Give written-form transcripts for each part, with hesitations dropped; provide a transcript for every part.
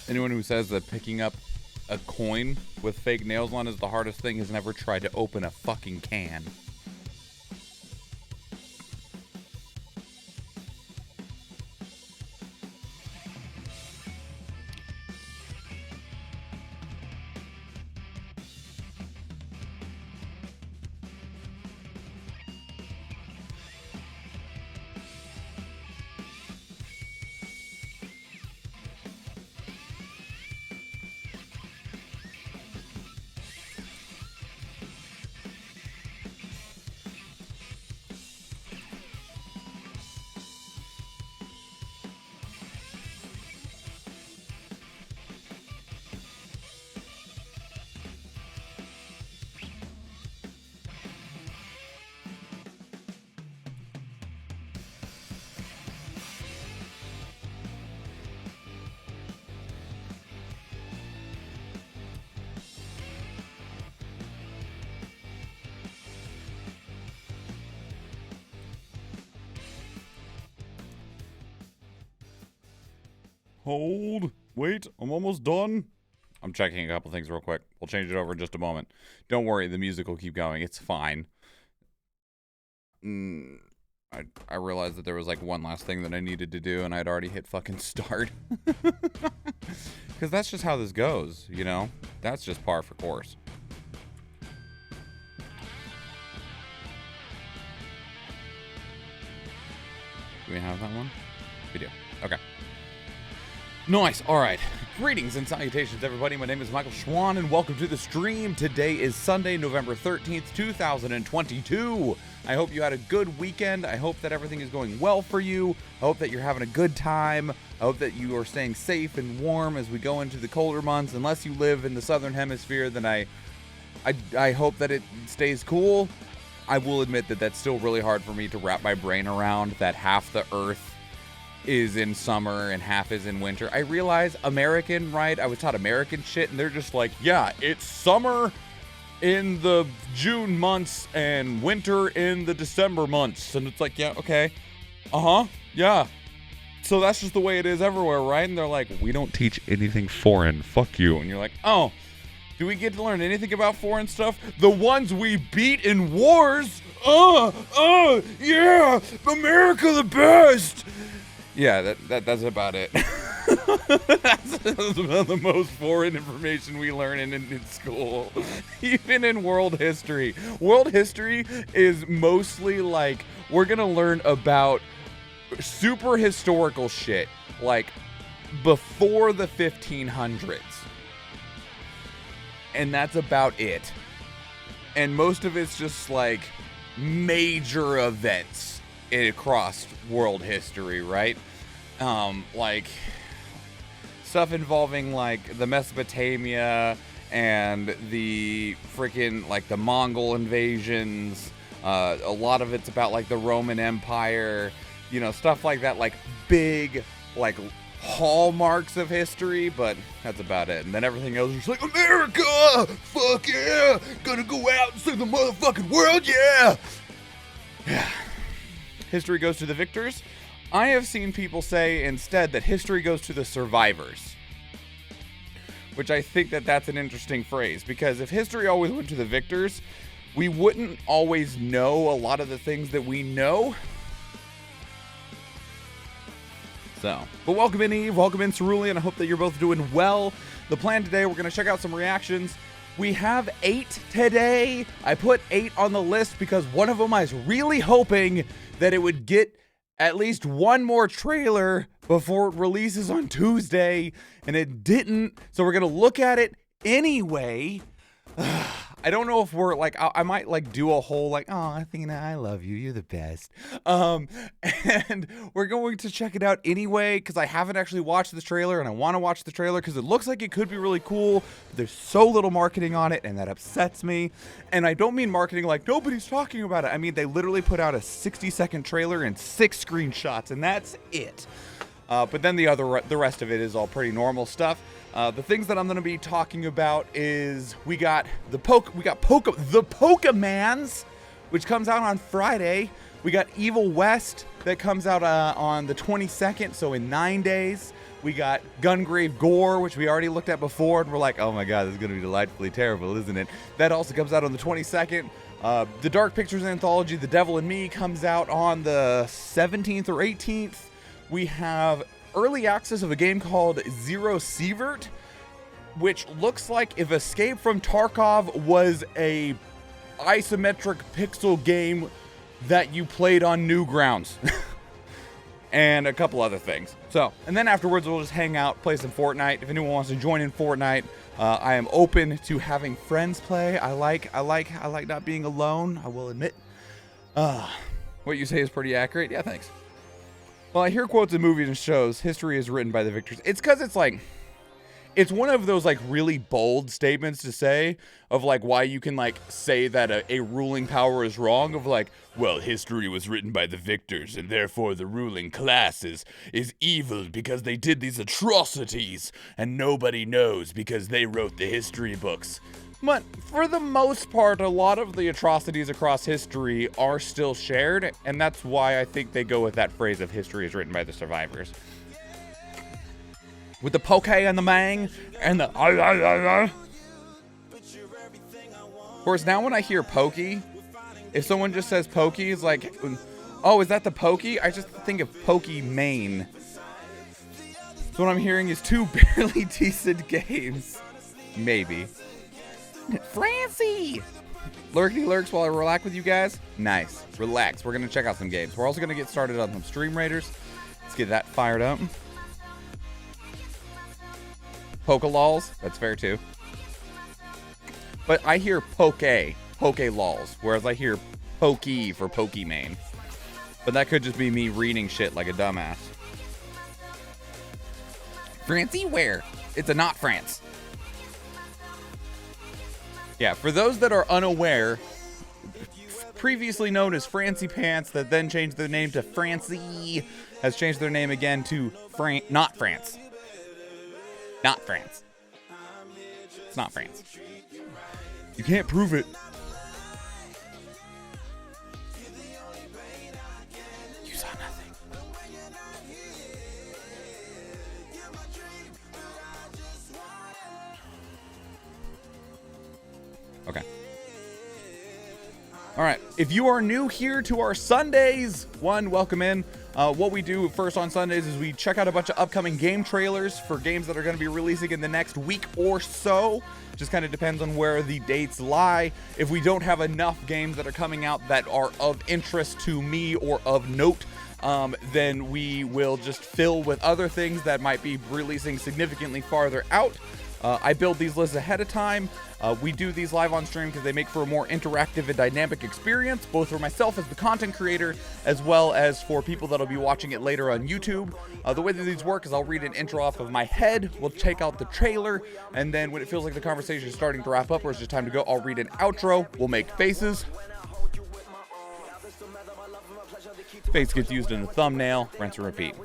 Anyone who says that picking up a coin with fake nails on is the hardest thing has never tried to open a fucking can. Hold. Wait, I'm almost done. I'm checking a couple things real quick. We'll change it over in just a moment. Don't worry, the music will keep going. It's fine. I realized that there was like one last thing that I needed to do, and I'd already hit fucking start. Because that's just how this goes, you know? That's just par for course. Do we have that one? We do. Okay. Nice. All right. Greetings and salutations, everybody. My name is MichaelSchwahn, and welcome to the stream. Today is Sunday, November 13th, 2022. I hope you had a good weekend. I hope that everything is going well for you. I hope that you're having a good time. I hope that you are staying safe and warm as we go into the colder months. Unless you live in the southern hemisphere, then I hope that it stays cool. I will admit that that's still really hard for me to wrap my brain around, that half the earth is in summer and half is in winter. I realize American, right? I was taught American shit, and they're just like, yeah, it's summer in the June months and winter in the December months. And it's like, yeah, okay. Yeah. So that's just the way it is everywhere, right? And they're like, we don't teach anything foreign. Fuck you. And you're like, oh, do we get to learn anything about foreign stuff? The ones we beat in wars? Yeah, America the best. Yeah, that's about it. That's about the most foreign information we learn in school. Even in world history. World history is mostly like, we're going to learn about super historical shit, like before the 1500s. And that's about it. And most of it's just like major events across world history, right? Like stuff involving like the Mesopotamia and the freaking like the Mongol invasions. A lot of it's about like the Roman Empire, you know, stuff like that, like big like hallmarks of history, but that's about it. And then everything else is like, America, fuck yeah, gonna go out and save the motherfucking world, yeah. History goes to the victors. I have seen people say instead that history goes to the survivors, which I think that that's an interesting phrase, because if history always went to the victors, we wouldn't always know a lot of the things that we know. So, but welcome in Eve, welcome in Cerulean. I hope that you're both doing well. The plan today, we're going to check out some reactions. We have 8 today. I put 8 on the list because one of them I was really hoping that it would get at least one more trailer before it releases on Tuesday, and it didn't. So we're going to look at it anyway. I don't know if we're like, I might like do a whole like, oh, Athena, I love you, you're the best. And we're going to check it out anyway, because I haven't actually watched the trailer, and I want to watch the trailer because it looks like it could be really cool. But there's so little marketing on it, and that upsets me. And I don't mean marketing like nobody's talking about it. I mean, they literally put out a 60-second trailer and 6 screenshots, and that's it. But then the rest of it is all pretty normal stuff. The things that I'm going to be talking about is we got the Pokemans, which comes out on Friday. We got Evil West that comes out on the 22nd, so in 9 days. We got Gungrave Gore, which we already looked at before, and we're like, oh my god, this is going to be delightfully terrible, isn't it? That also comes out on the 22nd. The Dark Pictures anthology, The Devil in Me, comes out on the 17th or 18th. We have early access of a game called Zero Sievert, which looks like if Escape from Tarkov was a isometric pixel game that you played on Newgrounds. And a couple other things. So, and then afterwards we'll just hang out, play some Fortnite. If anyone wants to join in Fortnite, I am open to having friends play. I like not being alone, I will admit. What you say is pretty accurate. Yeah, thanks. Well, I hear quotes in movies and shows, history is written by the victors. It's because it's like, it's one of those like really bold statements to say of like why you can like say that a ruling power is wrong, of like, well, history was written by the victors and therefore the ruling class is evil because they did these atrocities and nobody knows because they wrote the history books. But for the most part, a lot of the atrocities across history are still shared, and that's why I think they go with that phrase of history is written by the survivors. With the poke and the mang and the Of course, now when I hear pokey, if someone just says pokey, it's like, oh, is that the pokey? I just think of pokey Maine. So what I'm hearing is two barely decent games. Maybe. Francie! Lurky lurks while I relax with you guys. Nice. Relax. We're going to check out some games. We're also going to get started on some Stream Raiders. Let's get that fired up. Poke-lols, that's fair too. But I hear poke-lols, whereas I hear pokey for Pokemane. But that could just be me reading shit like a dumbass. Francie where? It's a not France. Yeah, for those that are unaware, previously known as Francie Pants, that then changed their name to Francie, has changed their name again to not France. Not France. It's not France. You can't prove it. You saw nothing. Okay. All right. If you are new here to our Sundays, welcome in. What we do first on Sundays is we check out a bunch of upcoming game trailers for games that are going to be releasing in the next week or so. Just kind of depends on where the dates lie. If we don't have enough games that are coming out that are of interest to me or of note, then we will just fill with other things that might be releasing significantly farther out. I build these lists ahead of time. We do these live on stream because they make for a more interactive and dynamic experience, both for myself as the content creator, as well as for people that'll be watching it later on YouTube. The way that these work is I'll read an intro off of my head, we'll check out the trailer, and then when it feels like the conversation is starting to wrap up or it's just time to go, I'll read an outro, we'll make faces. Face gets used in a thumbnail, rinse and repeat.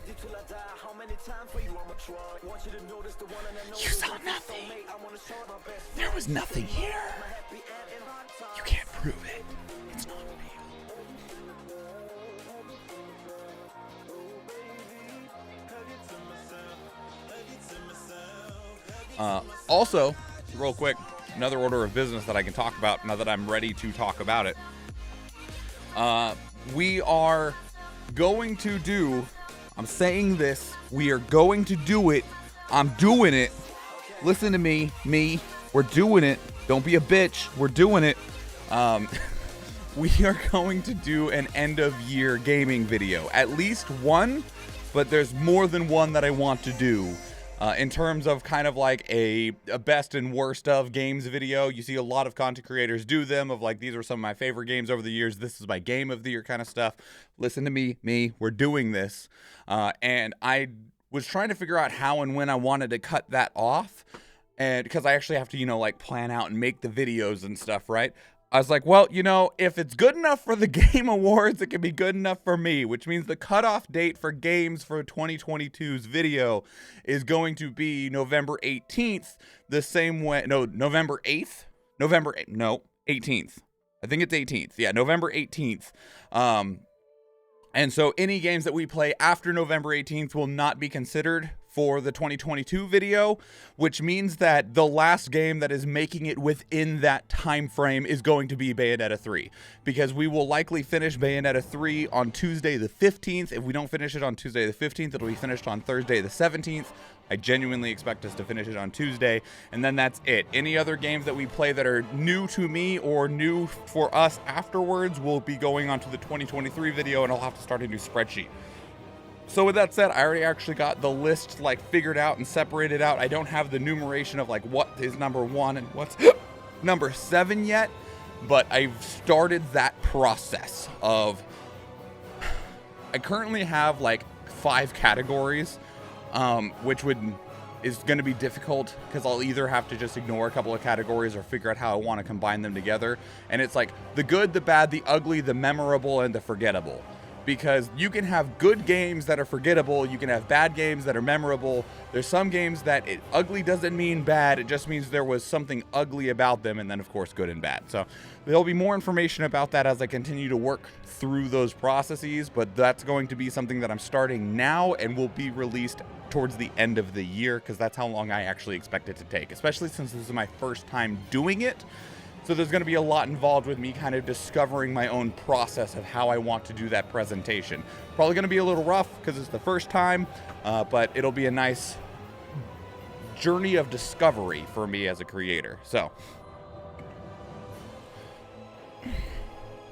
You saw nothing. There was nothing here. You can't prove it. It's not real. Also, real quick, another order of business that I can talk about now that I'm ready to talk about it. We are going to do, I'm saying this, we are going to do it. I'm doing it. Listen to me, we're doing it. Don't be a bitch. We're doing it. We are going to do an end of year gaming video. At least one, but there's more than one that I want to do. In terms of kind of like a best and worst of games video. You see a lot of content creators do them of like, these are some of my favorite games over the years. This is my game of the year kind of stuff. Listen to me, we're doing this. And I was trying to figure out how and when I wanted to cut that off. And because I actually have to, like plan out and make the videos and stuff, right? I was like, well, if it's good enough for the Game Awards, it can be good enough for me, which means the cutoff date for games for 2022's video is going to be November 18th, the same way, November 8th? 18th. I think it's 18th. Yeah, November 18th. And so any games that we play after November 18th will not be considered for the 2022 video, which means that the last game that is making it within that time frame is going to be Bayonetta 3, because we will likely finish Bayonetta 3 on Tuesday the 15th. If we don't finish it on Tuesday the 15th, it'll be finished on Thursday the 17th. I genuinely expect us to finish it on Tuesday, and then that's it. Any other games that we play that are new to me or new for us afterwards will be going on to the 2023 video, and I'll have to start a new spreadsheet. So with that said, I already actually got the list like figured out and separated out. I don't have the numeration of like what is number 1 and what's number 7 yet, but I've started that process of, I currently have like 5 categories, which is going to be difficult because I'll either have to just ignore a couple of categories or figure out how I want to combine them together. And it's like the good, the bad, the ugly, the memorable, and the forgettable. Because you can have good games that are forgettable, you can have bad games that are memorable. There's some games that ugly doesn't mean bad, it just means there was something ugly about them, and then of course good and bad. So there'll be more information about that as I continue to work through those processes, but that's going to be something that I'm starting now and will be released towards the end of the year, because that's how long I actually expect it to take, especially since this is my first time doing it. So there's going to be a lot involved with me kind of discovering my own process of how I want to do that presentation. Probably going to be a little rough because it's the first time, but it'll be a nice journey of discovery for me as a creator. So,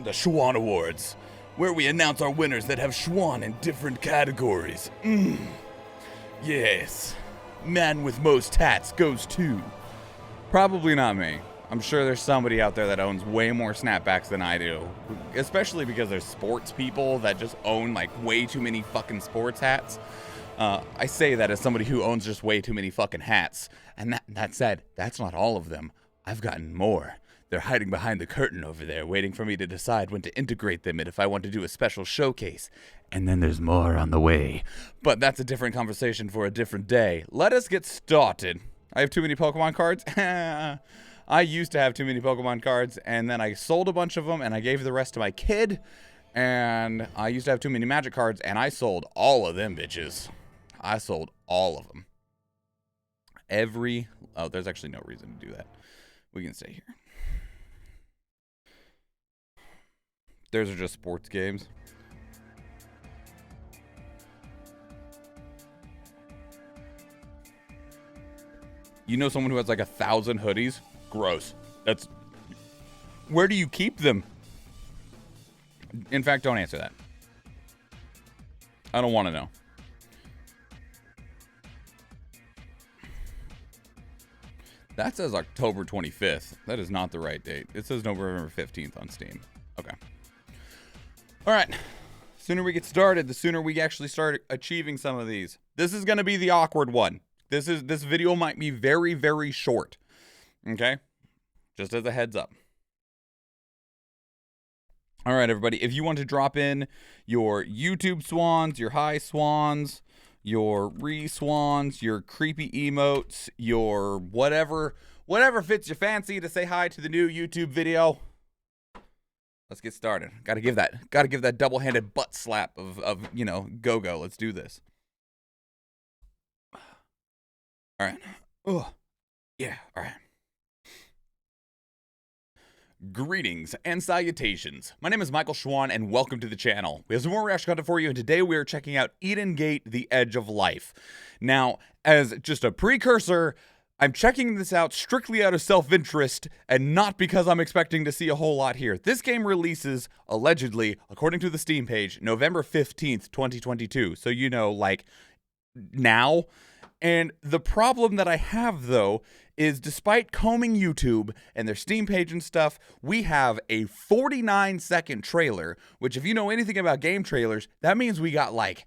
the Schwahn Awards, where we announce our winners that have Schwahn in different categories. Yes. Man with most hats goes to... Probably not me. I'm sure there's somebody out there that owns way more snapbacks than I do, especially because there's sports people that just own like way too many fucking sports hats. I say that as somebody who owns just way too many fucking hats. And that said, that's not all of them. I've gotten more. They're hiding behind the curtain over there, waiting for me to decide when to integrate them and if I want to do a special showcase. And then there's more on the way. But that's a different conversation for a different day. Let us get started. I have too many Pokemon cards? I used to have too many Pokemon cards, and then I sold a bunch of them, and I gave the rest to my kid. And I used to have too many Magic cards, and I sold all of them bitches. I sold all of them. Oh, there's actually no reason to do that. We can stay here. Those are just sports games. You know someone who has like 1,000 hoodies? Gross. That's... Where do you keep them? In fact, don't answer that. I don't want to know. That says October 25th. That is not the right date. It says November 15th on Steam. Okay. All right. Sooner we get started, the sooner we actually start achieving some of these. This is going to be the awkward one. This video might be very, very short. Okay? Just as a heads up. All right, everybody. If you want to drop in your YouTube swans, your high swans, your re-swans, your creepy emotes, your whatever fits your fancy to say hi to the new YouTube video. Let's get started. Gotta give that double-handed butt slap of go. Let's do this. All right. Oh, yeah. All right. Greetings and salutations. My name is MichaelSchwahn, and welcome to the channel. We have some more reaction content for you, and today we are checking out Eden Gate: The Edge of Life. Now, as just a precursor, I'm checking this out strictly out of self-interest and not because I'm expecting to see a whole lot here. This game releases, allegedly, according to the Steam page, November 15th, 2022. So, like, now. And the problem that I have, though, is despite combing YouTube and their Steam page and stuff, we have a 49-second trailer, which if you know anything about game trailers, that means we got like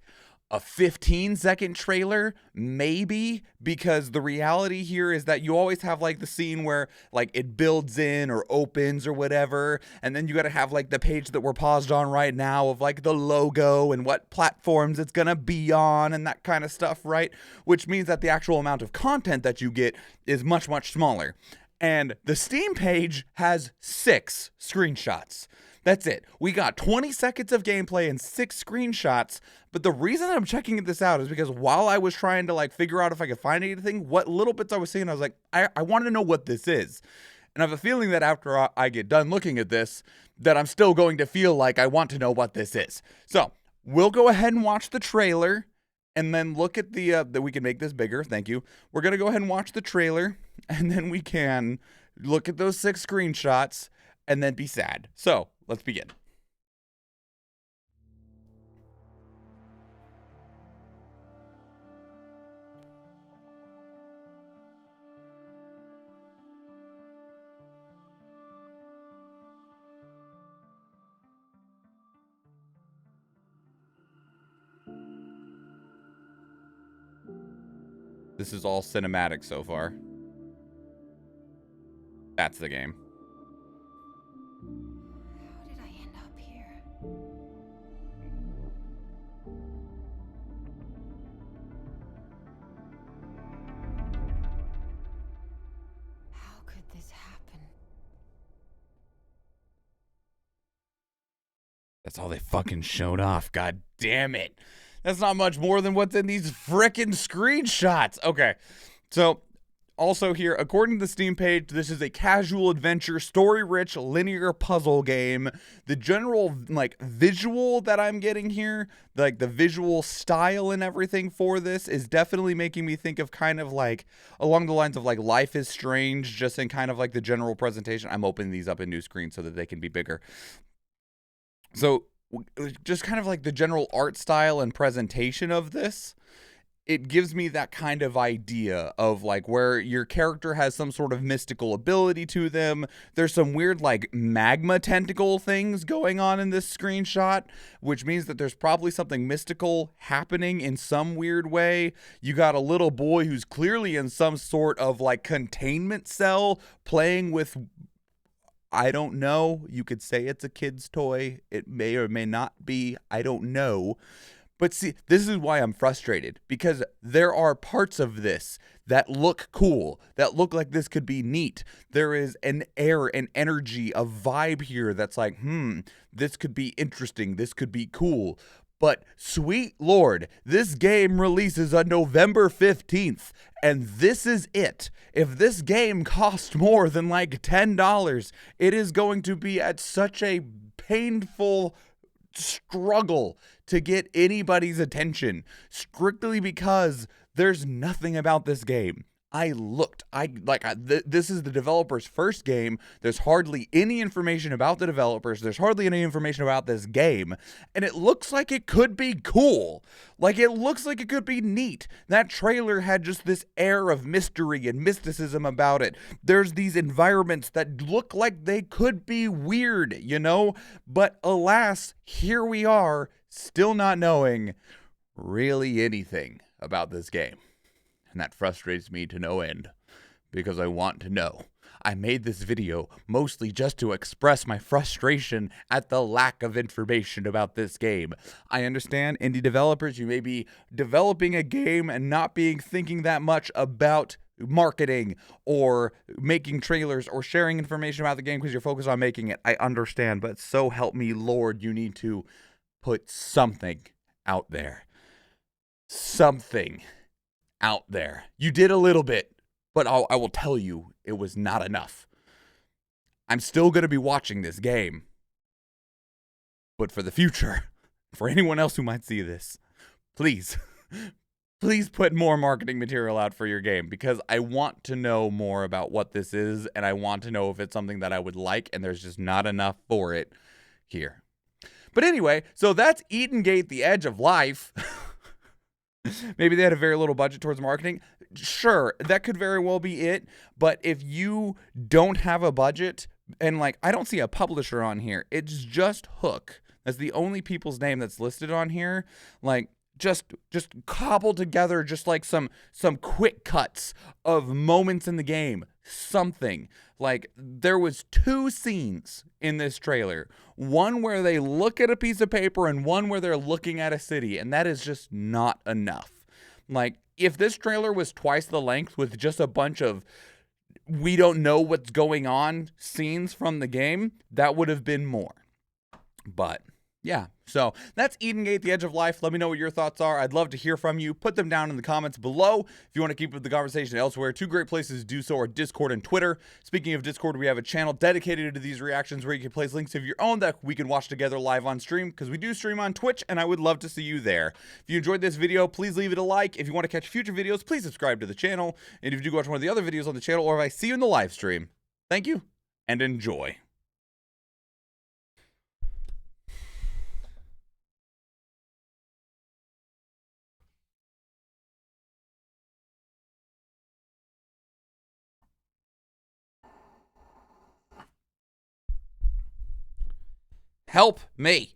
a 15-second trailer, maybe, because the reality here is that you always have like the scene where like it builds in or opens or whatever, and then you got to have like the page that we're paused on right now of like the logo and what platforms it's gonna be on and that kind of stuff, right? Which means that the actual amount of content that you get is much, much smaller. And the Steam page has 6 screenshots. That's it. We got 20 seconds of gameplay and 6 screenshots. But the reason I'm checking this out is because while I was trying to like figure out if I could find anything, what little bits I was seeing, I was like, I want to know what this is. And I have a feeling that after I get done looking at this, that I'm still going to feel like I want to know what this is. So we'll go ahead and watch the trailer and then look at that we can make this bigger. Thank you. We're going to go ahead and watch the trailer and then we can look at those 6 screenshots and then be sad. So let's begin. This is all cinematic so far. That's the game. How did I end up here? How could this happen? That's all they fucking showed off. God damn it. That's not much more than what's in these frickin' screenshots. Okay, so also here, according to the Steam page, this is a casual adventure, story-rich, linear puzzle game. The general, like, visual that I'm getting here, like, the visual style and everything for this is definitely making me think of kind of, like, along the lines of, like, Life is Strange, just in kind of, like, the general presentation. I'm opening these up in new screens so that they can be bigger. So just kind of like the general art style and presentation of this, it gives me that kind of idea of like where your character has some sort of mystical ability to them. There's some weird like magma tentacle things going on in this screenshot, which means that there's probably something mystical happening in some weird way. You got a little boy who's clearly in some sort of like containment cell playing with, I don't know. You could say it's a kid's toy. It may or may not be. I don't know. But see, this is why I'm frustrated. Because there are parts of this that look cool. That look like this could be neat. There is an air, an energy, a vibe here that's like, this could be interesting. This could be cool. But sweet Lord, this game releases on November 15th, and this is it. If this game costs more than like $10, it is going to be at such a painful struggle to get anybody's attention, strictly because there's nothing about this game. I looked, this is the developer's first game. There's hardly any information about the developers. There's hardly any information about this game. And it looks like it could be cool. Like, it looks like it could be neat. That trailer had just this air of mystery and mysticism about it. There's these environments that look like they could be weird, you know? But alas, here we are, still not knowing really anything about this game. And that frustrates me to no end, because I want to know. I made this video mostly just to express my frustration at the lack of information about this game. I understand indie developers, you may be developing a game and not thinking that much about marketing or making trailers or sharing information about the game because you're focused on making it. I understand, but so help me Lord, you need to put something out there. Something out there. You did a little bit, but I will tell you, it was not enough. I'm still going to be watching this game. But for the future, for anyone else who might see this, please put more marketing material out for your game, because I want to know more about what this is, and I want to know if it's something that I would like, and there's just not enough for it here. But anyway, so that's Eden Gate, The Edge of Life. Maybe they had a very little budget towards marketing. Sure, that could very well be it. But if you don't have a budget, and like, I don't see a publisher on here. It's just Hook. That's the only people's name that's listed on here. Like, just cobble together just like some quick cuts of moments in the game. Something. Like, there was 2 scenes in this trailer. One where they look at a piece of paper and one where they're looking at a city. And that is just not enough. Like, if this trailer was twice the length with just a bunch of we don't know what's going on scenes from the game, that would have been more. But yeah, so that's Edengate, The Edge of Life. Let me know what your thoughts are. I'd love to hear from you. Put them down in the comments below. If you want to keep the conversation elsewhere, two great places to do so are Discord and Twitter. Speaking of Discord, we have a channel dedicated to these reactions where you can place links of your own that we can watch together live on stream, because we do stream on Twitch, and I would love to see you there. If you enjoyed this video, please leave it a like. If you want to catch future videos, please subscribe to the channel. And if you do watch one of the other videos on the channel, or if I see you in the live stream, thank you and enjoy. Help me.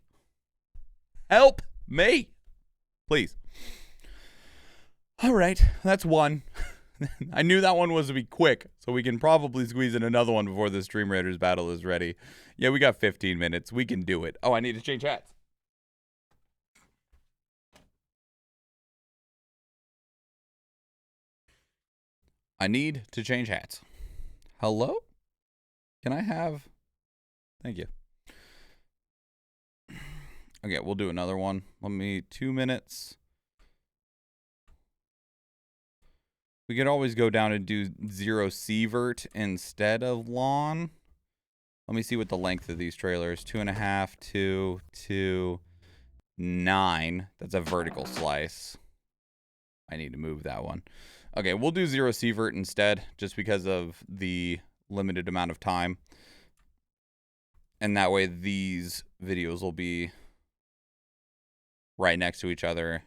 Help me. Please. All right, that's one. I knew that one was to be quick, so we can probably squeeze in another one before the Stream Raiders battle is ready. Yeah, we got 15 minutes. We can do it. Oh, I need to change hats. I need to change hats. Hello? Can I have... Thank you. Okay, we'll do another one. Let me 2 minutes. We could always go down and do 0 Sievert instead of lawn. Let me see what the length of these trailers. 2.5, 2, 2, 9. That's a vertical slice. I need to move that one. Okay, we'll do 0 Sievert instead, just because of the limited amount of time. And that way these videos will be right next to each other.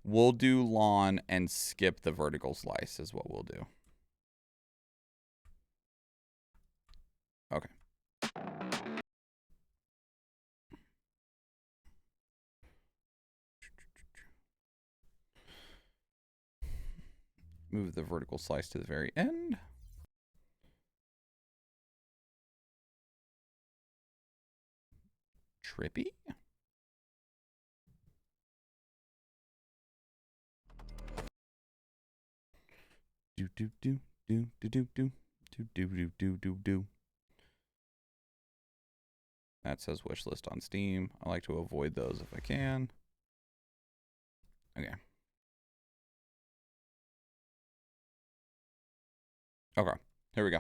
We'll do lawn and skip the vertical slice is what we'll do. Okay. Move the vertical slice to the very end. Trippy. Do do do do do do do do do do do do do. That says wish list on Steam. I like to avoid those if I can. Okay. Okay. Here we go.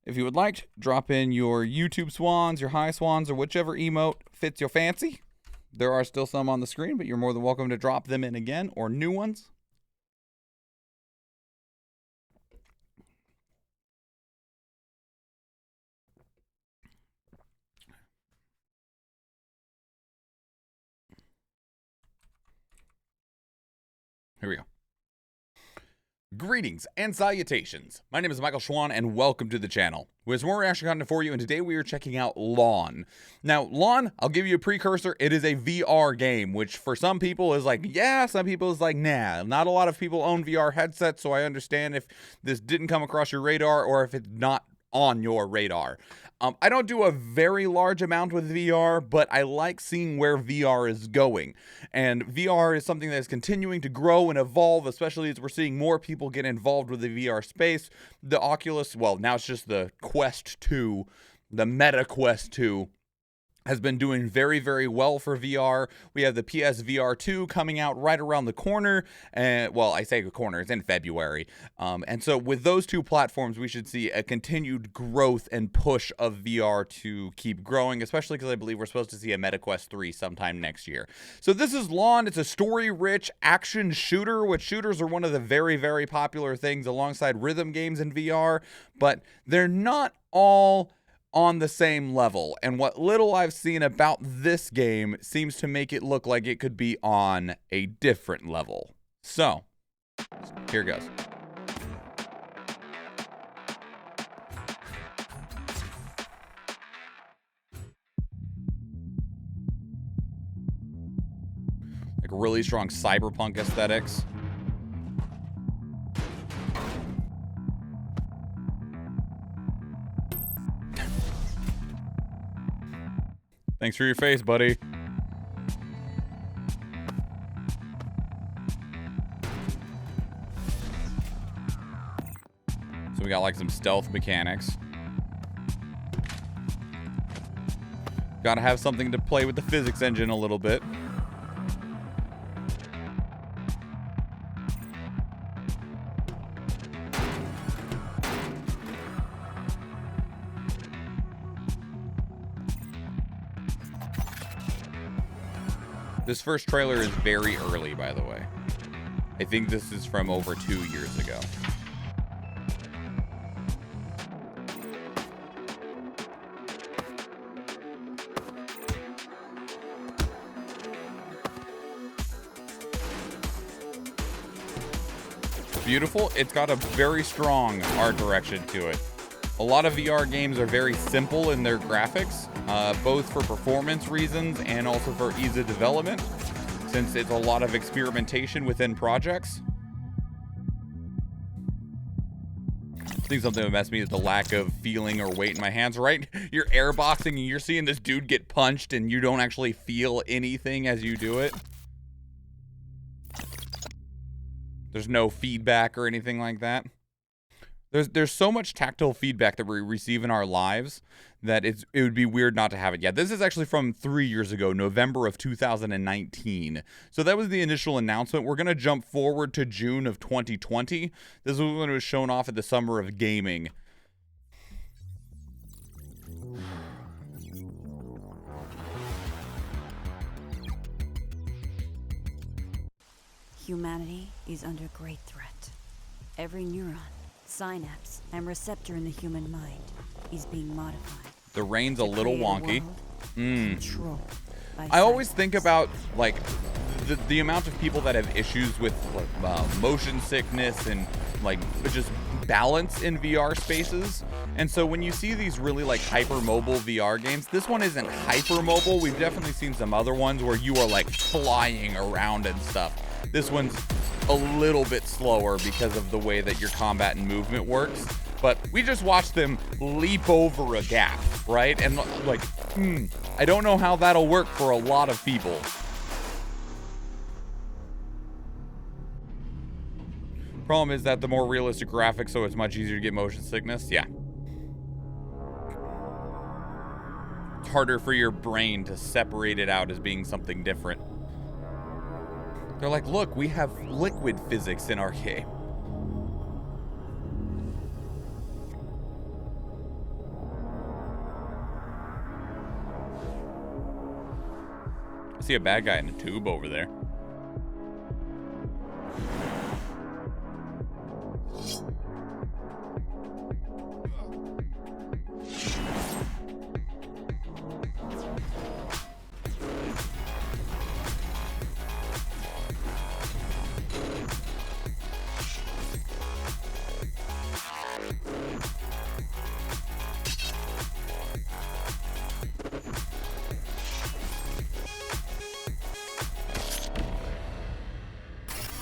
If you would like, drop in your YouTube swans, your high swans, or whichever emote fits your fancy. There are still some on the screen, but you're more than welcome to drop them in again, or new ones. Here we go. Greetings and salutations. My name is MichaelSchwahn and welcome to the channel. We have some more reaction content for you, and today we are checking out Lawn. Now, Lawn, I'll give you a precursor. It is a VR game, which for some people is like, yeah, some people is like, nah. Not a lot of people own VR headsets, so I understand if this didn't come across your radar or if it's not on your radar. I don't do a very large amount with VR, but I like seeing where VR is going. And VR is something that is continuing to grow and evolve, especially as we're seeing more people get involved with the VR space. The Oculus, well, now it's just the Quest 2, the Meta Quest 2, has been doing very, very well for VR. We have the PSVR 2 coming out right around the corner. And well, I say the corner, it's in February. And so with those two platforms, we should see a continued growth and push of VR to keep growing, especially because I believe we're supposed to see a MetaQuest 3 sometime next year. So this is Lawn. It's a story-rich action shooter, which shooters are one of the very, very popular things alongside rhythm games in VR, but they're not all on the same level, and what little I've seen about this game seems to make it look like it could be on a different level. So, here goes. Like really strong cyberpunk aesthetics. Thanks for your face, buddy. got like some stealth mechanics. Gotta have something to play with the physics engine a little bit. This first trailer is very early, by the way. I think this is from over 2 years ago. Beautiful. It's got a very strong art direction to it. A lot of VR games are very simple in their graphics, both for performance reasons and also for ease of development, since it's a lot of experimentation within projects. I think something that messed me is the lack of feeling or weight in my hands, right? You're airboxing and you're seeing this dude get punched and you don't actually feel anything as you do it. There's no feedback or anything like that. There's so much tactile feedback that we receive in our lives that it would be weird not to have it. Yeah, this is actually from 3 years ago, November of 2019. So that was the initial announcement. We're going to jump forward to June of 2020. This was when it was shown off at the Summer of Gaming. Humanity is under great threat. Every neuron, synapse, and receptor in the human mind is being modified. The rain's a little wonky. I I always think about like the amount of people that have issues with like motion sickness and like just balance in VR spaces. And so when you see these really like hypermobile VR games, this one isn't hypermobile. We've definitely seen some other ones where you are like flying around and stuff. This one's a little bit slower because of the way that your combat and movement works. But we just watched them leap over a gap, right? And like, I don't know how that'll work for a lot of people. Problem is that the more realistic graphics, so it's much easier to get motion sickness. Yeah. It's harder for your brain to separate it out as being something different. They're like, look, we have liquid physics in our game. I see a bad guy in a tube over there.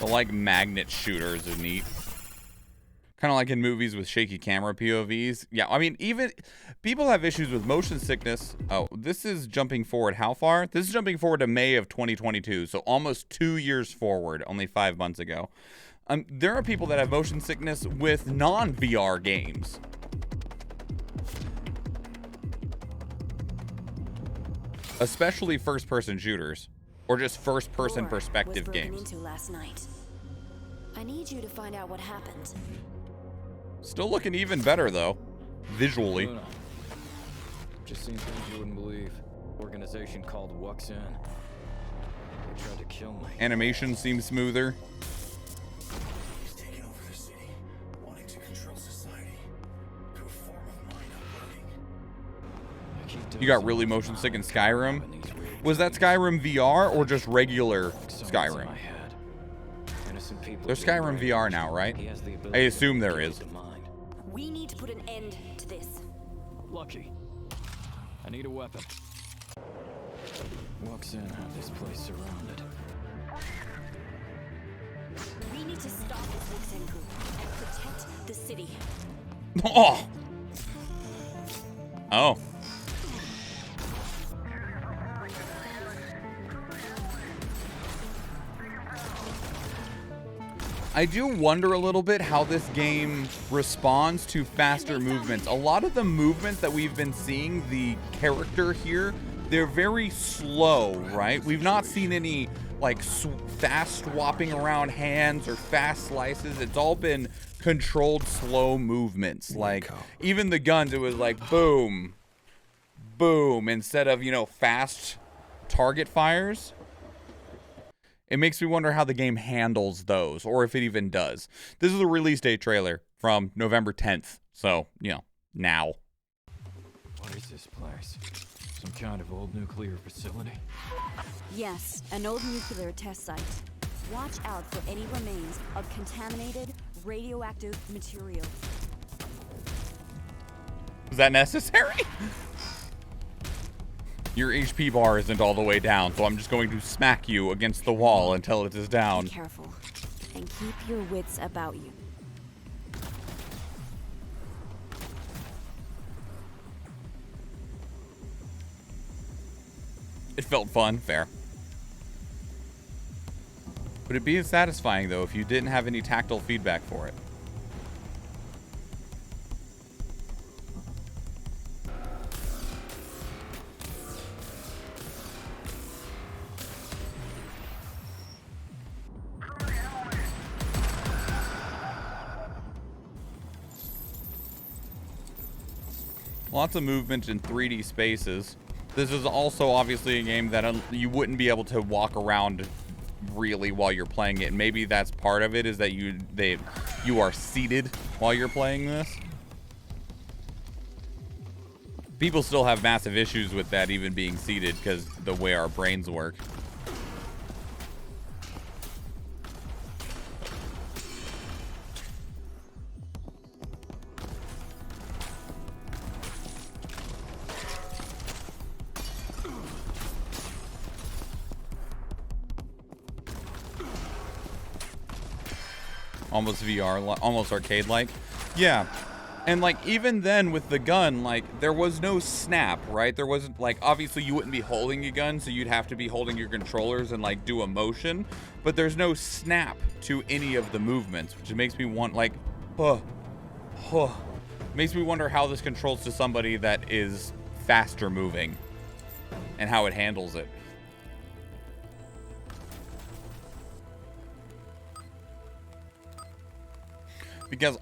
The like magnet shooters are neat. Kind of like in movies with shaky camera POVs. Yeah, I mean, even people have issues with motion sickness. Oh, this is jumping forward how far? This is jumping forward to May of 2022. So almost 2 years forward, only 5 months ago. There are people that have motion sickness with non-VR games. Especially first-person shooters. Or just first-person perspective games. Into last night. I need you to find out what happened. Still looking even better, though. Visually. Luna. Just seen things you wouldn't believe. Organization called Wuxin. They tried to kill me. Animation seems smoother. He's taking over the city, wanting to control society through a form of mind uploading. You got really motion sick in Skyrim? Was that Skyrim VR or just regular Skyrim? There's Skyrim VR now, right? I assume there is. We need to put an end to this. Lucky. I need a weapon. Wuxin have this place surrounded. We need to stop this Wuxin group and protect the city. Oh! Oh. I do wonder a little bit how this game responds to faster movements. A lot of the movements that we've been seeing, the character here, they're very slow, right? We've not seen any like fast swapping around hands or fast slices. It's all been controlled slow movements. Like even the guns, it was like boom, boom, instead of, you know, fast target fires. It makes me wonder how the game handles those, or if it even does. This is a release date trailer from November 10th. So, you know, now. What is this place? Some kind of old nuclear facility? Yes, an old nuclear test site. Watch out for any remains of contaminated radioactive material. Is that necessary? Your HP bar isn't all the way down, so I'm just going to smack you against the wall until it is down. Be careful, and keep your wits about you. It felt fun, fair. Would it be as satisfying, though, if you didn't have any tactile feedback for it? Lots of movement in 3D spaces. This is also obviously a game that you wouldn't be able to walk around really while you're playing it. Maybe that's part of it, is that you are seated while you're playing this. People still have massive issues with that even being seated because the way our brains work. Almost VR, almost arcade-like. Yeah. And, like, even then with the gun, like, there was no snap, right? There wasn't, like, obviously you wouldn't be holding a gun, so you'd have to be holding your controllers and, like, do a motion. But there's no snap to any of the movements, which makes me want, like, makes me wonder how this controls to somebody that is faster moving and how it handles it. Because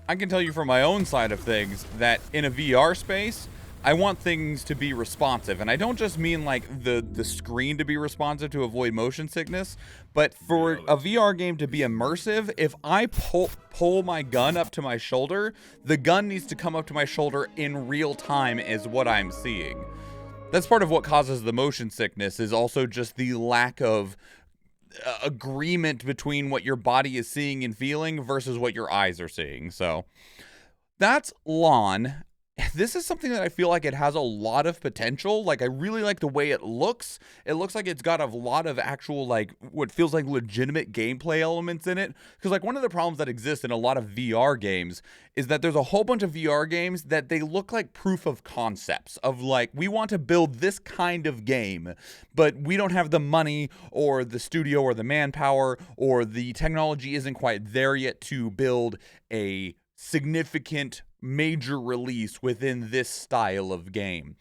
I can tell you from my own side of things that in a VR space, I want things to be responsive. And I don't just mean like the screen to be responsive to avoid motion sickness, but for a VR game to be immersive, if I pull my gun up to my shoulder, the gun needs to come up to my shoulder in real time is what I'm seeing. That's part of what causes the motion sickness, is also just the lack of agreement between what your body is seeing and feeling versus what your eyes are seeing. So that's Lawn. This is something that I feel like it has a lot of potential. Like, I really like the way it looks. It looks like it's got a lot of actual, like, what feels like legitimate gameplay elements in it. Because, like, one of the problems that exists in a lot of VR games is that there's a whole bunch of VR games that they look like proof of concepts of, like, we want to build this kind of game, but we don't have the money or the studio or the manpower, or the technology isn't quite there yet to build a significant major release within this style of game.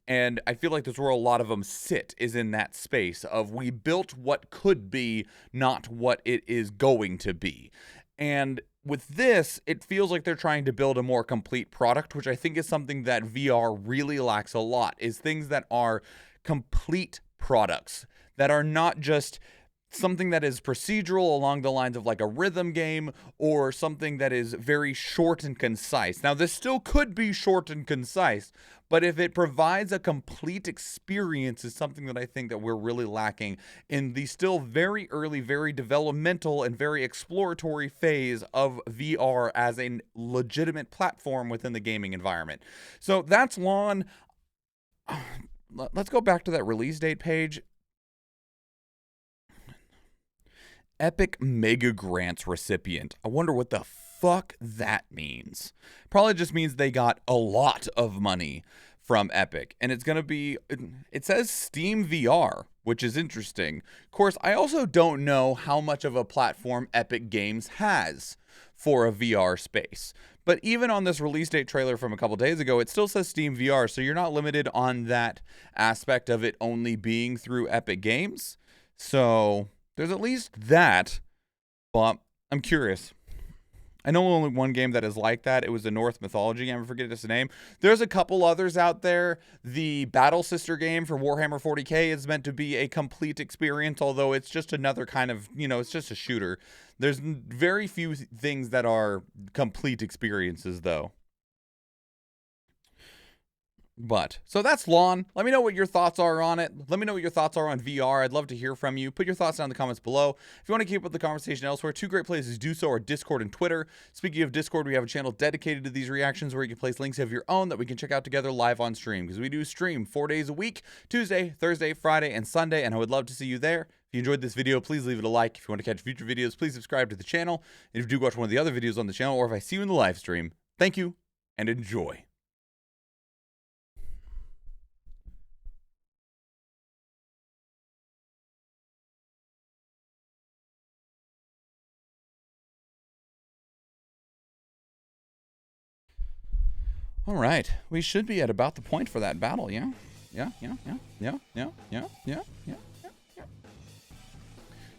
And I feel like that's where a lot of them sit, is in that space of, we built what could be, not what it is going to be. And with this, it feels like they're trying to build a more complete product, which I think is something that VR really lacks a lot, is things that are complete products, that are not just something that is procedural along the lines of like a rhythm game, or something that is very short and concise. Now, this still could be short and concise, but if it provides a complete experience, is something that I think that we're really lacking in the still very early, very developmental, and very exploratory phase of VR as a legitimate platform within the gaming environment. So that's Lawn. Let's go back to that release date page. Epic Mega Grants recipient. I wonder what the fuck that means. Probably just means they got a lot of money from Epic, and it's going to be, it says Steam VR, which is interesting. Of course, I also don't know how much of a platform Epic Games has for a VR space. But even on this release date trailer from a couple days ago, it still says Steam VR, so you're not limited on that aspect of it only being through Epic Games. So there's at least that, but I'm curious. I know only one game that is like that. It was the Norse mythology game. I forget its name. There's a couple others out there. The Battle Sister game for Warhammer 40K is meant to be a complete experience, although it's just another kind of, it's just a shooter. There's very few things that are complete experiences, though. But, so that's Lawn. Let me know what your thoughts are on it. Let me know what your thoughts are on VR. I'd love to hear from you. Put your thoughts down in the comments below. If you want to keep up the conversation elsewhere, two great places to do so are Discord and Twitter. Speaking of Discord, we have a channel dedicated to these reactions where you can place links of your own that we can check out together live on stream. Because we do stream 4 days a week, Tuesday, Thursday, Friday, and Sunday, and I would love to see you there. If you enjoyed this video, please leave it a like. If you want to catch future videos, please subscribe to the channel. And if you do watch one of the other videos on the channel, or if I see you in the live stream, thank you and enjoy. All right, we should be at about the point for that battle, yeah? Yeah.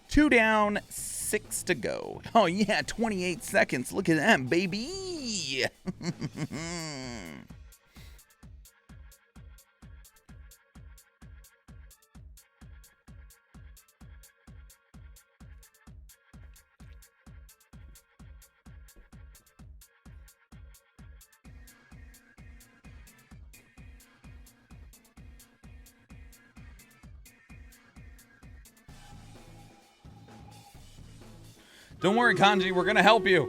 2 down, 6 to go. Oh yeah, 28 seconds. Look at that, baby. Don't worry, Kanji, we're gonna help you.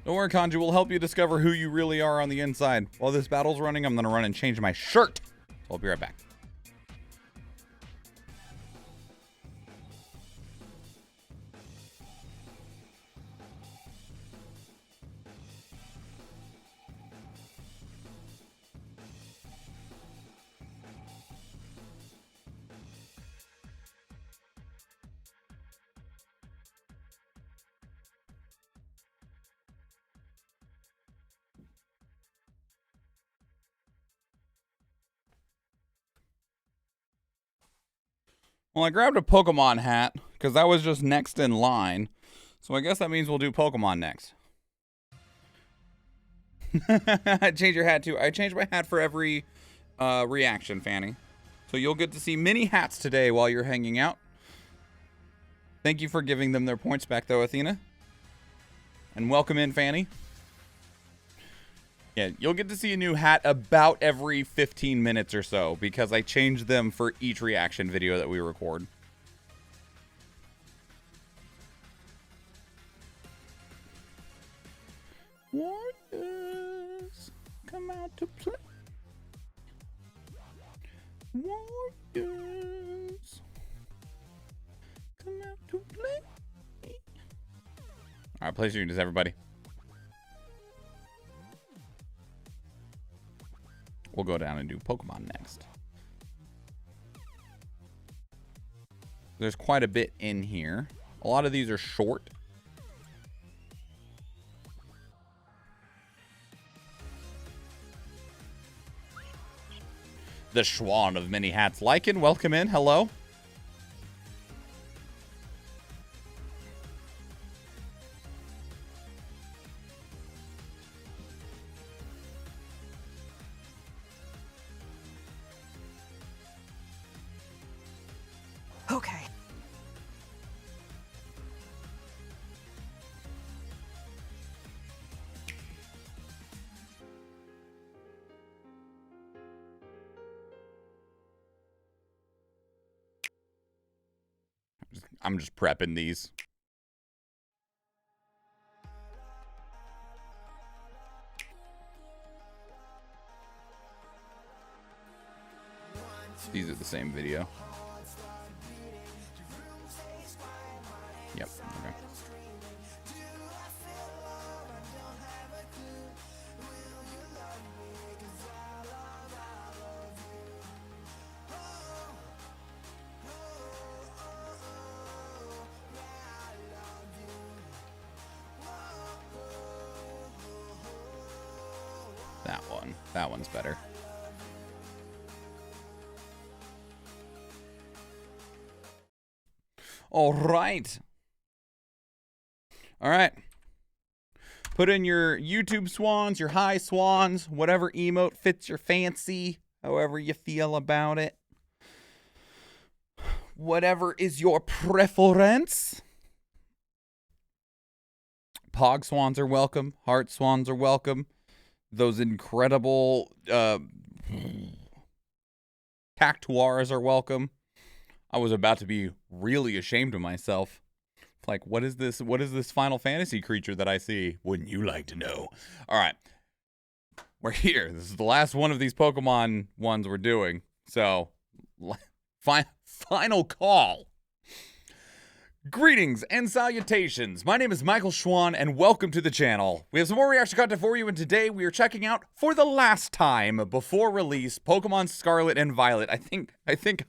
Don't worry, Kanji, we'll help you discover who you really are on the inside. While this battle's running, I'm gonna run and change my shirt. So I'll be right back. Well, I grabbed a Pokemon hat because that was just next in line. So I guess that means we'll do Pokemon next. Change your hat too. I changed my hat for every reaction, Fanny. So you'll get to see many hats today while you're hanging out. Thank you for giving them their points back though, Athena. And welcome in, Fanny. Yeah, you'll get to see a new hat about every 15 minutes or so because I changed them for each reaction video that we record. Warriors, come out to play. Warriors, come out to play. All right, pleasure units, everybody. We'll go down and do Pokemon next. There's quite a bit in here. A lot of these are short. The Schwahn of many hats. Lycan, welcome in. Hello. Okay. I'm just prepping these. These are the same video. Yep. Okay. That one. That one's better. All right. All right. Put in your YouTube swans, your high swans, whatever emote fits your fancy, however you feel about it. Whatever is your preference. Pog swans are welcome. Heart swans are welcome. Those incredible cactuars are welcome. I was about to be really ashamed of myself. Like, what is this? What is this Final Fantasy creature that I see? Wouldn't you like to know? All right. We're here. This is the last one of these Pokemon ones we're doing. So, final call. Greetings and salutations. My name is MichaelSchwahn and welcome to the channel. We have some more reaction content for you, and today we are checking out, for the last time before release, Pokemon Scarlet and Violet. I think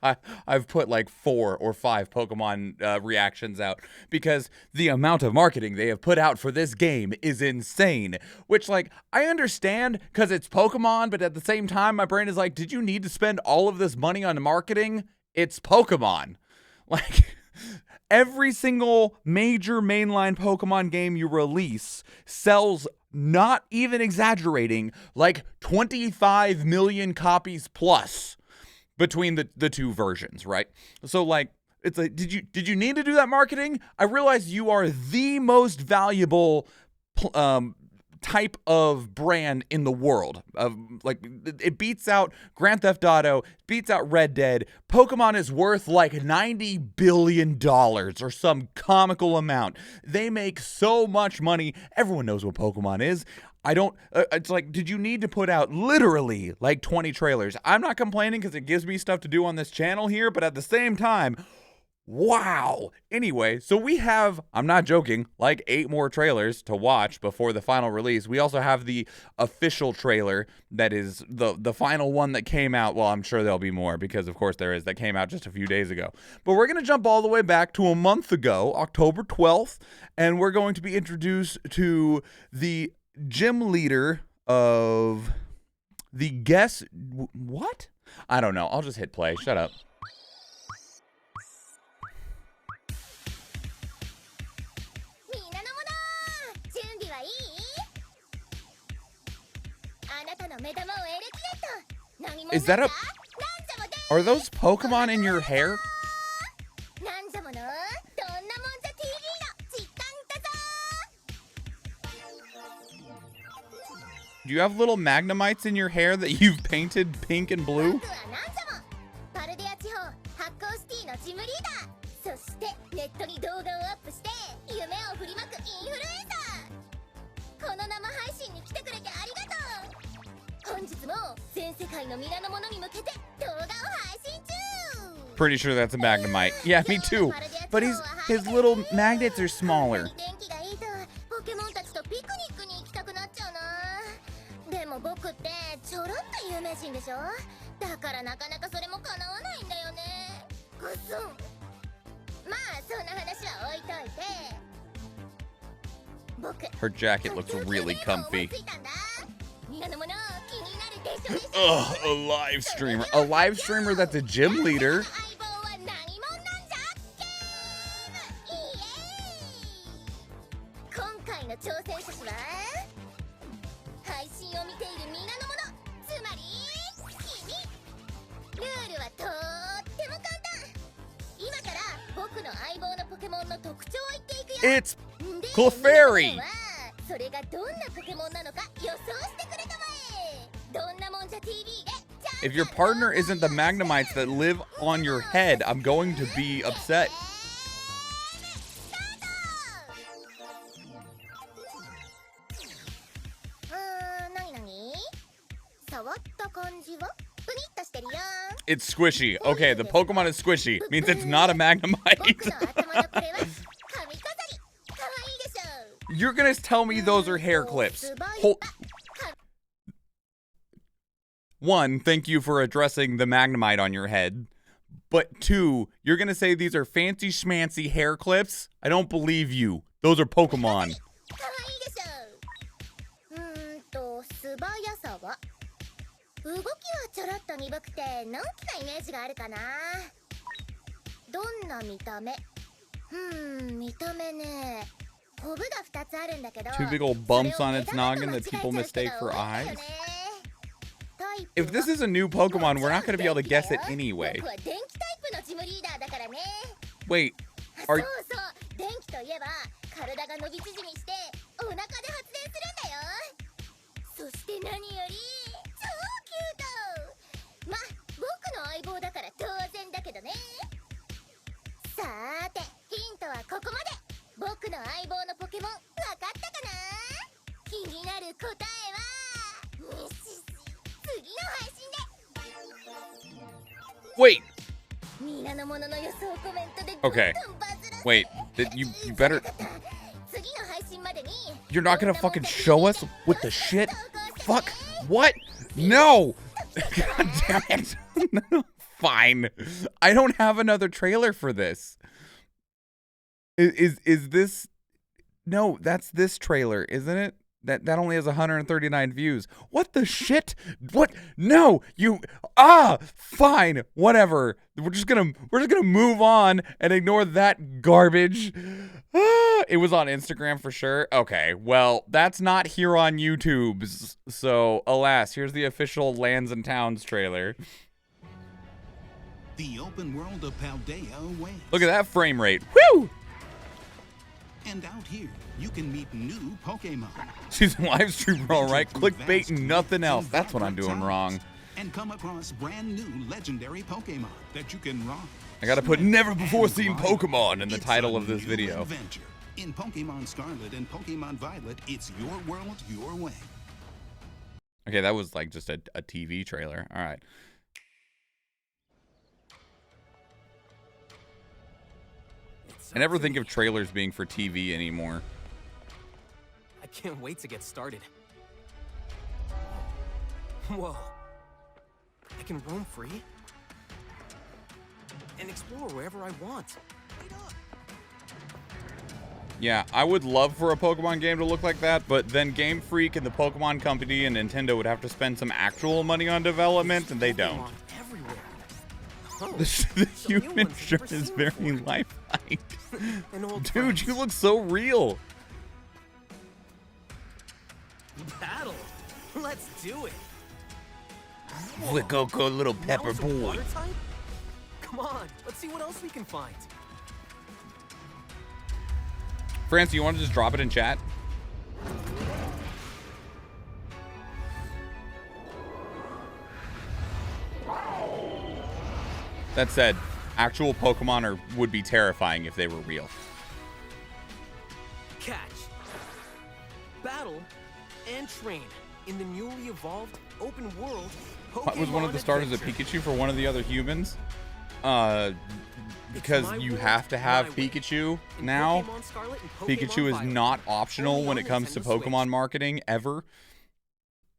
I've put like 4 or 5 Pokemon reactions out because the amount of marketing they have put out for this game is insane. Which, like, I understand because it's Pokemon, but at the same time, my brain is like, did you need to spend all of this money on marketing? It's Pokemon. Like... Every single major mainline Pokemon game you release sells, not even exaggerating, like 25 million copies plus between the two versions, right? So, like, it's like, did you need to do that marketing? I realize you are the most valuable type of brand in the world. Like, it beats out Grand Theft Auto, beats out Red Dead. Pokemon is worth like $90 billion or some comical amount. They make so much money. Everyone knows what Pokemon is. I don't, it's like, did you need to put out literally like 20 trailers? I'm not complaining because it gives me stuff to do on this channel here, but at the same time, wow. Anyway, so we have, I'm not joking, like 8 more trailers to watch before the final release. We also have the official trailer that is the final one that came out. Well, I'm sure there'll be more because of course there is, that came out just a few days ago. But we're going to jump all the way back to a month ago, October 12th, and we're going to be introduced to the gym leader of the what? I don't know. I'll just hit play. Shut up. Is that are those Pokemon in your hair? Do you have little Magnemites in your hair that you've painted pink and blue? Pretty sure that's a Magnemite. Yeah, me too. But his little magnets are smaller. Her jacket looks really comfy. Ugh, a live streamer. A live streamer that's a gym leader. It's Clefairy. If your partner isn't the Magnemites that live on your head, I'm going to be upset. It's squishy. Okay, the Pokemon is squishy. Means it's not a Magnemite. You're gonna tell me those are hair clips. One, thank you for addressing the Magnemite on your head. But two, you're gonna say these are fancy schmancy hair clips? I don't believe you. Those are Pokemon. 可愛いでしょ。素早さは動きはちょろっと鈍くてのんきなイメージがあるかな。どんな見た目？見た目ね。コブが2つあるんだけど。 Two big old bumps on its noggin that people mistake for eyes. If this is a new Pokemon, we're not gonna be able to guess it anyway. Wait, are そうそう、電気といえば体が伸び縮みしてお腹で発電するんだよ。そして何より超キュート。ま、僕の相棒だから当然だけどね。さーて、ヒントはここまで。僕の相棒のポケモンわかったかな？気になる答えは次の配信で。 wait. 皆の者の予想コメントで Okay. Wait, you better. You're not gonna fucking show us what the shit? Fuck. What? No. God damn it. Fine. I don't have another trailer for this. Is this? No, that's this trailer, isn't it? That only has 139 views. What the shit? What? No, you. Fine, whatever. We're just gonna move on and ignore that garbage. It was on Instagram for sure. Okay, well, that's not here on YouTube. So, alas, here's the official Lands and Towns trailer. The open world of Paldea awaits. Look at that frame rate. Woo! And out here, you can meet new Pokemon. She's a live streamer, all right? Clickbait and nothing else. That's what I'm doing wrong. And come across brand new legendary Pokemon that you can ride. I gotta put never before seen Pokemon in the title of this video. Adventure. In Pokemon Scarlet and Pokemon Violet, it's your world, your way. Okay, that was like just a TV trailer. All right. I never think of trailers being for TV anymore. I can't wait to get started. Whoa. I can roam free and explore wherever I want. Yeah, I would love for a Pokemon game to look like that, but then Game Freak and the Pokemon Company and Nintendo would have to spend some actual money on development, and they don't. Everywhere. Oh, The human shirt is very lifelike. Dude, you look so real. Battle. Let's do it. Look, go, little pepper Now it's a boy. water type? Come on, let's see what else we can find. France, you want to just drop it in chat? That said, actual Pokemon would be terrifying if they were real. Catch, battle, and train in the newly evolved open world Pokemon What was one of the starters a Adventure. Pikachu for one of the other humans? Because my you world, have to have my way. Pikachu In now. Pokemon Scarlet and Pokemon Pikachu is Violet, not optional only when on it comes to Nintendo Pokemon Switch. marketing, ever.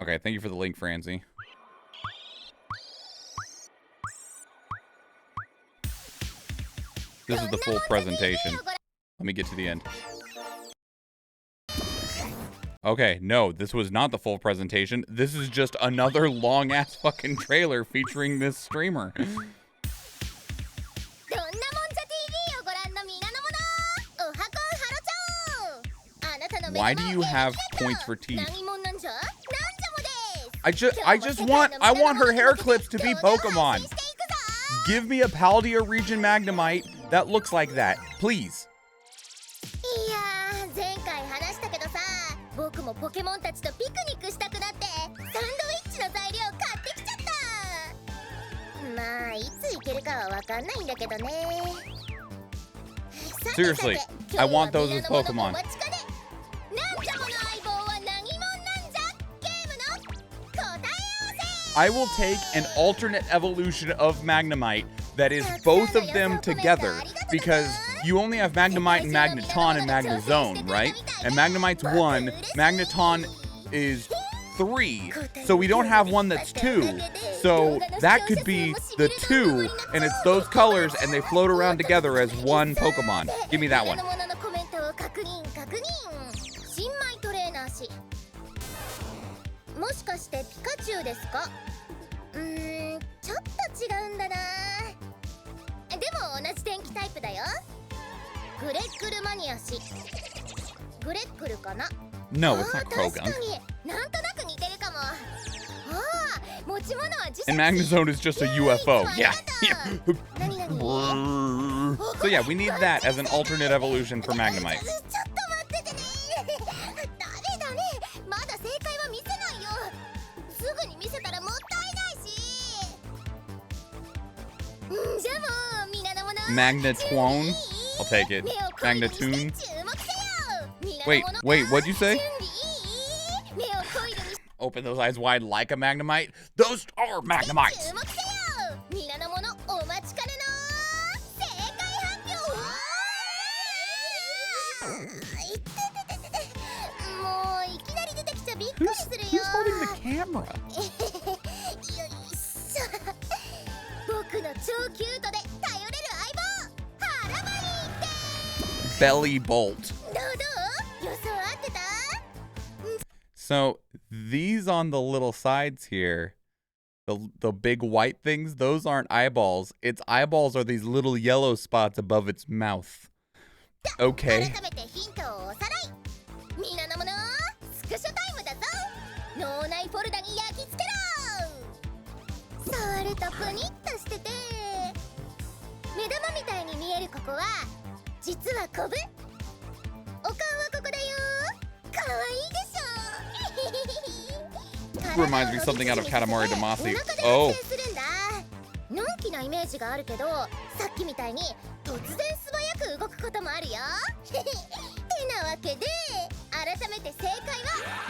Okay, thank you for the link, Francie. This is the full presentation. Let me get to the end. Okay, no, this was not the full presentation. This is just another long-ass fucking trailer featuring this streamer. Why do you have points for teeth? I want her hair clips to be Pokemon. Give me a Paldea region Magnemite that looks like that, please. いやー、前回話したけどさ、僕もポケモンたちとピクニックしたくなってサンドイッチの材料買ってきちゃった。まあ、いつ行けるかはわかんないんだけどね。Seriously, I want those as Pokemon. なんじゃこの相棒は何者なんじゃ？ゲームの答え合わせ。 I will take an alternate evolution of Magnemite that is both of them together, because you only have Magnemite and Magneton and Magnezone, right? And Magnemite's 1, Magneton is 3, so we don't have one that's 2. So that could be the 2, and it's those colors, and they float around together as one Pokemon. Give me that one. もしかしてピカチュウですか？ちょっと違うんだな。でも同じ電気タイプだよ。グレックルマニア氏。グレックルかな？ No, it's not Krogunk. 確かになんとなく似てるかも。持ち物は磁石。 And Magnezone is just a UFO. Yeah. So yeah, we need that as an alternate evolution for Magnemite. ちょっと待っててね。ダメだね。まだ正解は見せないよ。すぐに見せたらもったいないし。じゃあもう皆の者。Magnetone? I'll take it. Magnetoon? Wait, what'd you say? Open those eyes wide like a Magnemite? Those are Magnemites! 皆の者お待ちかねの正解発表。もういきなり出てきちゃびっくりするよ。 Who's holding the camera? よいしょ。僕の超キュートで頼れる相棒、ハラバリーで Belly Bolt. どう予想合ってた？ So these on the little sides here, the big white things, those aren't eyeballs. Its eyeballs are these little yellow spots above its mouth. Okay. 改めてヒントをおさらい。皆の者スクショタイムだぞ。脳内フォルダに焼き付けろ。触るとプニッとしてて目玉みたいに見えるここは実はコブ。お顔はここだよ。かわいいでしょ。 Reminds me something out of Katamari Damacy. Oh. のんきなイメージがあるけど、さっきみたいに突然素早く動くこともあるよ。てなわけで改めて正解は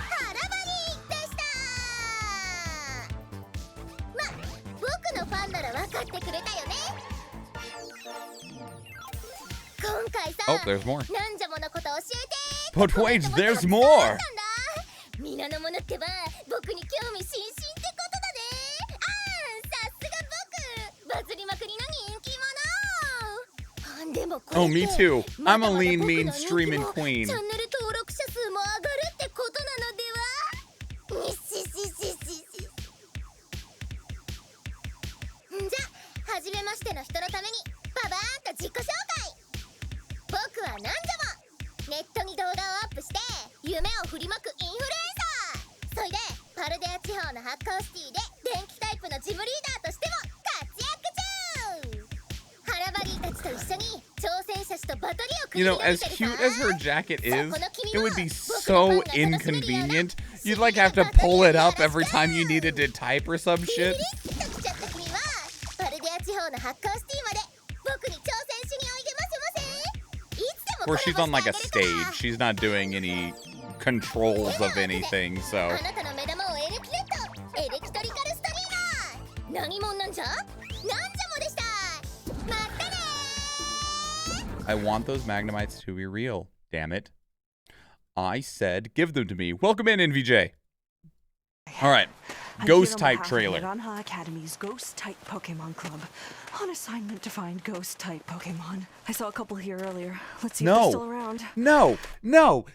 ハラバリでした。ま、僕のファンなら分かってくれたよね。今回さ、 Oh, there's more. なんじゃものこと教えて。 But wait, there's more. 皆の者ってば僕に興味津々ってことだね。さすが僕、バズりまくりの人気者。でもこれ Oh, me too. I'm a lean, mean, streaming queen. チャンネル登録者数も上がるってことなのでは？じゃ、はじめましての人のためにババーンと自己紹介。僕はなんじゃもネットに動画をアップして夢を振りまくインフルエンサー。そいでパルデア地方の発酵シティで電気タイプのジムリーダーとしても活躍中。ハラバリーたちと一緒に挑戦者とバトルを繰り You know, 広 as げてる cute さ。 as her jacket is, it would be so inconvenient. You'd like have to pull it up every time you needed to type or some shit. ビリビリッと来ちゃった君はパルデア地方の発酵シティまで僕に挑戦しにおいでませませ。いつでも Or she's on like a コラボしてあげるから。 stage. She's not doing any controls of anything, so. あなたの目玉をエレキレット、エレキトリカルストリーナー。何者なんじゃ？なんじゃもでした。またねー。 I want those Magnemites to be real. Damn it. I said give them to me. Welcome in, NVJ. All right. Ghost type trailer. Ranha Academy's Ghost type Pokemon Club. On assignment to find Ghost type Pokemon. I saw a couple here earlier. Let's see if they're still around. No.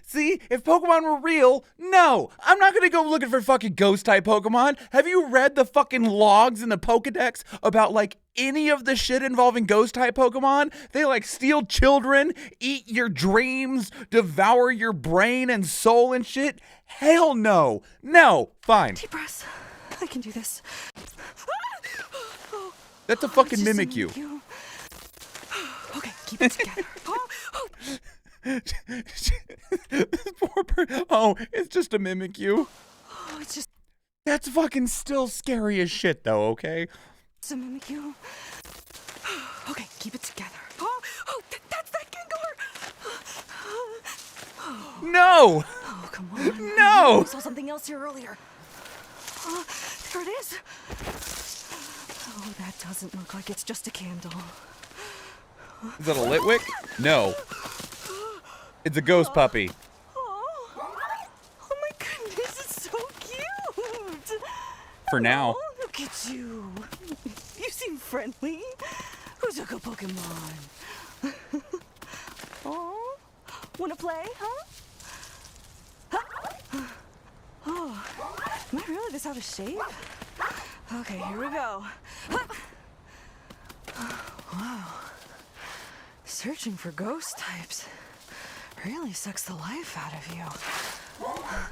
See, if Pokemon were real, no. I'm not gonna go looking for fucking ghost type Pokemon. Have you read the fucking logs in the Pokedex about like any of the shit involving ghost type Pokemon? They like steal children, eat your dreams, devour your brain and soul and shit. Hell no. No. Fine. Deep breaths. I can do this. That's a fucking It's just a Mimikyu. Okay, keep it together. This poor bird. Oh, it's just a Mimikyu. Oh, it's just That's fucking still scary as shit, though, okay? a Mimikyu. Okay, keep it together. That's that Gengar. No! Oh, come on. No! I saw something else here earlier. There it is. Oh, that doesn't look like it's just a candle. Is that a Litwick? No. It's a ghost puppy. Oh my goodness, it's so cute. For now. Oh, look at you. You seem friendly. Who's a good Pokemon? Oh, wanna play, huh? Oh, am I really this out of shape? Okay, here we go. Wow. Searching for ghost types really sucks the life out of you.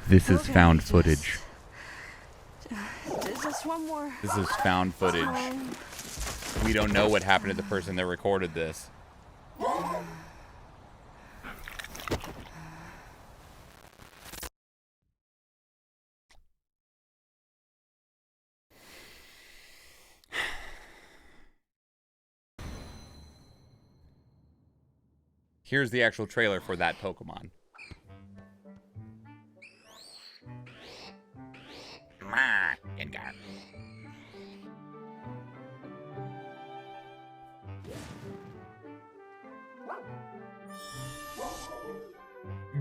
This is Okay, found footage. Just one more. This is found footage. We don't know what happened to the person that recorded this. Here's the actual trailer for that Pokemon.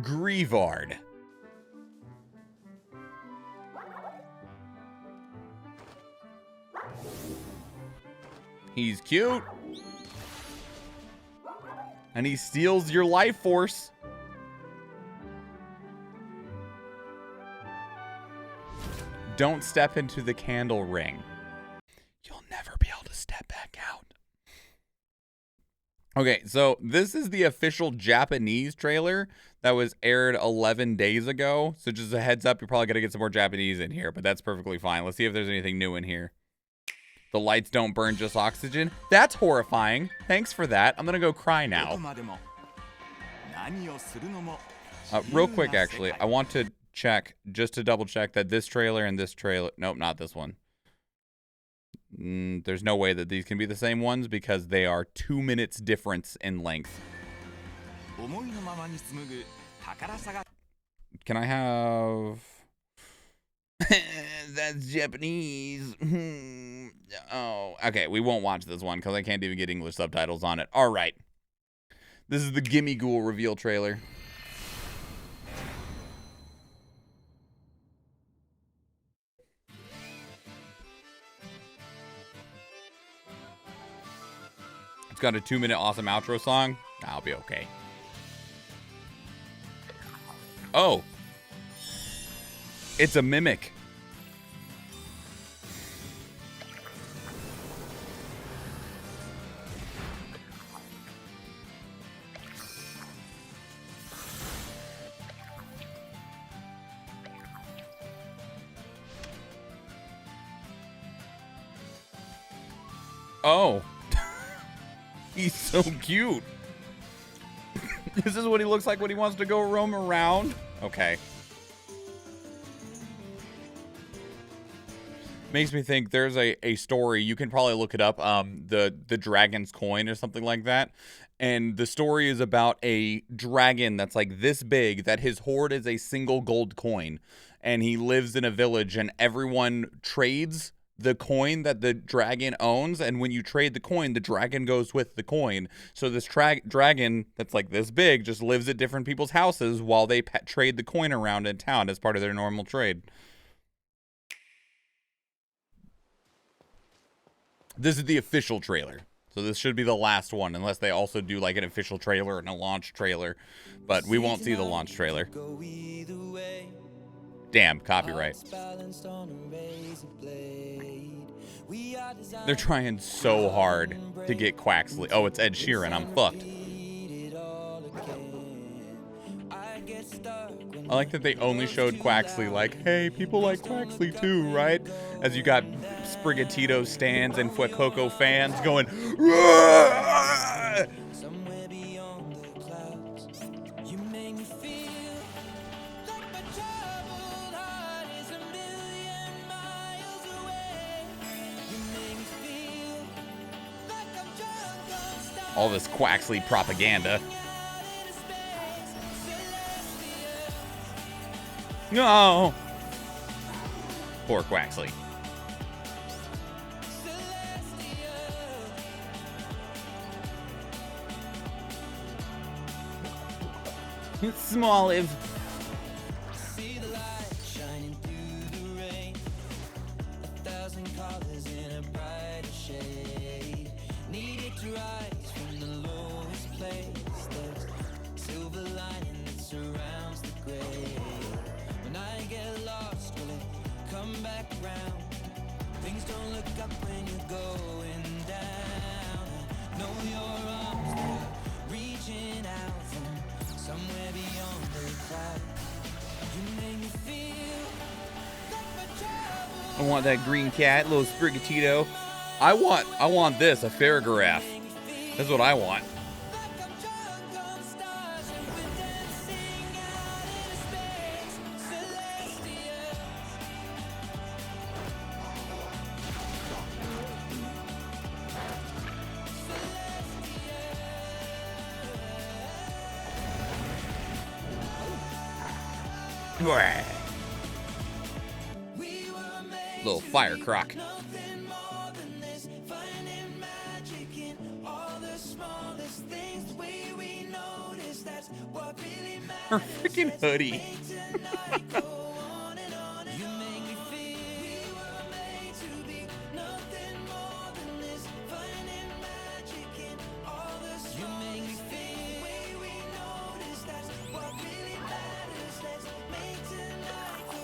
Grievard. He's cute. And he steals your life force. Don't step into the candle ring. You'll never be able to step back out. Okay, so this is the official Japanese trailer that was aired 11 days ago. So just a heads up, you're probably going to get some more Japanese in here, but that's perfectly fine. Let's see if there's anything new in here. The lights don't burn, just oxygen. That's horrifying. Thanks for that. I'm going to go cry now. Real quick, actually, I want to check, just to double check that this trailer and this trailer, nope, not this one. There's no way that these can be the same ones because they are 2 minutes difference in length. Can I have... That's Japanese. Oh, okay, we won't watch this one because I can't even get English subtitles on it. All right. This is the Gimme Ghoul reveal trailer. It's got a 2-minute awesome outro song. I'll be okay. Oh. It's a mimic. Oh. He's so cute. This is what he looks like when he wants to go roam around. Okay. Makes me think there's a story, you can probably look it up, the dragon's coin or something like that. And the story is about a dragon that's like this big, that his hoard is a single gold coin. And he lives in a village and everyone trades the coin that the dragon owns. And when you trade the coin, the dragon goes with the coin. So this dragon that's like this big just lives at different people's houses while they trade the coin around in town as part of their normal trade. This is the official trailer. So this should be the last one, unless they also do like an official trailer and a launch trailer. But we won't see the launch trailer. Damn, copyright. They're trying so hard to get Quaxley. Oh, it's Ed Sheeran. I'm fucked. I like that they only showed Quaxley like, hey, people like Quaxley too, right? As you got Sprigatito stands and Fuecoco fans going, Rah! All this Quaxley propaganda. No. Poor Quaxley. Smoliv. See the light shining through the rain. 1,000 colors in a brighter shade. Needed to rise from the lowest place. There's silver lining that surrounds the gray. When I get lost, will it come back around? Things don't look up when you're going down. I know your arms, they're reaching out from somewhere beyond the clouds. You make me feel like my trouble. I want that green cat, little Sprigatito. I want this, a Farragiraffe. That's what I want. Like I'm drunk on stars and we're dancing out in space. Celestial. We were made Little fire croc. nothing more than this. Finding magic in all the smallest things. The way we notice, that's what really Her matters. freaking hoodie. Make tonight go on and on and you make me feel we were made to be nothing more than this. Finding magic in all the smallest you make me feel the way we notice, that's what really matters. Let's make tonight go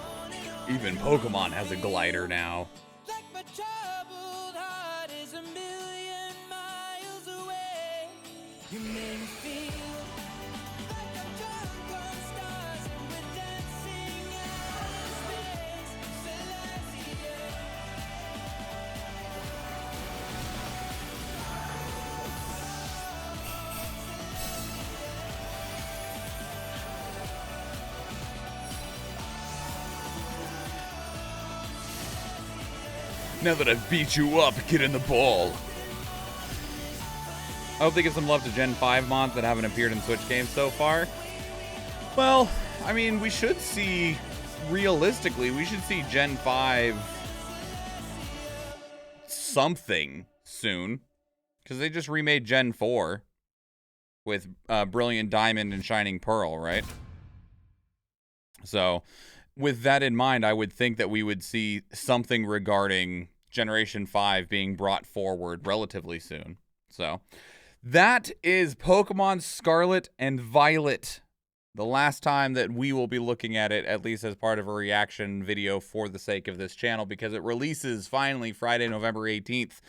on and on. Even Pokemon has a glider now. Like my troubled heart is a million miles away. You make me feel like I'm drunk on stars and we're dancing out in space. Celestial. Now that I've beat you up, get in the ball. I hope they give some love to Gen 5 mods that haven't appeared in Switch games so far. Well, I mean, we should see, realistically, we should see Gen 5 something soon. Because they just remade Gen 4 with Brilliant Diamond and Shining Pearl, right? So, with that in mind, I would think that we would see something regarding Generation 5 being brought forward relatively soon. So, that is Pokemon Scarlet and Violet. The last time that we will be looking at it, at least as part of a reaction video for the sake of this channel, because it releases finally Friday, November 18th.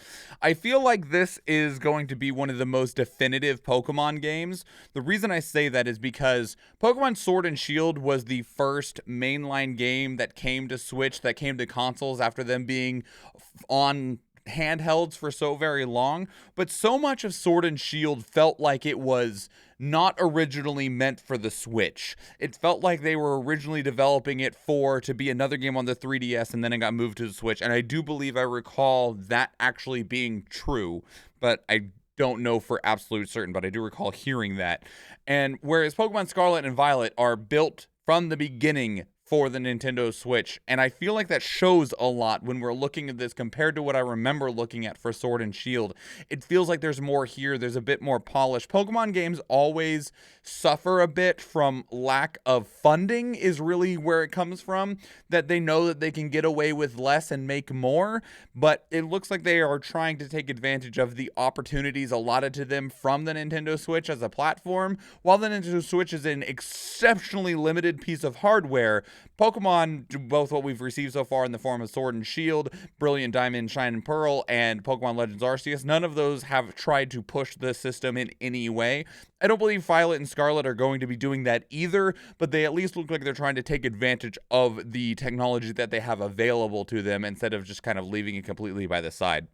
I feel like this is going to be one of the most definitive Pokemon games. The reason I say that is because Pokemon Sword and Shield was the first mainline game that came to Switch, that came to consoles after them being on handhelds for so very long. But so much of Sword and Shield felt like it was not originally meant for the Switch. It felt like they were originally developing it to be another game on the 3DS, and then it got moved to the Switch. And I do believe I recall that actually being true, but I don't know for absolute certain, but I do recall hearing that. And whereas Pokemon Scarlet and Violet are built from the beginning for the Nintendo Switch, and I feel like that shows a lot when we're looking at this compared to what I remember looking at for Sword and Shield. It feels like there's more here, there's a bit more polish. Pokemon games always suffer a bit from lack of funding, is really where it comes from, that they know that they can get away with less and make more, but it looks like they are trying to take advantage of the opportunities allotted to them from the Nintendo Switch as a platform. While the Nintendo Switch is an exceptionally limited piece of hardware, Pokemon, both what we've received so far in the form of Sword and Shield, Brilliant Diamond, Shine and Pearl, and Pokemon Legends Arceus, none of those have tried to push the system in any way. I don't believe Violet and Scarlet are going to be doing that either, but they at least look like they're trying to take advantage of the technology that they have available to them instead of just kind of leaving it completely by the side.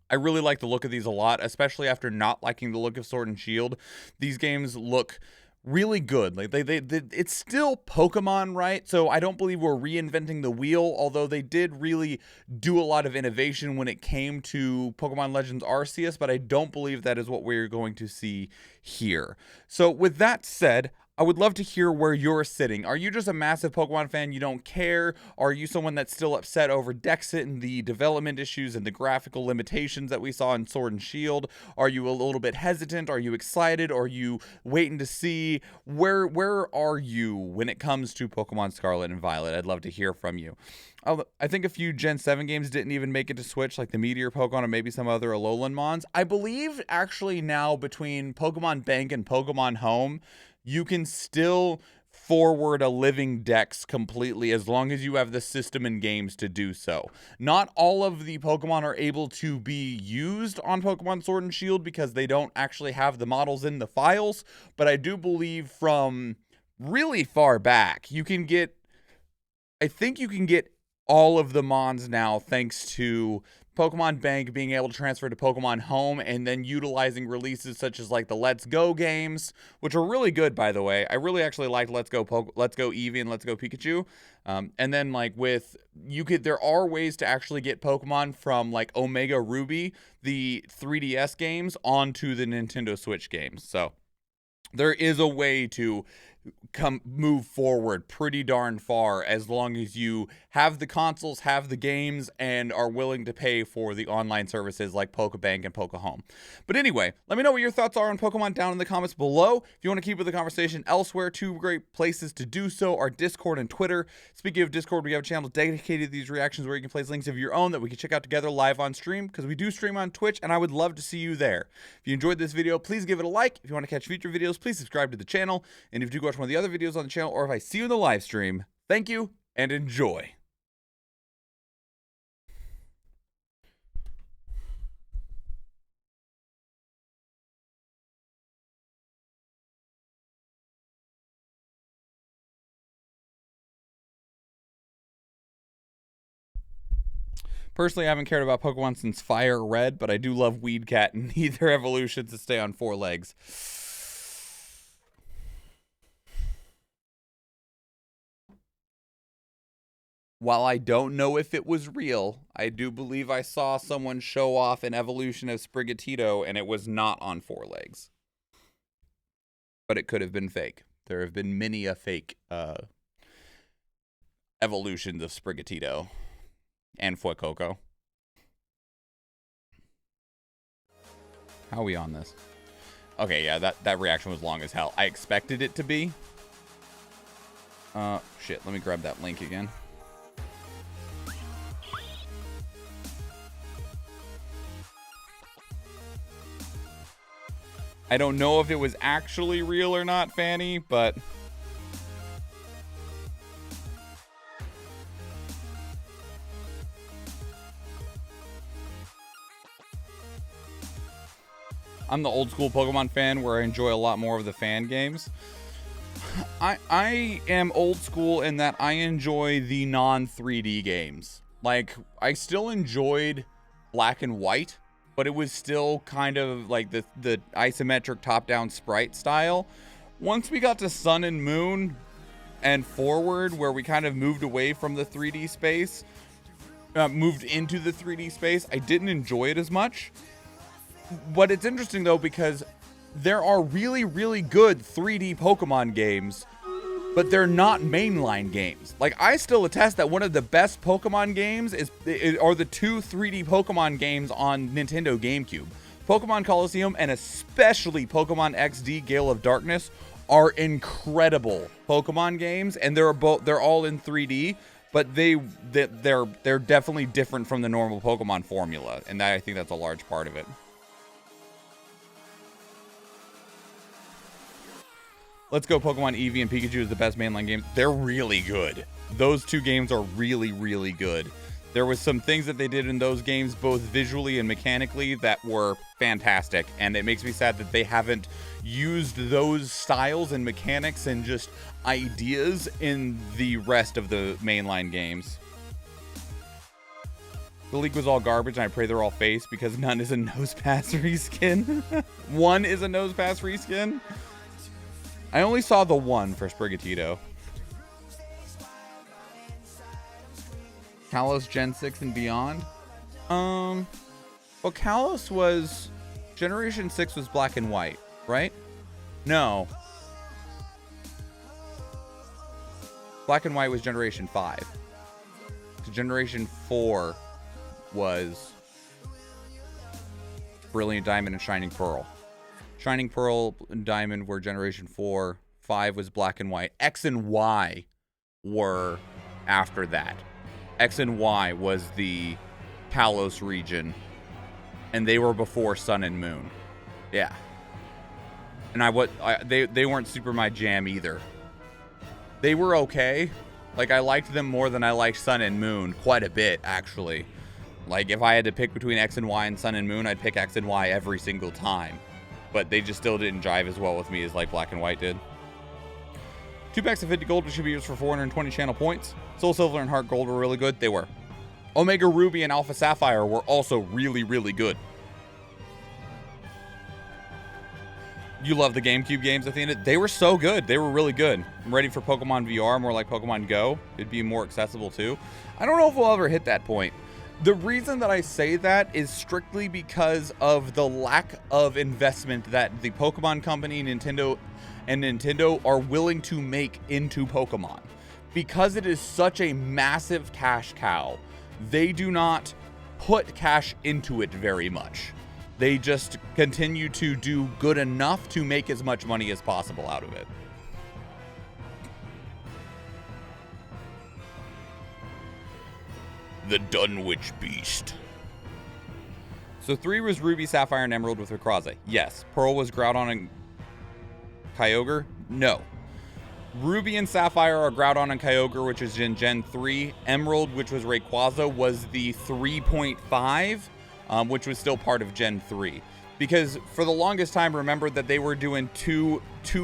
I really like the look of these a lot, especially after not liking the look of Sword and Shield. These games look really good. Like it's still Pokemon, right? So I don't believe we're reinventing the wheel, although they did really do a lot of innovation when it came to Pokemon Legends Arceus, but I don't believe that is what we're going to see here. So with that said, I would love to hear where you're sitting. Are you just a massive Pokemon fan? You don't care? Are you someone that's still upset over Dexit and the development issues and the graphical limitations that we saw in Sword and Shield? Are you a little bit hesitant? Are you excited? Are you waiting to see? Where are you when it comes to Pokemon Scarlet and Violet? I'd love to hear from you. I think a few Gen 7 games didn't even make it to Switch, like the Meteor Pokemon and maybe some other Alolan Mons. I believe actually now between Pokemon Bank and Pokemon Home, you can still forward a living dex completely as long as you have the system and games to do so. Not all of the Pokemon are able to be used on Pokemon Sword and Shield because they don't actually have the models in the files, but I do believe from really far back, you can get, I think you can get all of the Mons now thanks to Pokemon Bank being able to transfer to Pokemon Home and then utilizing releases such as like the Let's Go games, which are really good, by the way. I really actually liked Let's Go Eevee and Let's Go Pikachu. And then like with, there are ways to actually get Pokemon from like Omega Ruby, the 3DS games, onto the Nintendo Switch games. So there is a way to move forward pretty darn far as long as you have the consoles, have the games, and are willing to pay for the online services like Pokebank and Pokehome. But anyway, let me know what your thoughts are on Pokemon down in the comments below. If you want to keep with the conversation elsewhere, two great places to do so are Discord and Twitter. Speaking of Discord, we have a channel dedicated to these reactions where you can place links of your own that we can check out together live on stream, because we do stream on Twitch, and I would love to see you there. If you enjoyed this video, please give it a like. If you want to catch future videos, please subscribe to the channel. And if you do watch one of the other videos on the channel, or if I see you in the live stream, thank you and enjoy. Personally, I haven't cared about Pokemon since Fire Red, but I do love Weedcat and need their evolutions to stay on 4 legs. While I don't know if it was real, I do believe I saw someone show off an evolution of Sprigatito, and it was not on 4 legs. But it could have been fake. There have been many a fake evolutions of Sprigatito and Fuecoco. How are we on this? Okay, yeah, that reaction was long as hell. I expected it to be. Shit, let me grab that link again. I don't know if it was actually real or not, Fanny, but I'm the old school Pokemon fan where I enjoy a lot more of the fan games. I am old school in that I enjoy the non-3D games. Like, I still enjoyed Black and White, but it was still kind of like the isometric top-down sprite style. Once we got to Sun and Moon and forward, where we kind of moved away from the 3D space, moved into the 3D space, I didn't enjoy it as much. But it's interesting, though, because there are really, really good 3D Pokemon games, but they're not mainline games. Like, I still attest that one of the best Pokemon games are the 2 3D Pokemon games on Nintendo GameCube. Pokemon Colosseum and especially Pokemon XD Gale of Darkness are incredible Pokemon games, and they're all in 3D, but they're definitely different from the normal Pokemon formula, and I think that's a large part of it. Let's Go Pokemon Eevee and Pikachu is the best mainline game. They're really good. Those 2 games are really, really good. There was some things that they did in those games, both visually and mechanically, that were fantastic. And it makes me sad that they haven't used those styles and mechanics and just ideas in the rest of the mainline games. The leak was all garbage, and I pray they're all face because none is a nose pass reskin. One is a nose pass reskin. I only saw the one for Sprigatito. Kalos Gen 6 and beyond? Well, Kalos was... Generation 6 was black and white, right? No. Black and White was Generation 5. So Generation 4 was Brilliant Diamond and Shining Pearl. Shining Pearl and Diamond were Generation 4. 5 was Black and White. X and Y were after that. X and Y was the Kalos region, and they were before Sun and Moon. Yeah. And they weren't super my jam either. They were okay. Like, I liked them more than I liked Sun and Moon quite a bit, actually. Like, if I had to pick between X and Y and Sun and Moon, I'd pick X and Y every single time. But they just still didn't jive as well with me as, like, Black and White did. 2 packs of 50 gold, which should be used for 420 channel points. Soul Silver and Heart Gold were really good. They were. Omega Ruby and Alpha Sapphire were also really, really good. You love the GameCube games at the end of it. They were so good. They were really good. I'm ready for Pokemon VR, more like Pokemon Go. It'd be more accessible too. I don't know if we'll ever hit that point. The reason that I say that is strictly because of the lack of investment that the Pokemon Company, Nintendo are willing to make into Pokemon. Because it is such a massive cash cow, they do not put cash into it very much. They just continue to do good enough to make as much money as possible out of it. The Dunwich Beast. So 3 was Ruby, Sapphire, and Emerald with Rayquaza. Yes. Pearl was Groudon and Kyogre? No. Ruby and Sapphire are Groudon and Kyogre, which is in Gen 3. Emerald, which was Rayquaza, was the 3.5, which was still part of Gen 3. Because for the longest time, remember that they were doing 2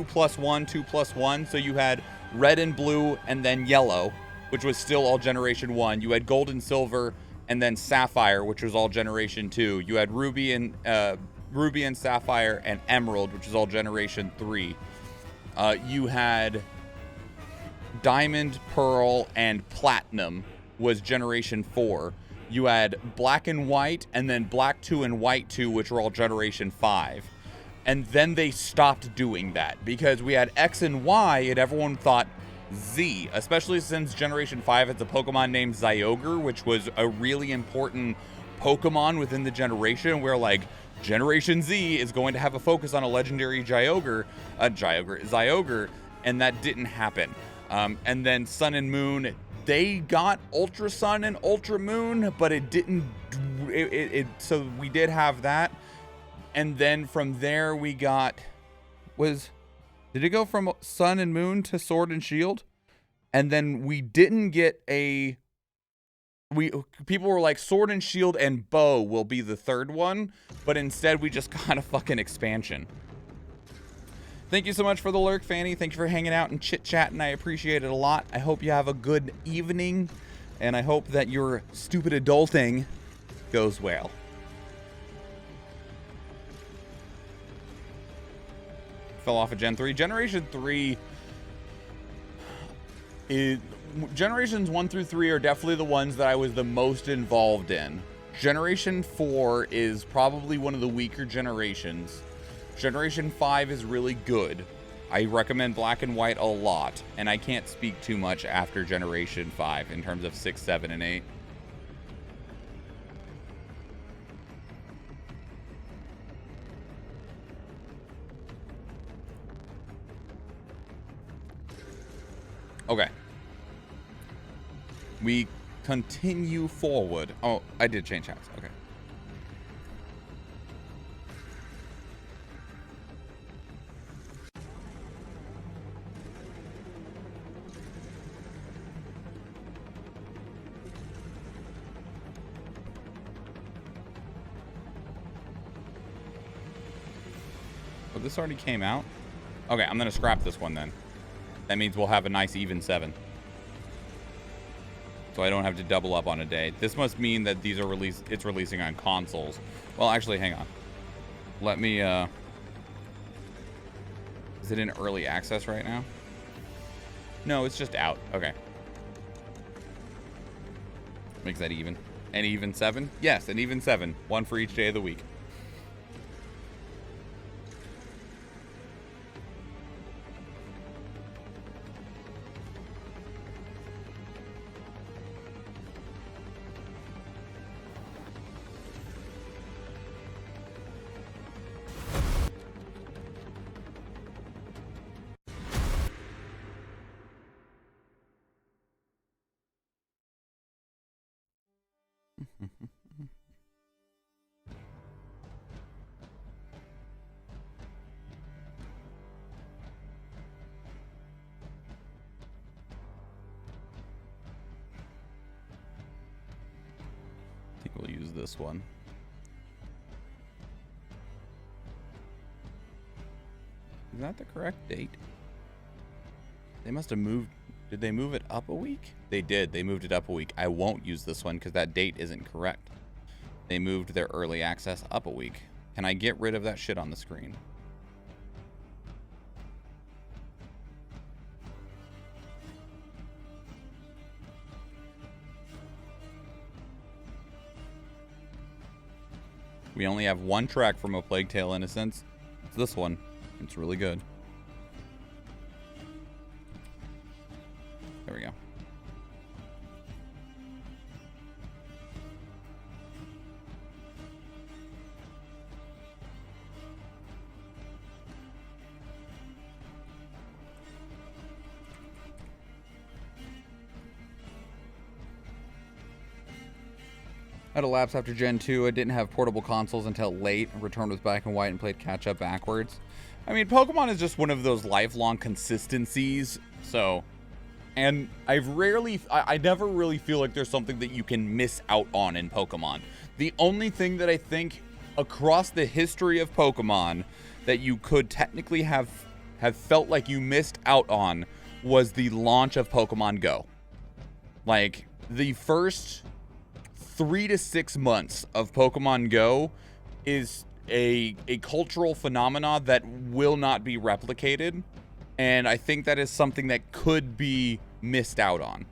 plus 1, 2 plus 1. So you had red and blue and then yellow, which was still all Generation 1. You had gold and silver and then sapphire, which was all Generation 2. You had ruby and sapphire and emerald, which is all Generation 3. You had diamond, pearl, and platinum was Generation 4. You had black and white, and then black 2 and white 2, which were all Generation 5. And then they stopped doing that because we had X and Y, and everyone thought Z, especially since Generation 5 has a Pokemon named Zyogre, which was a really important Pokemon within the generation, where like Generation Z is going to have a focus on a legendary Zyogre, and that didn't happen. And then Sun and Moon, they got Ultra Sun and Ultra Moon, but it didn't. So we did have that, and then from there we got did it go from Sun and Moon to Sword and Shield? And then we didn't get people were like, Sword and Shield and Bow will be the third one, but instead we just got a fucking expansion. Thank you so much for the lurk, Fanny. Thank you for hanging out and chit-chatting. I appreciate it a lot. I hope you have a good evening, and I hope that your stupid adulting goes well. Fell off of Gen 3. Generation 3 Generations 1 through 3 are definitely the ones that I was the most involved in. Generation 4 is probably one of the weaker generations. Generation 5 is really good. I recommend Black and White a lot, and I can't speak too much after Generation 5 in terms of 6, 7, and 8. Okay. We continue forward. Oh, I did change hats. Okay. Oh, this already came out? Okay, I'm gonna scrap this one then. That means we'll have a nice even 7. So I don't have to double up on a day. This must mean that these are it's releasing on consoles. Well, actually, hang on. Let me, is it in early access right now? No, it's just out. Okay. Makes that even. An even 7? Yes, an even 7. 1 for each day of the week. I think we'll use this one. Is that the correct date? They must have moved. Did they move it up a week? They did. They moved it up a week. I won't use this one because that date isn't correct. They moved their early access up a week. Can I get rid of that shit on the screen? We only have one track from A Plague Tale: Innocence. It's this one. It's really good. There we go. I had a lapse after Gen 2. I didn't have portable consoles until late. Returned with black and white and played catch up backwards. I mean, Pokemon is just one of those lifelong consistencies. So, and I never really feel like there's something that you can miss out on in Pokemon. The only thing that I think across the history of Pokemon that you could technically have felt like you missed out on was the launch of Pokemon Go. Like, the first 3 to 6 months of Pokemon Go is a cultural phenomena that will not be replicated, and I think that is something that could be missed out on.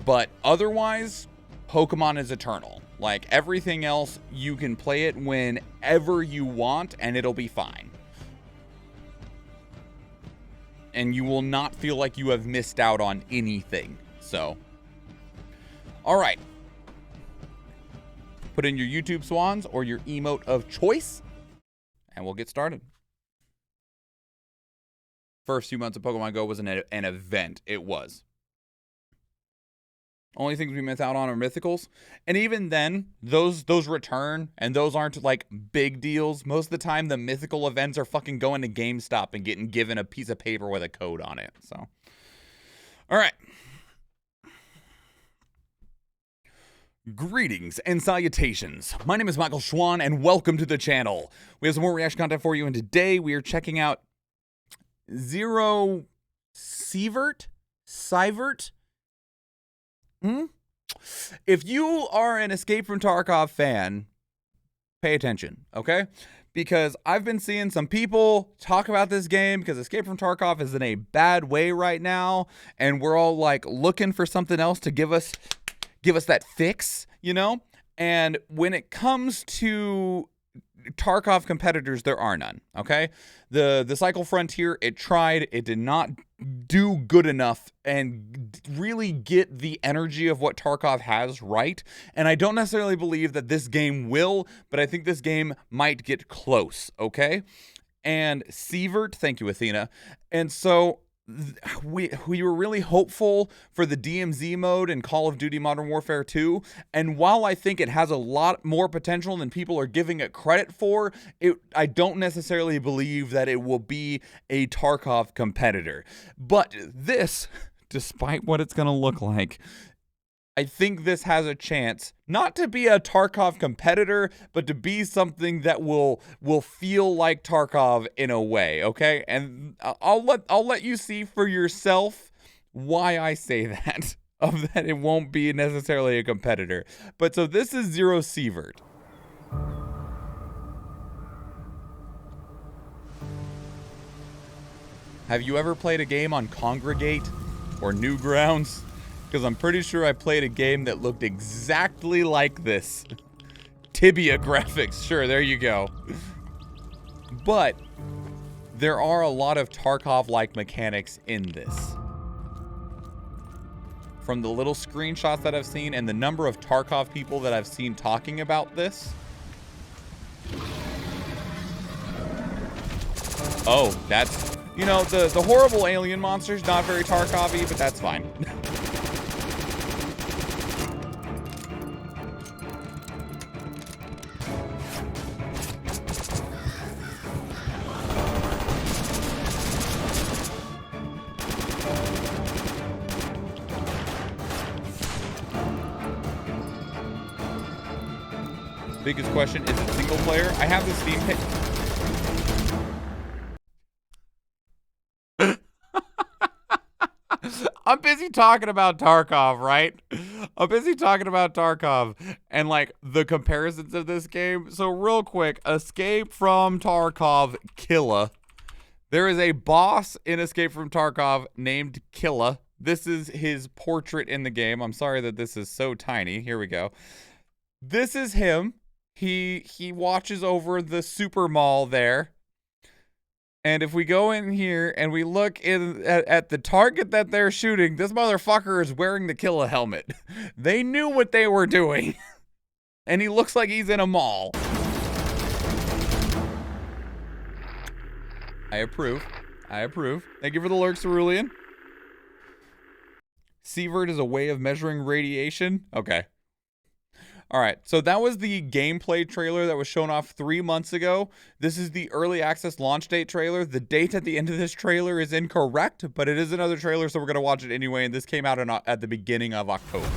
But otherwise, Pokemon is eternal. Like, everything else, you can play it whenever you want and it'll be fine, and you will not feel like you have missed out on anything. So, all right. Put in your YouTube swans or your emote of choice, and we'll get started. First few months of Pokemon Go was an event. It was. Only things we miss out on are mythicals. And even then, those return, and those aren't like big deals. Most of the time, the mythical events are fucking going to GameStop and getting given a piece of paper with a code on it. So, all right. Greetings and salutations. My name is MichaelSchwahn, and welcome to the channel. We have some more reaction content for you, and today we are checking out Zero Sievert? If you are an Escape from Tarkov fan, pay attention, okay? Because I've been seeing some people talk about this game because Escape from Tarkov is in a bad way right now, and we're all like looking for something else to give us that fix, you know? And when it comes to Tarkov competitors, there are none, okay? The Cycle Frontier, it tried, it did not do good enough and really get the energy of what Tarkov has right. And I don't necessarily believe that this game will, but I think this game might get close, okay? And Sievert, thank you, Athena. And so we were really hopeful for the DMZ mode in Call of Duty Modern Warfare 2, and while I think it has a lot more potential than people are giving it credit for, I don't necessarily believe that it will be a Tarkov competitor. But this, despite what it's going to look like, I think this has a chance not to be a Tarkov competitor, but to be something that will feel like Tarkov in a way, okay? And I'll let you see for yourself why I say that, of that it won't be necessarily a competitor. But so this is Zero Sievert. Have you ever played a game on Congregate or Newgrounds? Because I'm pretty sure I played a game that looked exactly like this. Tibia graphics, sure, there you go. But there are a lot of Tarkov-like mechanics in this. From the little screenshots that I've seen and the number of Tarkov people that I've seen talking about this. Oh, that's, you know, the horrible alien monster's not very Tarkov-y, but that's fine. biggest question, is it single player? I have the Steam page. I'm busy talking about Tarkov, right? I'm busy talking about Tarkov and like the comparisons of this game. So real quick, Escape from Tarkov Killa. There is a boss in Escape from Tarkov named Killa. This is his portrait in the game. I'm sorry that this is so tiny. Here we go. This is him. He watches over the super mall there. And if we go in here and we look at the target that they're shooting, this motherfucker is wearing the Killa helmet. They knew what they were doing. And he looks like he's in a mall. I approve. I approve. Thank you for the lurks, Cerulean. Sievert is a way of measuring radiation. Okay. All right, so that was the gameplay trailer that was shown off 3 months ago. This is the early access launch date trailer. The date at the end of this trailer is incorrect, but it is another trailer, so we're going to watch it anyway, and this came out at the beginning of October.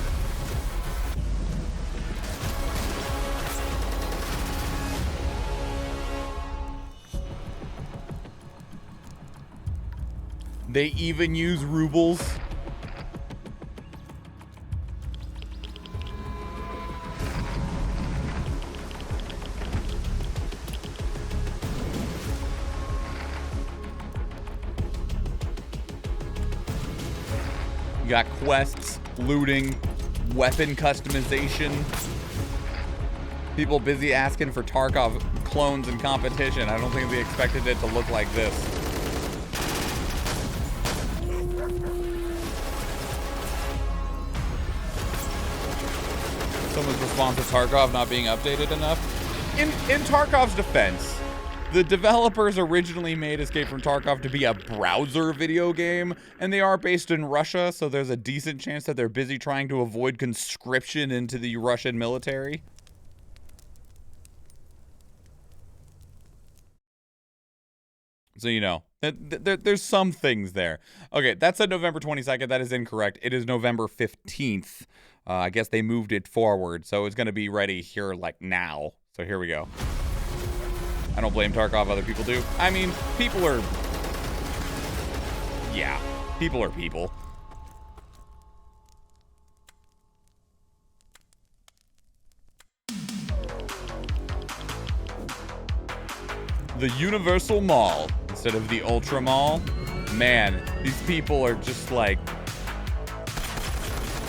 They even use rubles. You got quests, looting, weapon customization. People busy asking for Tarkov clones in competition. I don't think they expected it to look like this. Someone's response to Tarkov not being updated enough. In Tarkov's defense, the developers originally made Escape from Tarkov to be a browser video game, and they are based in Russia, so there's a decent chance that they're busy trying to avoid conscription into the Russian military. So, you know, there's some things there. Okay, that said November 22nd. That is incorrect. It is November 15th. I guess they moved it forward, so it's going to be ready here, like, now. So here we go. I don't blame Tarkov, other people do. I mean, people are... Yeah, people are people. The Universal Mall instead of the Ultra Mall. Man, these people are just like...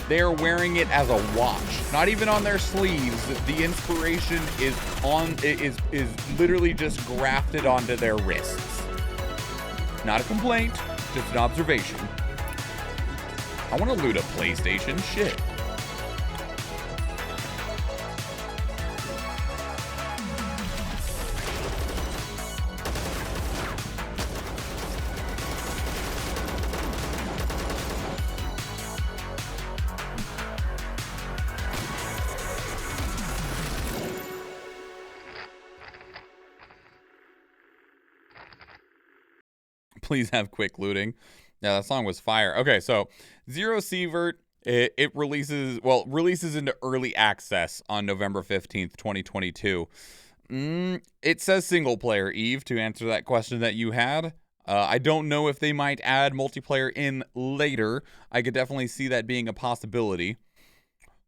They're wearing it as a watch, not even on their sleeves. The inspiration is literally just grafted onto their wrists. Not a complaint, just an observation. I want to loot a PlayStation. Shit. Please have quick looting. Yeah, that song was fire. Okay, so Zero Sievert, it releases into early access on November 15th, 2022. It says single player, Eve, to answer that question that you had. I don't know if they might add multiplayer in later. I could definitely see that being a possibility.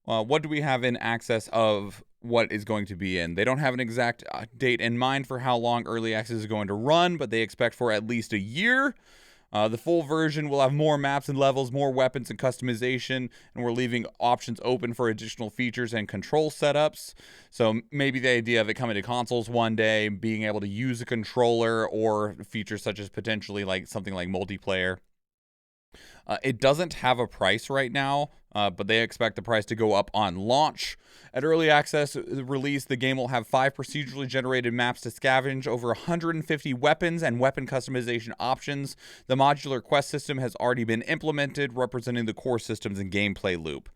What do we have in access of what is going to be in? They don't have an exact date in mind for how long early access is going to run, but they expect for at least a year. The full version will have more maps and levels, more weapons and customization, and we're leaving options open for additional features and control setups. So maybe the idea of it coming to consoles one day, being able to use a controller, or features such as potentially like something like multiplayer. It doesn't have a price right now, but they expect the price to go up on launch. At early access release, the game will have 5 procedurally generated maps to scavenge, over 150 weapons and weapon customization options. The modular quest system has already been implemented, representing the core systems and gameplay loop.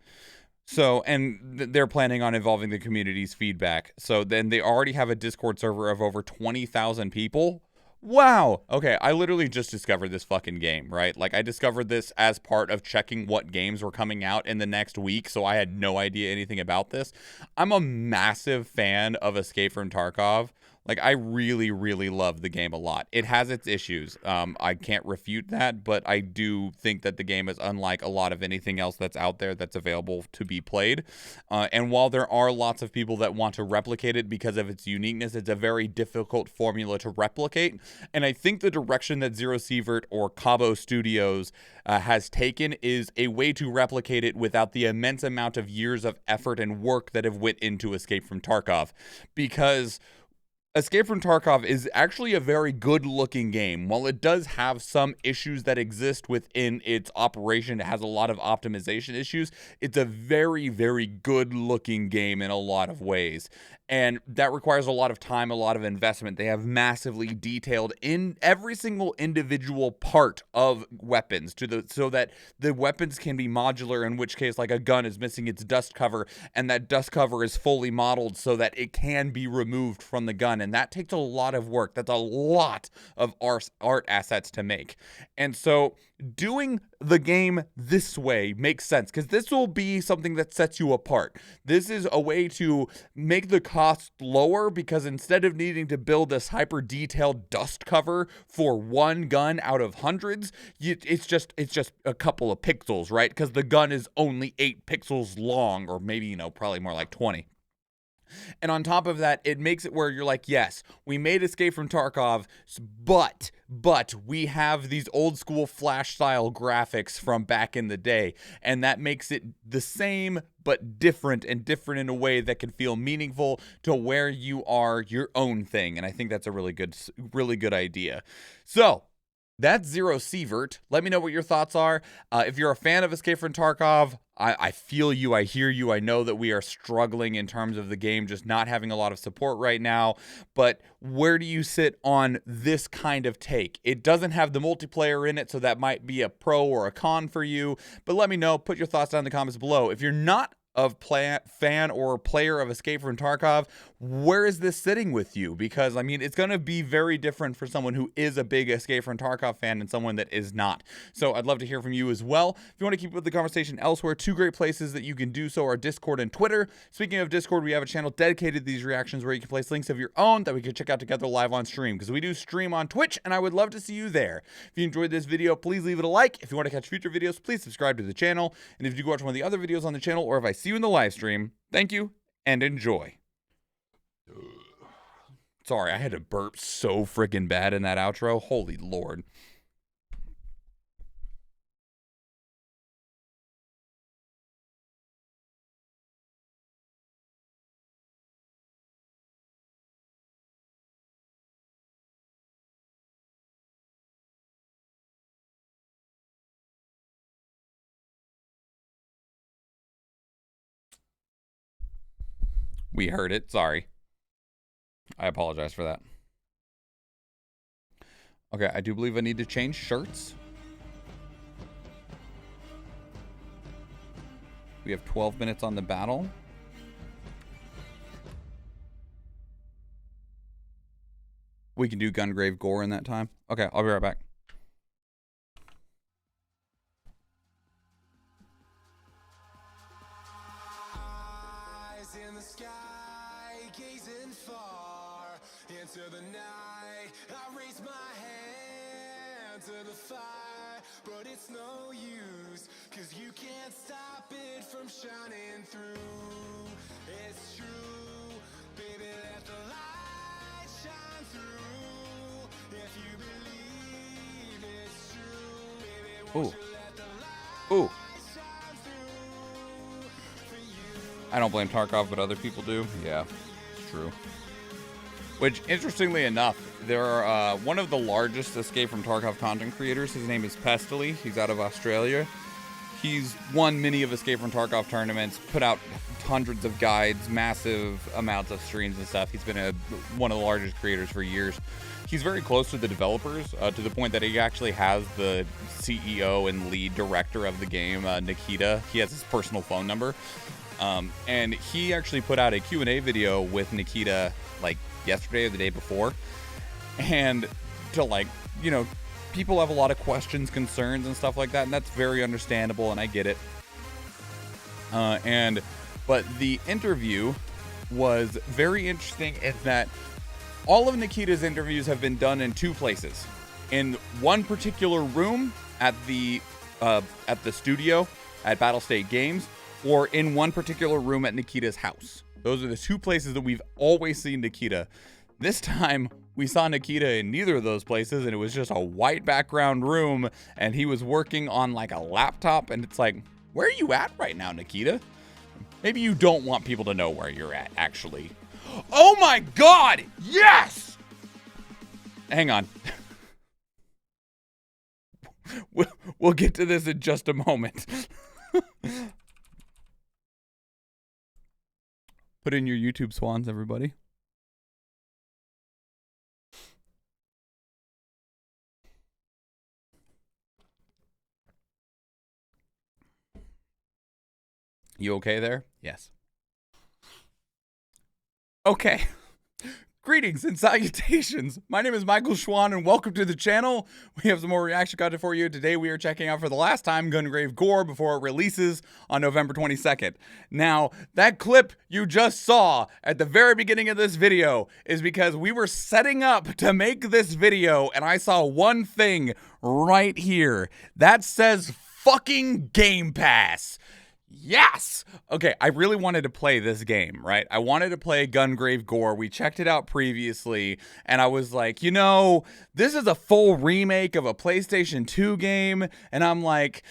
So, and they're planning on involving the community's feedback. So then they already have a Discord server of over 20,000 people. Wow. Okay, I literally just discovered this fucking game, right? Like, I discovered this as part of checking what games were coming out in the next week, so I had no idea anything about this. I'm a massive fan of Escape from Tarkov. Like, I really, really love the game a lot. It has its issues. I can't refute that, but I do think that the game is unlike a lot of anything else that's out there that's available to be played. And while there are lots of people that want to replicate it because of its uniqueness, it's a very difficult formula to replicate. And I think the direction that Zero Sievert or Cabo Studios has taken is a way to replicate it without the immense amount of years of effort and work that have went into Escape from Tarkov. Because Escape from Tarkov is actually a very good-looking game. While it does have some issues that exist within its operation, it has a lot of optimization issues, it's a very, very good-looking game in a lot of ways. And that requires a lot of time, a lot of investment. They have massively detailed in every single individual part of weapons so that the weapons can be modular, in which case, like, a gun is missing its dust cover, and that dust cover is fully modeled so that it can be removed from the gun. And that takes a lot of work. That's a lot of art assets to make. And so doing the game this way makes sense, because this will be something that sets you apart. This is a way to make the cost lower, because instead of needing to build this hyper detailed dust cover for one gun out of hundreds, it's just a couple of pixels, right? Because the gun is only 8 pixels long, or maybe, probably more like 20. And on top of that, it makes it where you're like, yes, we made Escape from Tarkov, but we have these old school Flash style graphics from back in the day. And that makes it the same, but different, and different in a way that can feel meaningful to where you are your own thing. And I think that's a really good idea. So that's Zero Sievert. Let me know what your thoughts are. If you're a fan of Escape from Tarkov, I feel you, I hear you. I know that we are struggling in terms of the game just not having a lot of support right now. But where do you sit on this kind of take? It doesn't have the multiplayer in it, so that might be a pro or a con for you. But let me know. Put your thoughts down in the comments below. If you're not fan or player of Escape from Tarkov, where is this sitting with you? Because, I mean, it's going to be very different for someone who is a big Escape from Tarkov fan and someone that is not. So I'd love to hear from you as well. If you want to keep up the conversation elsewhere, 2 great places that you can do so are Discord and Twitter. Speaking of Discord, we have a channel dedicated to these reactions where you can place links of your own that we can check out together live on stream, because we do stream on Twitch, and I would love to see you there. If you enjoyed this video, please leave it a like. If you want to catch future videos, please subscribe to the channel. And if you watch one of the other videos on the channel, or if I see you in the live stream, thank you and enjoy. Sorry, I had to burp so freaking bad in that outro. Holy Lord. We heard it. Sorry. I apologize for that. Okay, I do believe I need to change shirts. We have 12 minutes on the battle. We can do Gungrave Gore in that time. Okay, I'll be right back. Into the night, I raise my hand to the fire, but it's no use, 'cause you can't stop it from shining through. It's true, baby, let the light shine through. If you believe it's true, baby, won't you let the light shine through for you. I don't blame Tarkov, but other people do. Yeah, it's true. Which, interestingly enough, there are one of the largest Escape from Tarkov content creators. His name is Pestily. He's out of Australia. He's won many of Escape from Tarkov tournaments, put out hundreds of guides, massive amounts of streams and stuff. He's been one of the largest creators for years. He's very close to the developers, to the point that he actually has the CEO and lead director of the game, Nikita. He has his personal phone number. And he actually put out a Q&A video with Nikita, like, yesterday or the day before, and to, like, you know, people have a lot of questions, concerns, and stuff like that, and that's very understandable, and I get it. But the interview was very interesting in that all of Nikita's interviews have been done in two places. In one particular room at the studio at Battle State Games, or in one particular room at Nikita's house. Those are the two places that we've always seen Nikita. This time, we saw Nikita in neither of those places, and it was just a white background room, and he was working on like a laptop, and it's like, where are you at right now, Nikita? Maybe you don't want people to know where you're at, actually. Oh my God! Yes! Hang on. We'll get to this in just a moment. Put in your YouTube swans, everybody. You okay there? Yes. Okay. Greetings and salutations. My name is MichaelSchwahn, and welcome to the channel. We have some more reaction content for you. Today we are checking out for the last time Gungrave Gore before it releases on November 22nd. Now, that clip you just saw at the very beginning of this video is because we were setting up to make this video, and I saw one thing right here. That says fucking Game Pass. Yes! Okay, I really wanted to play this game, right? I wanted to play Gungrave Gore. We checked it out previously, and I was like, you know, this is a full remake of a PlayStation 2 game, and I'm like,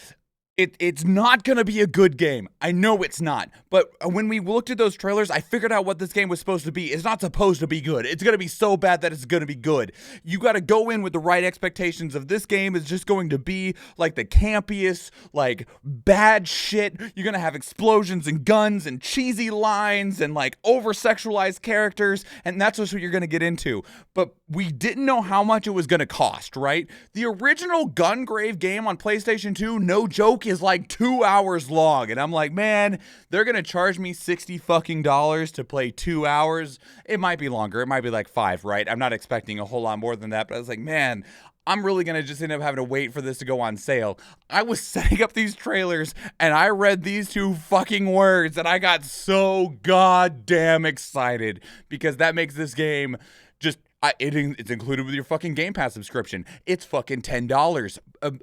it's not gonna be a good game. I know it's not. But when we looked at those trailers, I figured out what this game was supposed to be. It's not supposed to be good. It's gonna be so bad that it's gonna be good. You gotta go in with the right expectations of this game is just going to be like the campiest, like bad shit. You're gonna have explosions and guns and cheesy lines and like over-sexualized characters, and that's what you're gonna get into. But we didn't know how much it was gonna cost, right? The original Gungrave game on PlayStation 2, no joke, is like 2 hours long, and I'm like, man, they're gonna charge me $60 fucking to play 2 hours. It might be longer, it might be like 5, right? I'm not expecting a whole lot more than that, but I was like, man, I'm really gonna just end up having to wait for this to go on sale. I was setting up these trailers and I read these two fucking words and I got so goddamn excited because that makes this game just it's included with your fucking Game Pass subscription. It's fucking $10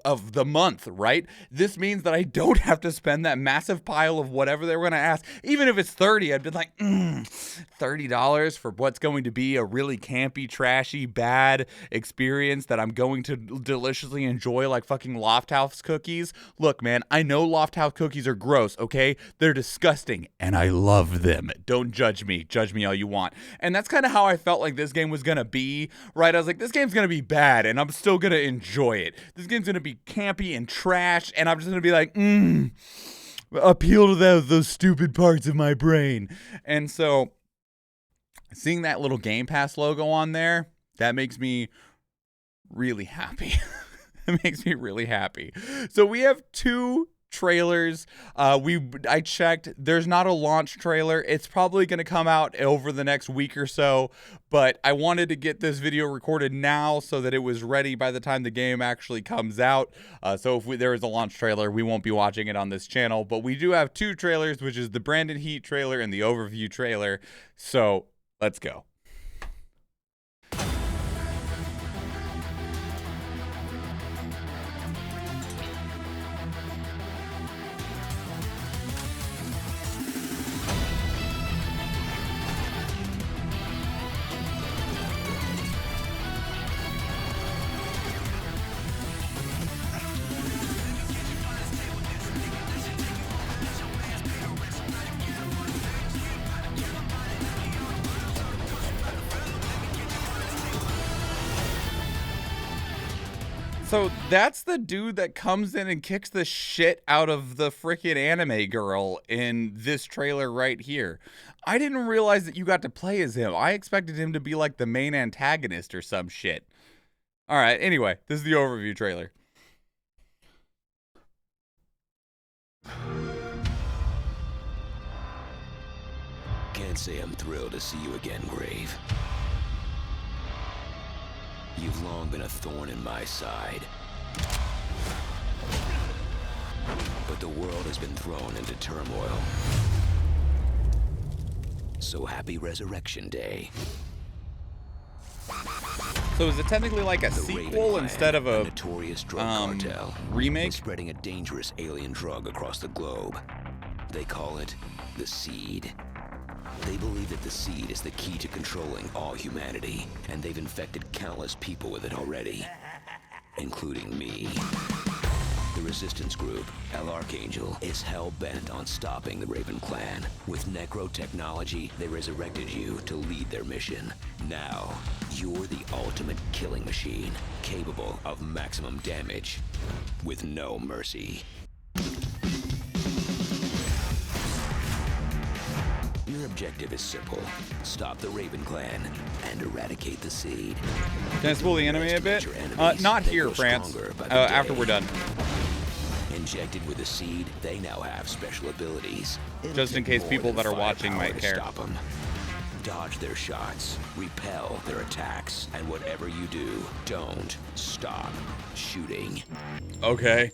of the month, right? This means that I don't have to spend that massive pile of whatever they were going to ask. Even if it's $30, I'd be like, $30 for what's going to be a really campy, trashy, bad experience that I'm going to deliciously enjoy like fucking Lofthouse cookies. Look, man, I know Lofthouse cookies are gross, okay? They're disgusting, and I love them. Don't judge me. Judge me all you want. And that's kind of how I felt like this game was going to be, right? I was like, this game's gonna be bad and I'm still gonna enjoy it. This game's gonna be campy and trash and I'm just gonna be like, appeal to those stupid parts of my brain. And so seeing that little Game Pass logo on there, that makes me really happy. It makes me really happy. So we have two trailers. I checked, there's not a launch trailer. It's probably going to come out over the next week or so, but I wanted to get this video recorded now so that it was ready by the time the game actually comes out. So if there is a launch trailer, we won't be watching it on this channel, but we do have two trailers, which is the Brandon Heat trailer and the overview trailer. So let's go. So that's the dude that comes in and kicks the shit out of the freaking anime girl in this trailer right here. I didn't realize that you got to play as him. I expected him to be like the main antagonist or some shit. All right, anyway, this is the overview trailer. Can't say I'm thrilled to see you again, Grave. You've long been a thorn in my side. But the world has been thrown into turmoil. So happy Resurrection Day. So is it technically like a The sequel Raven Clan, instead of a notorious drug cartel, remake? is spreading a dangerous alien drug across the globe. They call it the Seed. They believe that the Seed is the key to controlling all humanity, and they've infected countless people with it already, including me. The resistance group, El Archangel, is hell-bent on stopping the Raven Clan. With necro-technology, they resurrected you to lead their mission. Now, you're the ultimate killing machine, capable of maximum damage, with no mercy. Your objective is simple. Stop the Raven Clan and eradicate the Seed. Can I spoil the enemy a bit? Not here, France. After we're done. Injected with the Seed, they now have special abilities. Just in case people that are watching might care. Stop them. Dodge their shots, repel their attacks, and whatever you do, don't stop shooting. Okay.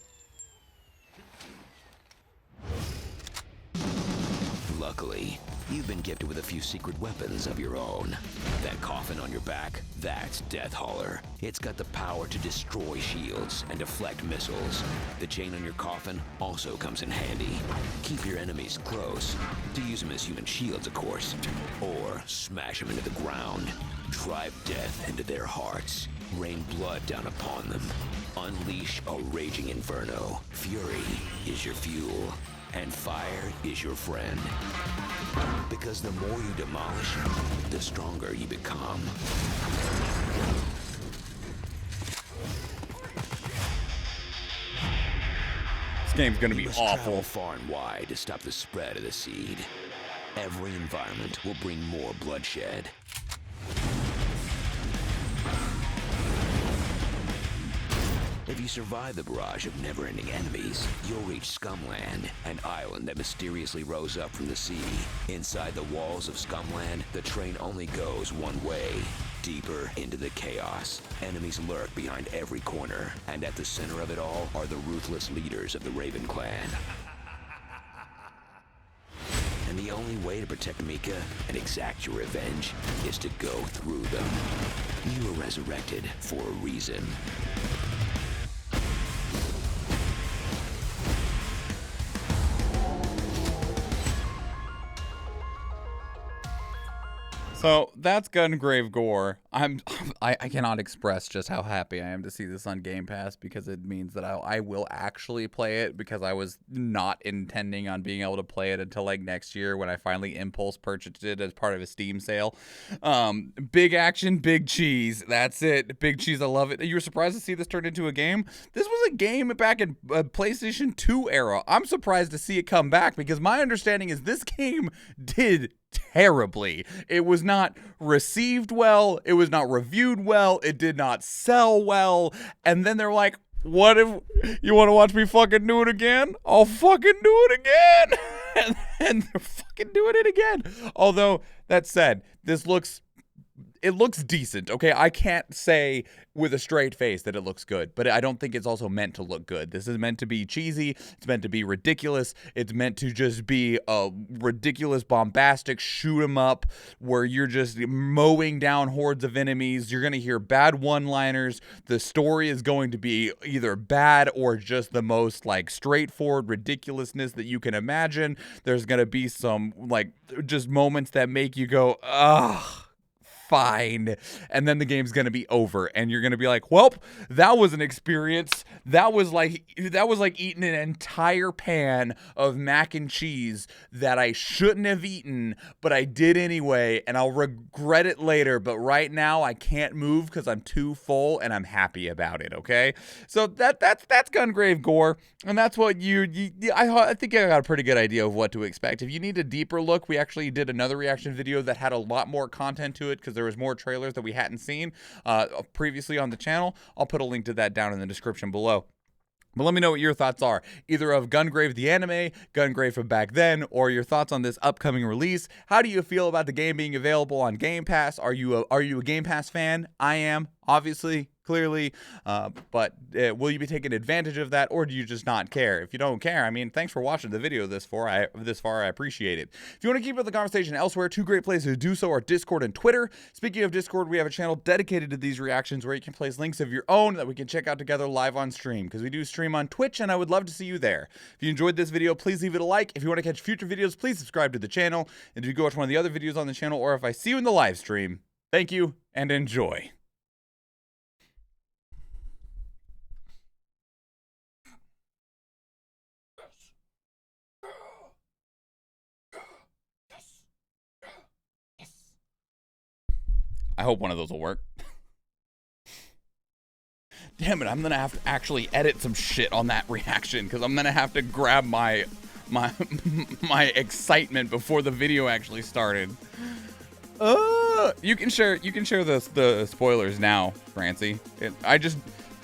Luckily, you've been gifted with a few secret weapons of your own. That coffin on your back, that's Death Hauler. It's got the power to destroy shields and deflect missiles. The chain on your coffin also comes in handy. Keep your enemies close. To use them as human shields, of course. Or smash them into the ground. Drive death into their hearts. Rain blood down upon them. Unleash a raging inferno. Fury is your fuel. And fire is your friend. Because the more you demolish, the stronger you become. This game's gonna be awful. Travel far and wide to stop the spread of the Seed. Every environment will bring more bloodshed. If you survive the barrage of never-ending enemies, you'll reach Scumland, an island that mysteriously rose up from the sea. Inside the walls of Scumland, the train only goes one way, deeper into the chaos. Enemies lurk behind every corner, and at the center of it all are the ruthless leaders of the Raven Clan. And the only way to protect Mika and exact your revenge is to go through them. You were resurrected for a reason. So that's Gungrave Gore. I cannot express just how happy I am to see this on Game Pass, because it means that I will actually play it, because I was not intending on being able to play it until like next year when I finally impulse purchased it as part of a Steam sale. Big action, big cheese. That's it. Big cheese. I love it. You were surprised to see this turned into a game? This was a game back in PlayStation 2 era. I'm surprised to see it come back, because my understanding is this game did terribly. It was not received well. It was not reviewed well. It did not sell well. And then they're like, what if you want to watch me fucking do it again? I'll fucking do it again. and they're fucking doing it again. Although, that said, it looks decent, okay? I can't say with a straight face that it looks good, but I don't think it's also meant to look good. This is meant to be cheesy. It's meant to be ridiculous. It's meant to just be a ridiculous, bombastic shoot 'em up where you're just mowing down hordes of enemies. You're going to hear bad one-liners. The story is going to be either bad or just the most like straightforward ridiculousness that you can imagine. There's going to be some like just moments that make you go, ugh. Fine. And then the game's gonna be over, and you're gonna be like, well, that was an experience. That was like eating an entire pan of mac and cheese that I shouldn't have eaten, but I did anyway, and I'll regret it later. But right now I can't move because I'm too full, and I'm happy about it. Okay, so that's Gungrave Gore, and that's what I think I got a pretty good idea of what to expect. If you need a deeper look, we actually did another reaction video that had a lot more content to it, because there was more trailers that we hadn't seen previously on the channel. I'll put a link to that down in the description below. But let me know what your thoughts are, either of Gungrave the anime, Gungrave from back then, or your thoughts on this upcoming release. How do you feel about the game being available on Game Pass? Are you a Game Pass fan? I am, obviously, clearly. But will you be taking advantage of that, or do you just not care? If you don't care, I mean, thanks for watching the video this far. I appreciate it. If you want to keep up the conversation elsewhere, two great places to do so are Discord and Twitter. Speaking of Discord, we have a channel dedicated to these reactions where you can place links of your own that we can check out together live on stream, because we do stream on Twitch, and I would love to see you there. If you enjoyed this video, please leave it a like. If you want to catch future videos, please subscribe to the channel. And if you go watch one of the other videos on the channel, or if I see you in the live stream, thank you and enjoy. I hope one of those will work. Damn it, I'm gonna have to actually edit some shit on that reaction, because I'm gonna have to grab my excitement before the video actually started. You can share the spoilers now, Francie.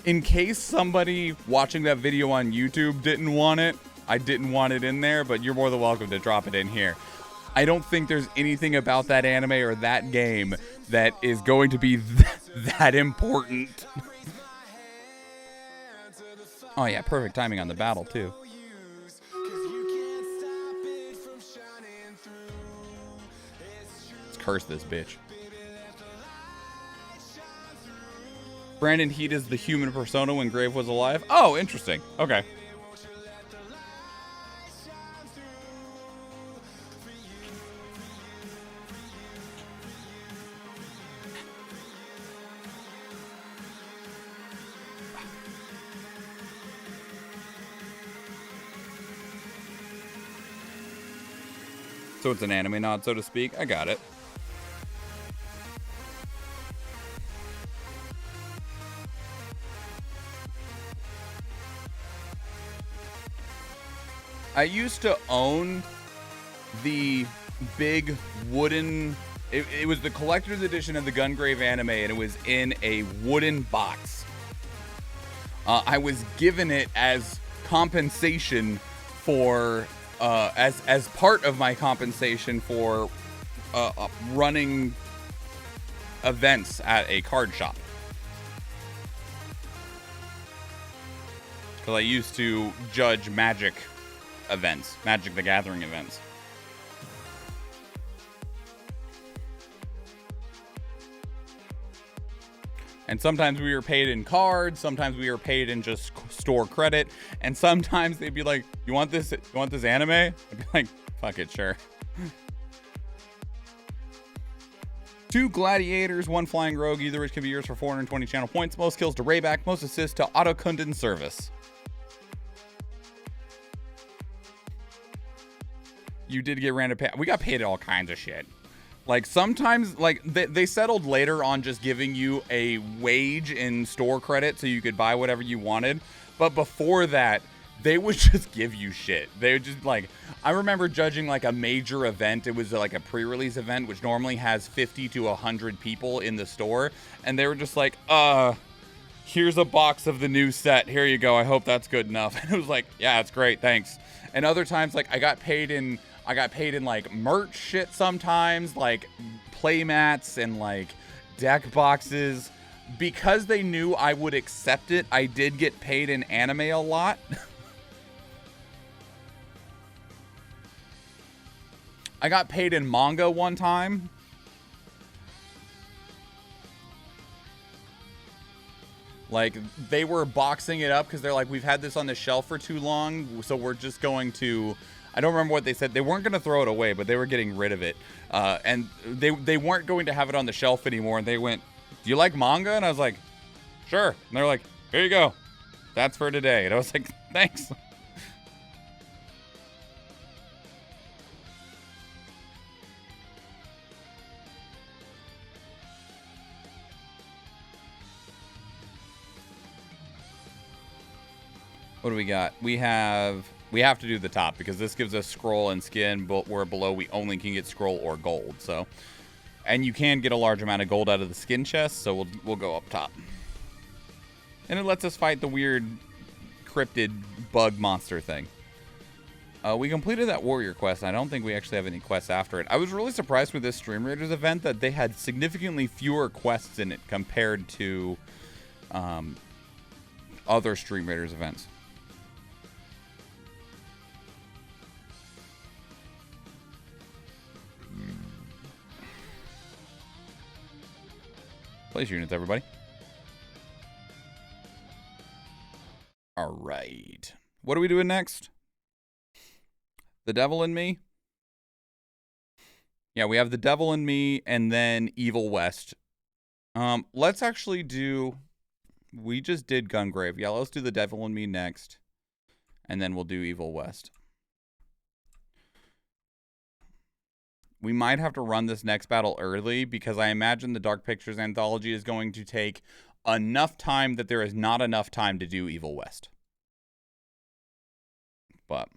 In case somebody watching that video on YouTube didn't want it, I didn't want it in there, but you're more than welcome to drop it in here. I don't think there's anything about that anime or that game that is going to be that important. Oh yeah, perfect timing on the battle too. Let's curse this bitch. Brandon Heat is the human persona when Grave was alive. Oh, interesting. Okay. So it's an anime nod, so to speak. I got it. I used to own the big wooden... It was the collector's edition of the Gungrave anime, and it was in a wooden box. I was given it as compensation for... as part of my compensation for running events at a card shop. Because I used to judge Magic events, Magic the Gathering events. And sometimes we were paid in cards, sometimes we were paid in just store credit, and sometimes they'd be like, you want this anime? I'd be like, fuck it, sure. 2 gladiators, 1 flying rogue, either which can be yours for 420 channel points, most kills to Rayback, most assists to Autokunden service. You did get random pay. We got paid all kinds of shit. Like sometimes, like they settled later on just giving you a wage in store credit so you could buy whatever you wanted. But before that, they would just give you shit. They would just like, I remember judging like a major event. It was like a pre-release event, which normally has 50 to 100 people in the store. And they were just like, here's a box of the new set. Here you go. I hope that's good enough. And it was like, yeah, it's great. Thanks. And other times, like I got paid in like merch shit sometimes, like play mats and like deck boxes. Because they knew I would accept it, I did get paid in anime a lot. I got paid in manga one time. Like, they were boxing it up because they're like, we've had this on the shelf for too long, so we're just going to... I don't remember what they said. They weren't going to throw it away, but they were getting rid of it. And they weren't going to have it on the shelf anymore. And they went, do you like manga? And I was like, sure. And they're like, here you go. That's for today. And I was like, thanks. What do we got? We have to do the top because this gives us scroll and skin, but where below we only can get scroll or gold. So, and you can get a large amount of gold out of the skin chest, so we'll go up top. And it lets us fight the weird cryptid bug monster thing. We completed that warrior quest. I don't think we actually have any quests after it. I was really surprised with this Stream Raiders event that they had significantly fewer quests in it compared to other Stream Raiders events. Place units, everybody. All right. What are we doing next? The Devil in Me? Yeah, we have The Devil in Me and then Evil West. Let's actually do... We just did Gungrave. Yeah, let's do The Devil in Me next. And then we'll do Evil West. We might have to run this next battle early because I imagine the Dark Pictures Anthology is going to take enough time that there is not enough time to do Evil West. But...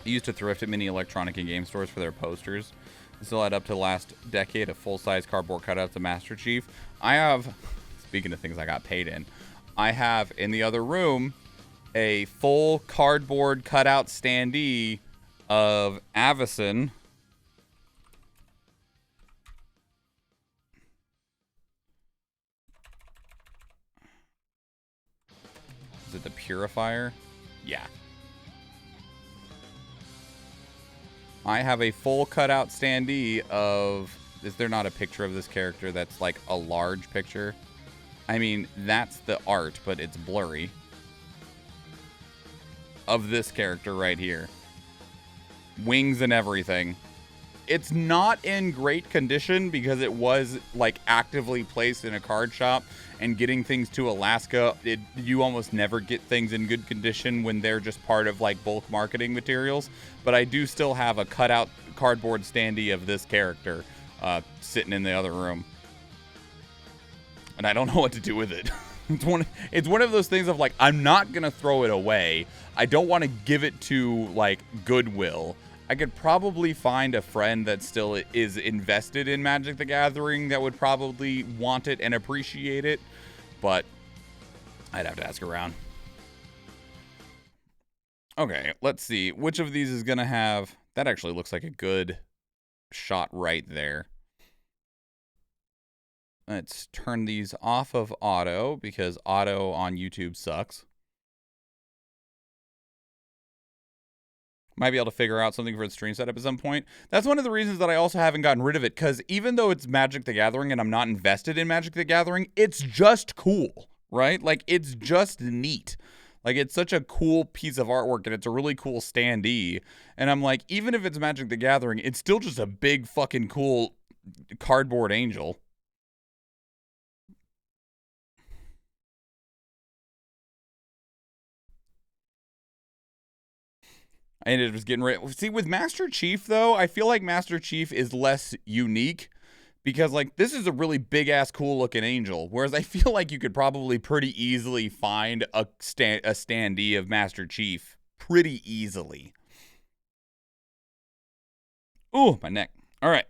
I used to thrift at many electronic and game stores for their posters. This still had up to the last decade of full-size cardboard cutouts of Master Chief. I have, speaking of things I got paid in, I have in the other room a full cardboard cutout standee of Avacyn. Is it the Purifier? Yeah. I have a full cutout standee of... Is there not a picture of this character that's like a large picture? I mean, that's the art, but it's blurry. Of this character right here. Wings and everything. It's not in great condition because it was like actively placed in a card shop, and getting things to Alaska, you almost never get things in good condition when they're just part of like bulk marketing materials. But I do still have a cutout cardboard standee of this character sitting in the other room, and I don't know what to do with it. It's one of those things of like, I'm not gonna throw it away. I don't want to give it to like Goodwill. I could probably find a friend that still is invested in Magic the Gathering that would probably want it and appreciate it, but I'd have to ask around. Okay, let's see. Which of these is going to have... That actually looks like a good shot right there. Let's turn these off of auto because auto on YouTube sucks. Might be able to figure out something for the stream setup at some point. That's one of the reasons that I also haven't gotten rid of it, because even though it's Magic the Gathering and I'm not invested in Magic the Gathering, it's just cool, right? Like, it's just neat. Like, it's such a cool piece of artwork, and it's a really cool standee. And I'm like, even if it's Magic the Gathering, it's still just a big fucking cool cardboard angel. I ended up just getting rid. See, with Master Chief, though, I feel like Master Chief is less unique because, like, this is a really big-ass, cool-looking angel, whereas I feel like you could probably pretty easily find a standee of Master Chief pretty easily. Ooh, my neck. All right.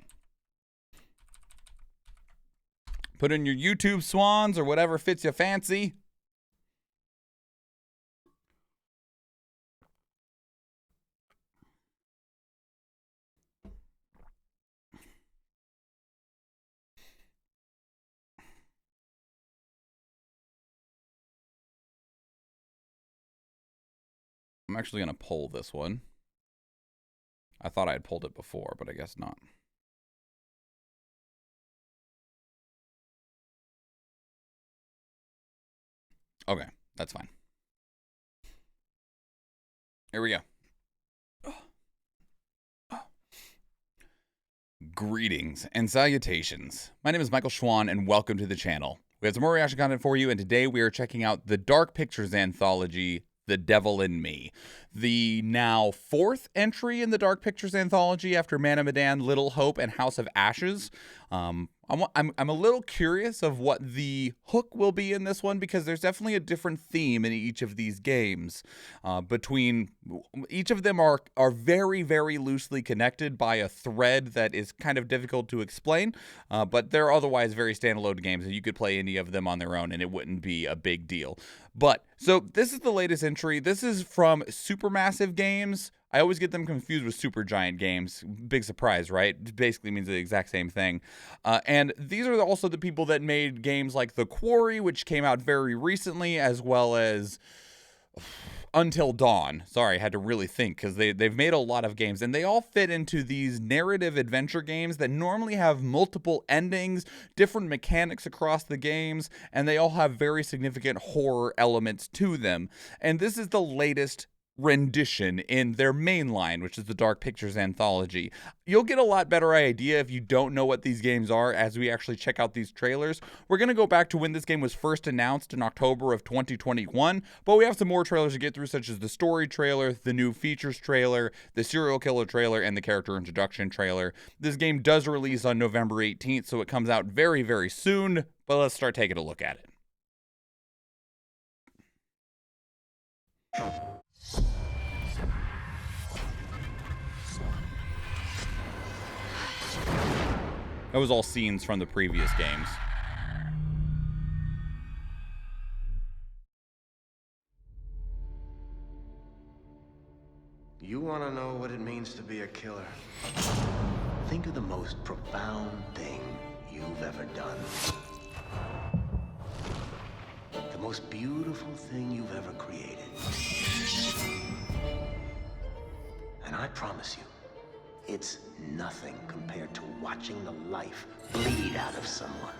Put in your YouTube swans or whatever fits your fancy. I'm actually going to pull this one. I thought I had pulled it before, but I guess not. Okay, that's fine. Here we go. Greetings and salutations. My name is MichaelSchwahn, and welcome to the channel. We have some more reaction content for you, and today we are checking out the Dark Pictures Anthology, The Devil in Me. The now 4th entry in the Dark Pictures Anthology after Man of Medan, Little Hope, and House of Ashes. I'm a little curious of what the hook will be in this one, because there's definitely a different theme in each of these games. Between each of them are very, very loosely connected by a thread that is kind of difficult to explain, but they're otherwise very standalone games, and you could play any of them on their own and it wouldn't be a big deal. But so this is the latest entry. This is from Supermassive Games. I always get them confused with Supergiant Games. Big surprise, right? It basically means the exact same thing. And these are also the people that made games like The Quarry, which came out very recently, as well as Until Dawn. Sorry, I had to really think, because they've made a lot of games, and they all fit into these narrative adventure games that normally have multiple endings, different mechanics across the games, and they all have very significant horror elements to them. And this is the latest rendition in their main line, which is the Dark Pictures anthology. You'll get a lot better idea if you don't know what these games are as we actually check out these trailers. We're going to go back to when this game was first announced in October of 2021, but we have some more trailers to get through, such as the story trailer, the new features trailer, the serial killer trailer, and the character introduction trailer. This game does release on November 18th, so it comes out very, very soon, but let's start taking a look at it. That was all scenes from the previous games. You want to know what it means to be a killer? Think of the most profound thing you've ever done. The most beautiful thing you've ever created. And I promise you, it's nothing compared to watching the life bleed out of someone.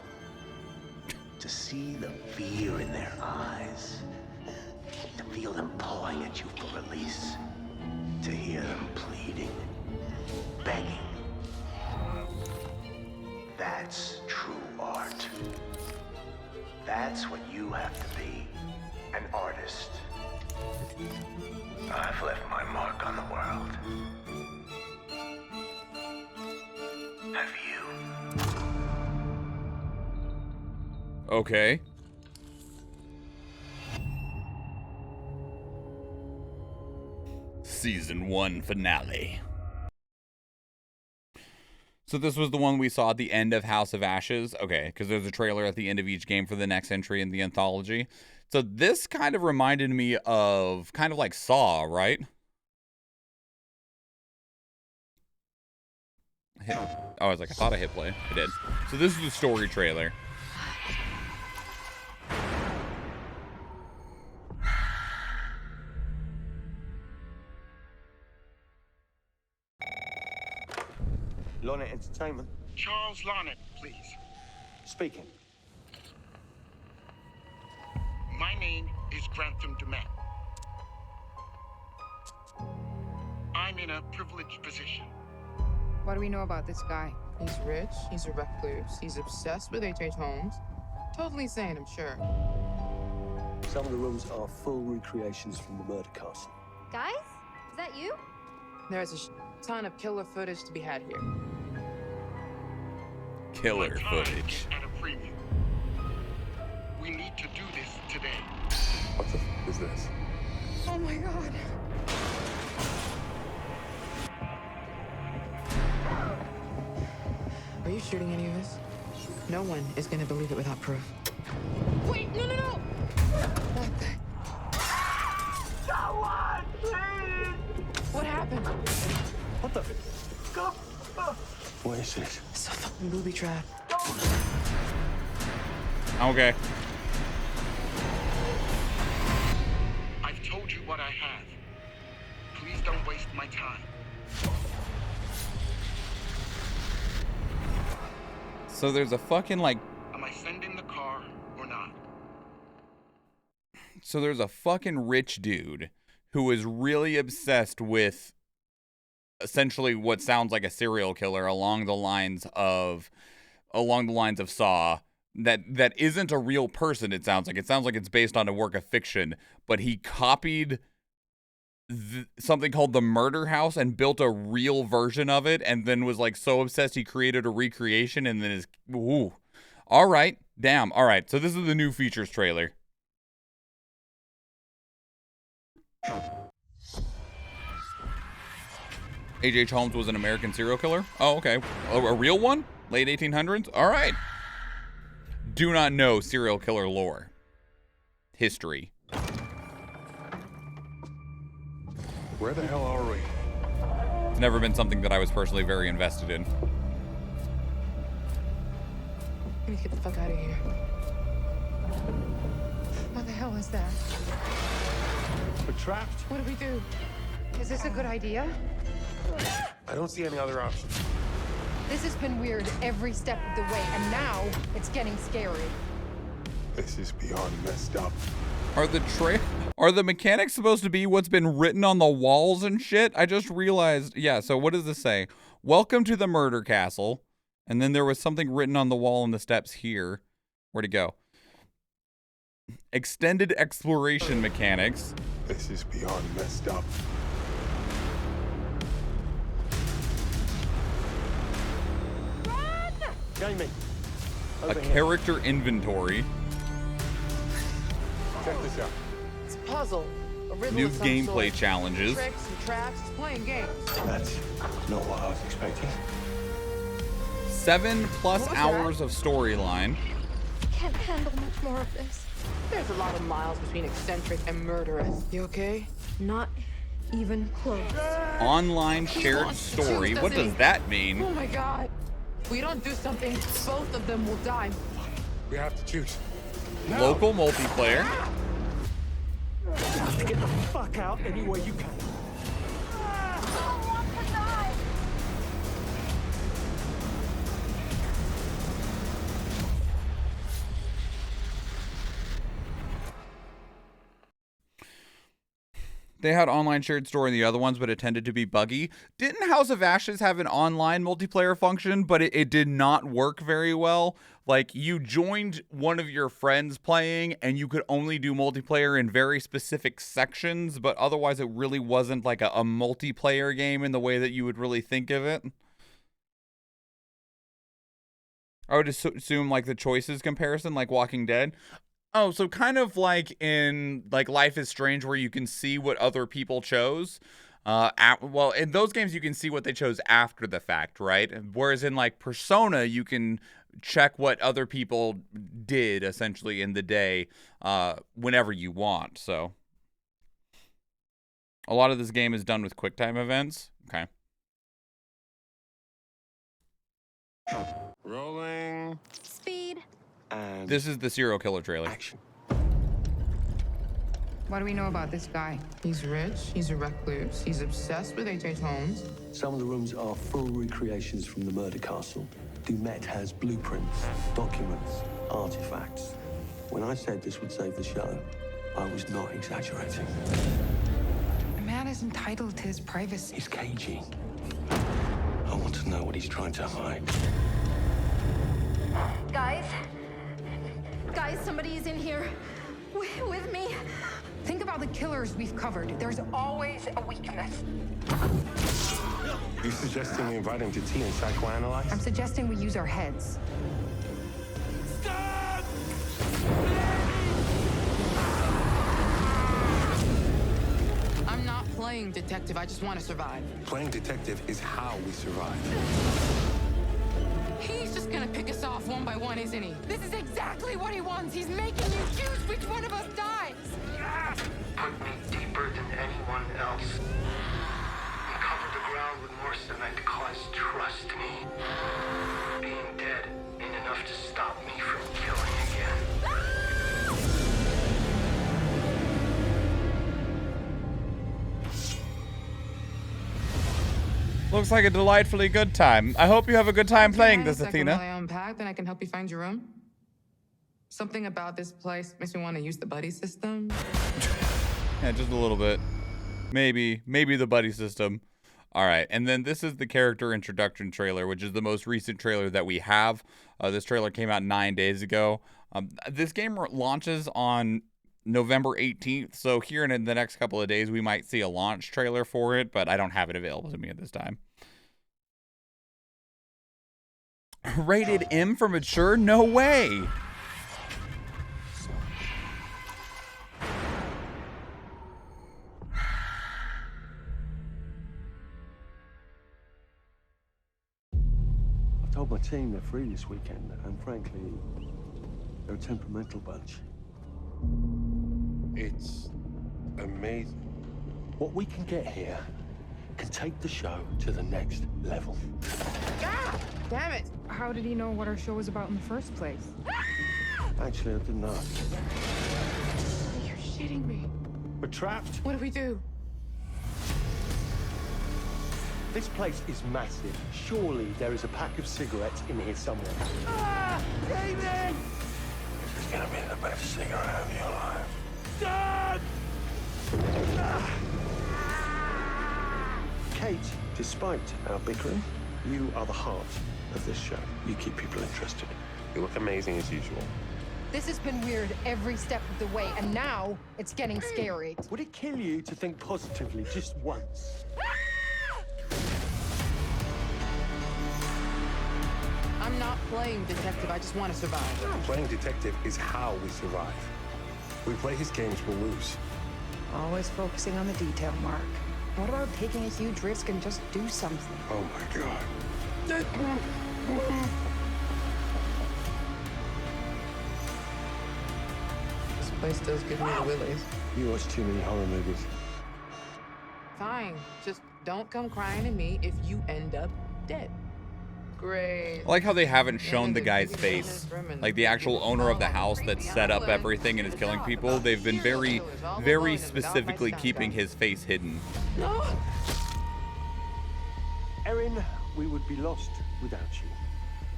To see the fear in their eyes. To feel them pawing at you for release. To hear them pleading, begging. That's true art. That's what you have to be, an artist. I've left my mark on the world. Have you? Okay. Season 1 finale. So this was the one we saw at the end of House of Ashes. Okay, because there's a trailer at the end of each game for the next entry in the anthology. So this kind of reminded me of kind of like Saw, right? I was like, I thought I hit play. I did. So this is the story trailer. Lonnet Entertainment. Charles Lonnet, please. Speaking. My name is Grantham Dumet. I'm in a privileged position. What do we know about this guy? He's rich, he's a recluse, he's obsessed with H.H. Holmes. Totally sane, I'm sure. Some of the rooms are full recreations from the murder castle. Guys, is that you? There's a ton of killer footage to be had here. Killer footage. At a premium. We need to do this today. What the f is this? Oh my god. Are you shooting any of this? No one is gonna believe it without proof. Wait, no, no, no! What the? Someone, please! What happened? What the? Go! What is this? It's a fucking booby trap. Okay. I've told you what I have. Please don't waste my time. So there's a fucking like... Am I sending the car or not? So there's a fucking rich dude who is really obsessed with essentially what sounds like a serial killer along the lines of Saw, that isn't a real person. It sounds like it's based on a work of fiction, but he copied something called the Murder House and built a real version of it, and then was like so obsessed he created a recreation, and then is ooh. All right, damn. All right, so this is the new features trailer. H.H. Holmes was an American serial killer? Oh, okay. A real one? Late 1800s? All right. Do not know serial killer lore. History. Where the hell are we? It's never been something that I was personally very invested in. Let me get the fuck out of here. What the hell is that? We're trapped. What do we do? Is this a good idea? I don't see any other options. This has been weird every step of the way, and now it's getting scary. This is beyond messed up. Are the mechanics supposed to be what's been written on the walls and shit? I just realized. Yeah, so what does this say? Welcome to the murder castle. And then there was something written on the wall in the steps here. Where'd it go? Extended exploration mechanics. This is beyond messed up. Jamie. A character inventory. Check this out. It's a puzzle. A riddle New of some gameplay sort. challenges. Tricks and traps. It's playing games. That's not what I was expecting. 7+ hours of storyline. Can't handle much more of this. There's a lot of miles between eccentric and murderous. You okay? Not even close. Online shared wants to story. choose, What doesn't does he? that mean? Oh my god. If we don't do something, both of them will die. We have to choose. Local multiplayer. Get the fuck out any way you can. They had online shared story in the other ones, but it tended to be buggy. Didn't House of Ashes have an online multiplayer function, but it did not work very well? Like, you joined one of your friends playing, and you could only do multiplayer in very specific sections, but otherwise it really wasn't like a multiplayer game in the way that you would really think of it. I would assume like the choices comparison, like Walking Dead. Oh, so kind of like in like Life is Strange, where you can see what other people chose. Well, in those games you can see what they chose after the fact, right? Whereas in like Persona, you can check what other people did essentially in the day whenever you want. So a lot of this game is done with QuickTime events. Okay. Rolling. Speed. And This is the serial killer trailer. action. What do we know about this guy? He's rich, he's a recluse, he's obsessed with H.H. Holmes. Some of the rooms are full recreations from the murder castle. Dumet has blueprints, documents, artifacts. When I said this would save the show, I was not exaggerating. A man is entitled to his privacy. He's cagey. I want to know what he's trying to hide. Guys, somebody is in here with me. Think about the killers we've covered. There's always a weakness. You suggesting we invite him to tea and psychoanalyze? I'm suggesting we use our heads. I'm not playing detective, I just want to survive. Playing detective is how we survive. He's just gonna pick us off one by one, isn't he? This is exactly what he wants. He's making you choose which one of us dies. Put me deeper than anyone else. And cover the ground with more cement, cause trust me, being dead ain't enough to stop me from killing again. Looks like a delightfully good time. I hope you have a good time playing this, Second, while I Athena. unpack, then I can help you find your room. Something about this place makes me want to use the buddy system. Yeah, just a little bit. Maybe the buddy system. All right, and then this is the character introduction trailer, which is the most recent trailer that we have. This trailer came out 9 days ago. This game launches on November 18th. So here in the next couple of days, we might see a launch trailer for it, but I don't have it available to me at this time. Rated M for mature? No way. I told my team they're free this weekend, and frankly, they're a temperamental bunch. It's amazing. What we can get here can take the show to the next level. Ah! Damn it! How did he know what our show was about in the first place? Actually, I didn't ask. You're shitting me. We're trapped. What do we do? This place is massive. Surely there is a pack of cigarettes in here somewhere. Ah! David! This is gonna be the best cigarette of your life. Dad! Kate, despite our bickering, you are the heart of this show. You keep people interested. You look amazing as usual. This has been weird every step of the way, and now it's getting scary. Would it kill you to think positively just once? I'm not playing detective, I just want to survive. Playing detective is how we survive. We play his games, we'll lose. Always focusing on the detail, Mark. What about taking a huge risk and just do something? Oh my god. This place does give me the willies. You watch too many horror movies. Fine, just don't come crying to me if you end up dead. Great. I like how they haven't shown the guy's face. Like the actual owner of the house that set up everything and is killing people. They've been very, very specifically keeping his face hidden. No! Erin, we would be lost without you.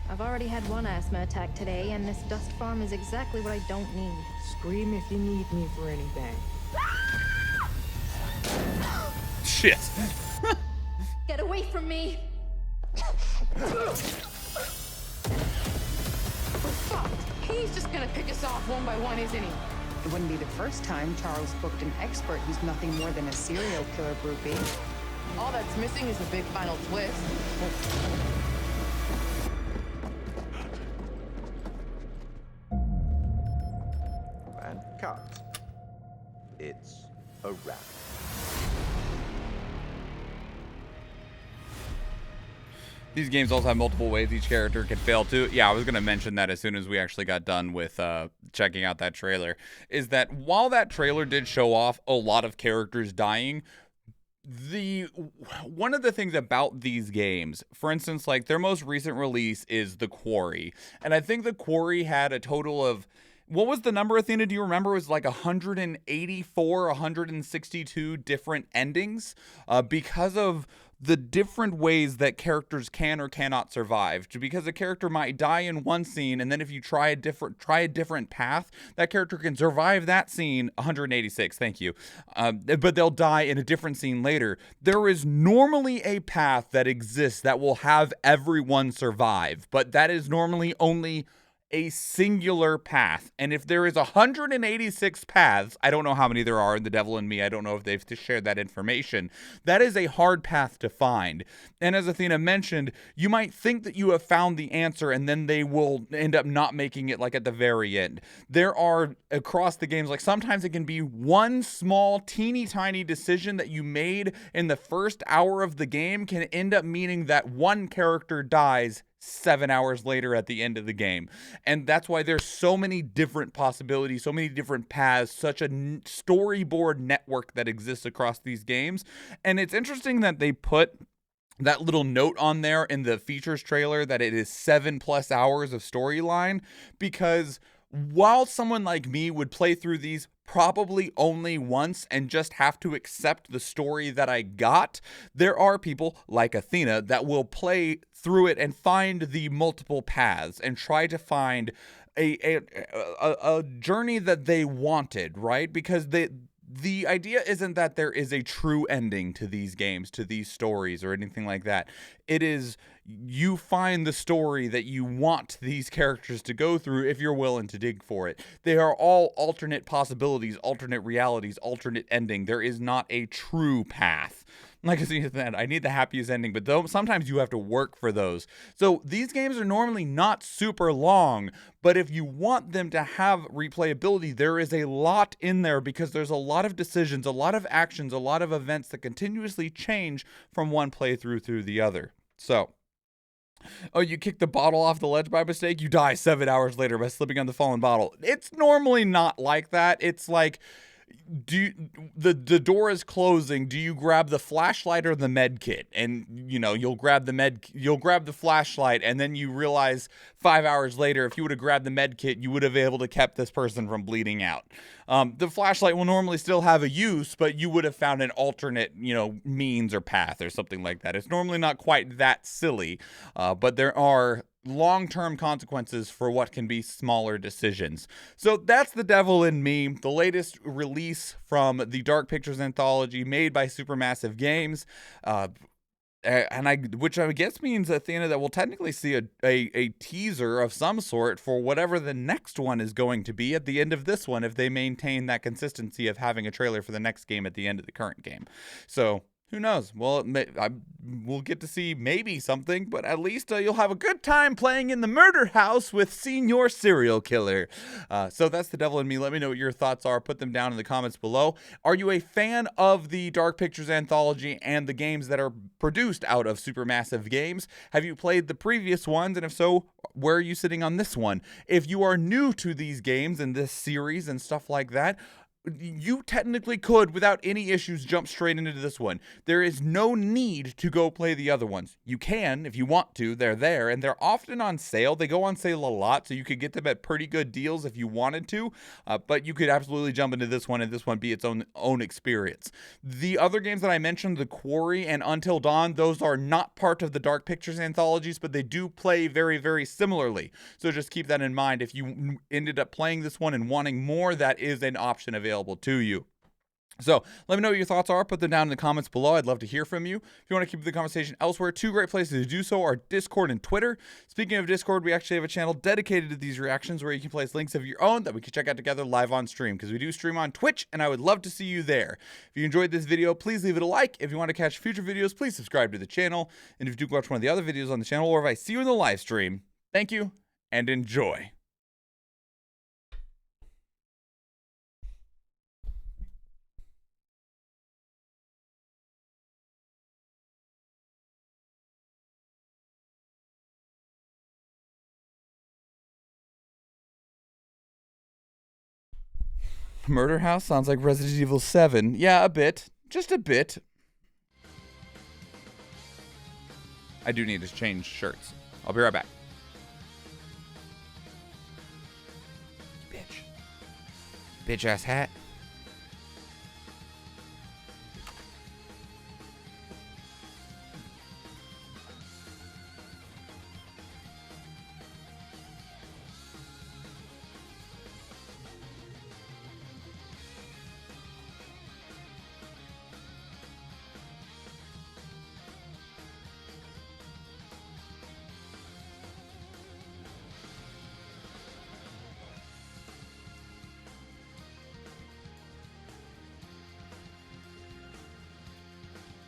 I've already had one asthma attack today, and this dust farm is exactly what I don't need. Scream if you need me for anything. Shit. Get away from me! We're fucked. He's just gonna pick us off one by one, isn't he? It wouldn't be the first time Charles booked an expert who's nothing more than a serial killer groupie. All that's missing is a big final twist. And cut. It's a wrap. These games also have multiple ways each character can fail too. Yeah, I was going to mention that as soon as we actually got done with checking out that trailer, is that while that trailer did show off a lot of characters dying, one of the things about these games, for instance, like their most recent release is The Quarry. And I think The Quarry had a total of, what was the number, Athena? Do you remember? It was like 184, 162 different endings because of the different ways that characters can or cannot survive. Because a character might die in one scene, and then if you try a different path, that character can survive that scene 186. Thank you. But they'll die in a different scene later. There is normally a path that exists that will have everyone survive, but that is normally only a singular path. And if there is 186 paths, I don't know how many there are in The Devil in Me, I don't know if they've shared that information, that is a hard path to find. And as Athena mentioned, you might think that you have found the answer and then they will end up not making it like at the very end. There are across the games, like sometimes it can be one small teeny tiny decision that you made in the first hour of the game can end up meaning that one character dies 7 hours later at the end of the game. And that's why there's so many different possibilities, so many different paths, such a storyboard network that exists across these games. And it's interesting that they put that little note on there in the features trailer that it is 7+ hours of storyline, because while someone like me would play through these probably only once and just have to accept the story that I got, there are people like Athena that will play through it and find the multiple paths and try to find a journey that they wanted, right? Because the idea isn't that there is a true ending to these games, to these stories, or anything like that. It is you find the story that you want these characters to go through if you're willing to dig for it. They are all alternate possibilities, alternate realities, alternate ending. There is not a true path. Like I said, I need the happiest ending, but though sometimes you have to work for those. So these games are normally not super long, but if you want them to have replayability, there is a lot in there because there's a lot of decisions, a lot of actions, a lot of events that continuously change from one playthrough through the other. So, oh, you kick the bottle off the ledge by mistake, you die 7 hours later by slipping on the fallen bottle. It's normally not like that. It's like, the door is closing. Do you grab the flashlight or the med kit? And you'll grab the flashlight, and then you realize 5 hours later, if you would have grabbed the med kit, you would have been able to kept this person from bleeding out. The flashlight will normally still have a use, but you would have found an alternate, means or path or something like that. It's normally not quite that silly, but there are long-term consequences for what can be smaller decisions. So that's The Devil in Me, the latest release from the Dark Pictures anthology made by Supermassive Games. Which I guess means at the end of that, we'll technically see a teaser of some sort for whatever the next one is going to be at the end of this one, if they maintain that consistency of having a trailer for the next game at the end of the current game. So who knows? Well, we'll get to see maybe something, but at least you'll have a good time playing in the murder house with Senior Serial Killer. So that's The Devil in Me. Let me know what your thoughts are. Put them down in the comments below. Are you a fan of the Dark Pictures anthology and the games that are produced out of Supermassive Games? Have you played the previous ones? And if so, where are you sitting on this one? If you are new to these games and this series and stuff like that, you technically could, without any issues, jump straight into this one. There is no need to go play the other ones. You can, if you want to. They're there, and they're often on sale. They go on sale a lot, so you could get them at pretty good deals if you wanted to, but you could absolutely jump into this one, and this one be its own experience. The other games that I mentioned, The Quarry and Until Dawn, those are not part of the Dark Pictures anthologies, but they do play very, very similarly. So just keep that in mind. If you ended up playing this one and wanting more, that is an option available to you. So let me know what your thoughts are. Put them down in the comments below. I'd love to hear from you. If you want to keep the conversation elsewhere, two great places to do so are Discord and Twitter. Speaking of Discord, we actually have a channel dedicated to these reactions where you can place links of your own that we can check out together live on stream, because we do stream on Twitch, and I would love to see you there. If you enjoyed this video, please leave it a like. If you want to catch future videos, please subscribe to the channel. And if you do watch one of the other videos on the channel, or if I see you in the live stream, thank you and enjoy. Murder House sounds like Resident Evil 7. Yeah, a bit. Just a bit. I do need to change shirts. I'll be right back. Bitch. Bitch ass hat.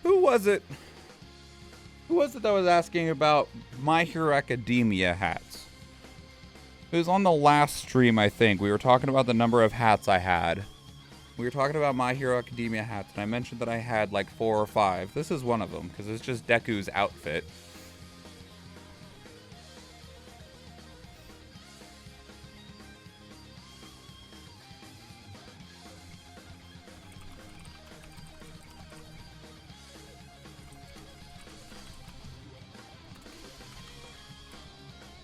Who was it? Who was it that was asking about My Hero Academia hats? It was on the last stream, I think. We were talking about the number of hats I had. We were talking about My Hero Academia hats, and I mentioned that I had like 4 or 5. This is one of them, because it's just Deku's outfit.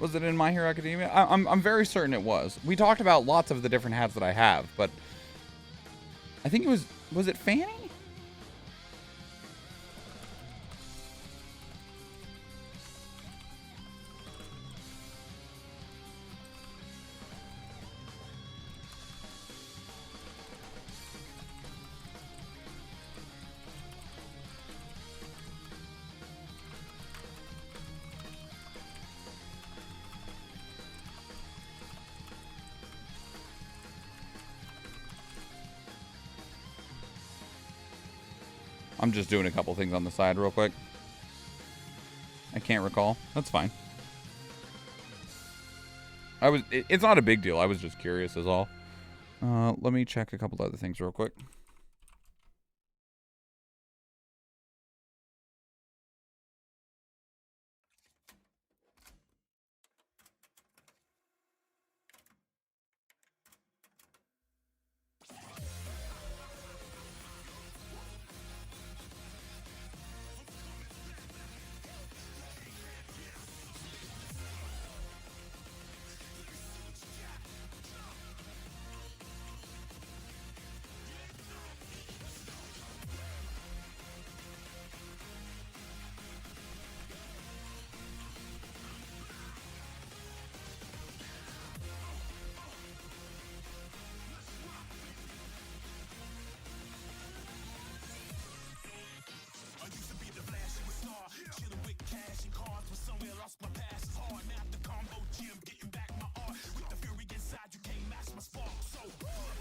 Was it in My Hero Academia? I'm very certain it was. We talked about lots of the different hats that I have, but I think it was it Fanny? I'm just doing a couple things on the side real quick. I can't recall. That's fine. It's not a big deal. I was just curious is all. Let me check a couple other things real quick.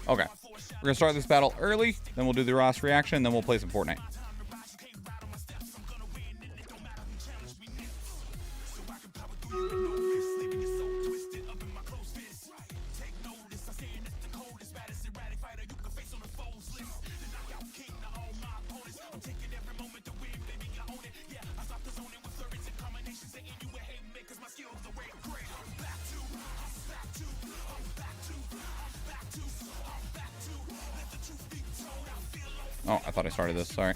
Okay, we're gonna start this battle early, then we'll do the Ross reaction, then we'll play some Fortnite. Oh, I thought I started this. Sorry.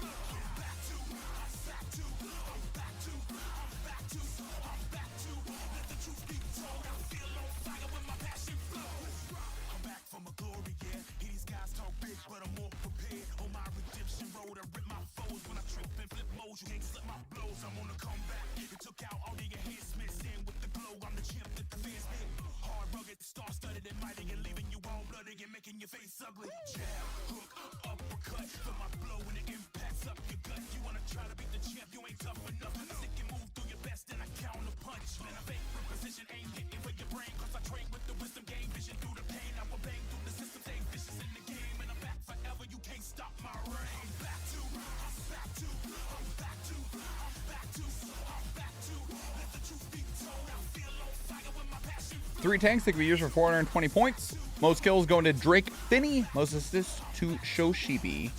Three tanks that can be used for 420 points. Most kills going to Drake Finney. Most assists to Shoshibi.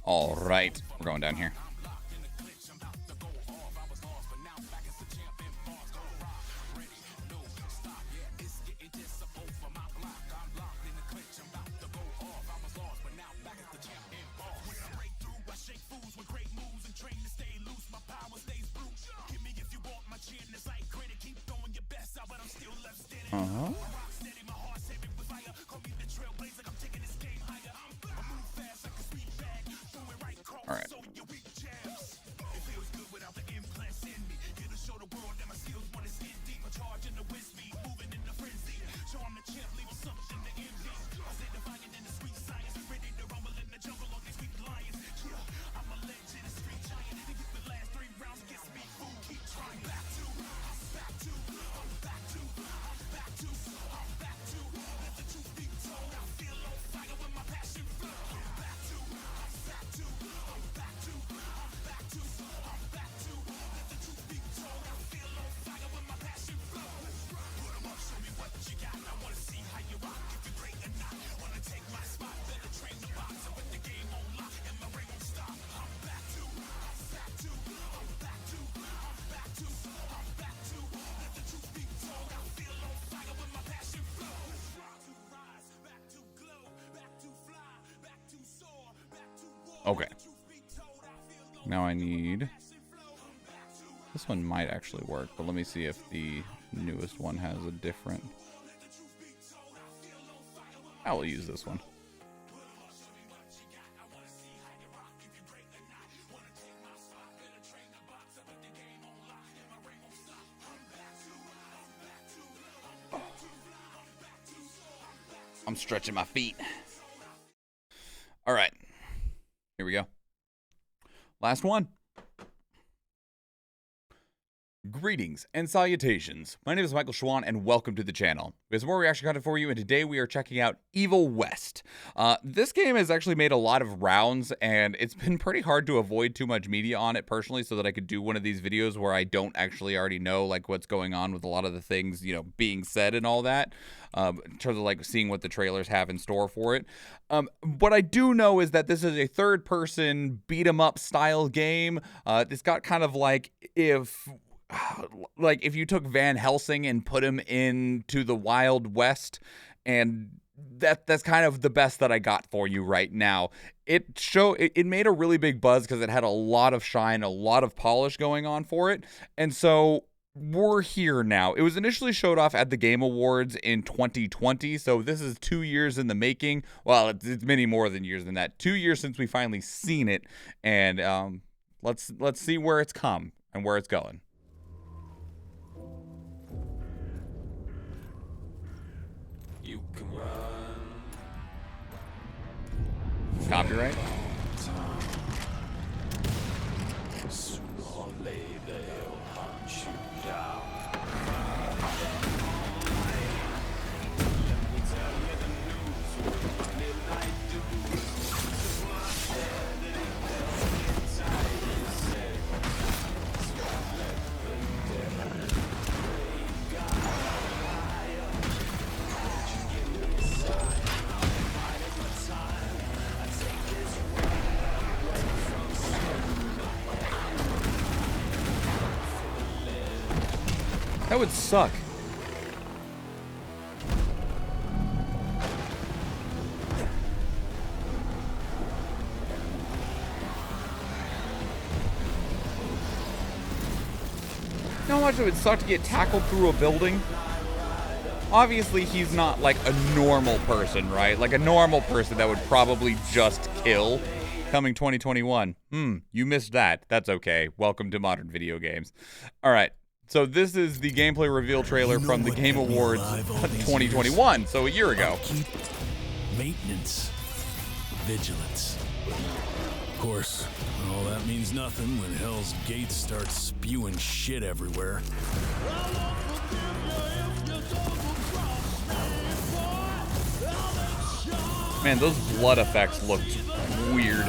All right, we're going down here. Uh-huh. All right. Okay. Now I need... This one might actually work, but let me see if the newest one has a different... I will use this one. I'm stretching my feet. All right. Here we go. Last one. Greetings and salutations. My name is MichaelSchwahn and welcome to the channel. We have some more reaction content for you, and today we are checking out Evil West. This game has actually made a lot of rounds, and it's been pretty hard to avoid too much media on it personally so that I could do one of these videos where I don't actually already know like what's going on with a lot of the things, you know, being said and all that, in terms of like seeing what the trailers have in store for it. What I do know is that this is a third-person beat-em-up style game. It's got kind of like if you took Van Helsing and put him into the Wild West, and that's kind of the best that I got for you right now. It made a really big buzz because it had a lot of shine, a lot of polish going on for it, and so we're here now. It was initially showed off at the Game Awards in 2020, so this is 2 years in the making. Well, it's many more than years than that. 2 years since we finally seen it, and let's see where it's come and where it's going. You can run. Copyright? Sooner or later they'll hunt you down. Let me tell you the news. Midnight dews. That would suck. You know how much it would suck to get tackled through a building? Obviously, he's not like a normal person, right? Like a normal person that would probably just kill. Coming 2021. You missed that. That's okay. Welcome to modern video games. All right. So this is the gameplay reveal trailer from the Game Awards 2021, so a year ago. Upkeep, maintenance, vigilance. Of course, all that means nothing when Hell's Gate starts spewing shit everywhere. Man, those blood effects looked weird.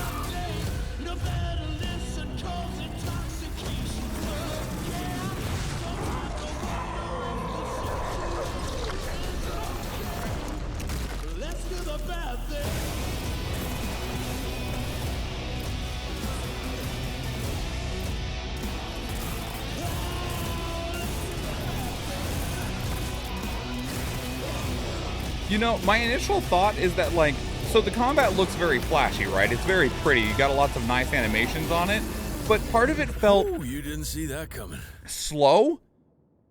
You know, my initial thought is that, like, so the combat looks very flashy, right? It's very pretty. You got lots of nice animations on it, but part of it felt... Oh, you didn't see that coming. Slow?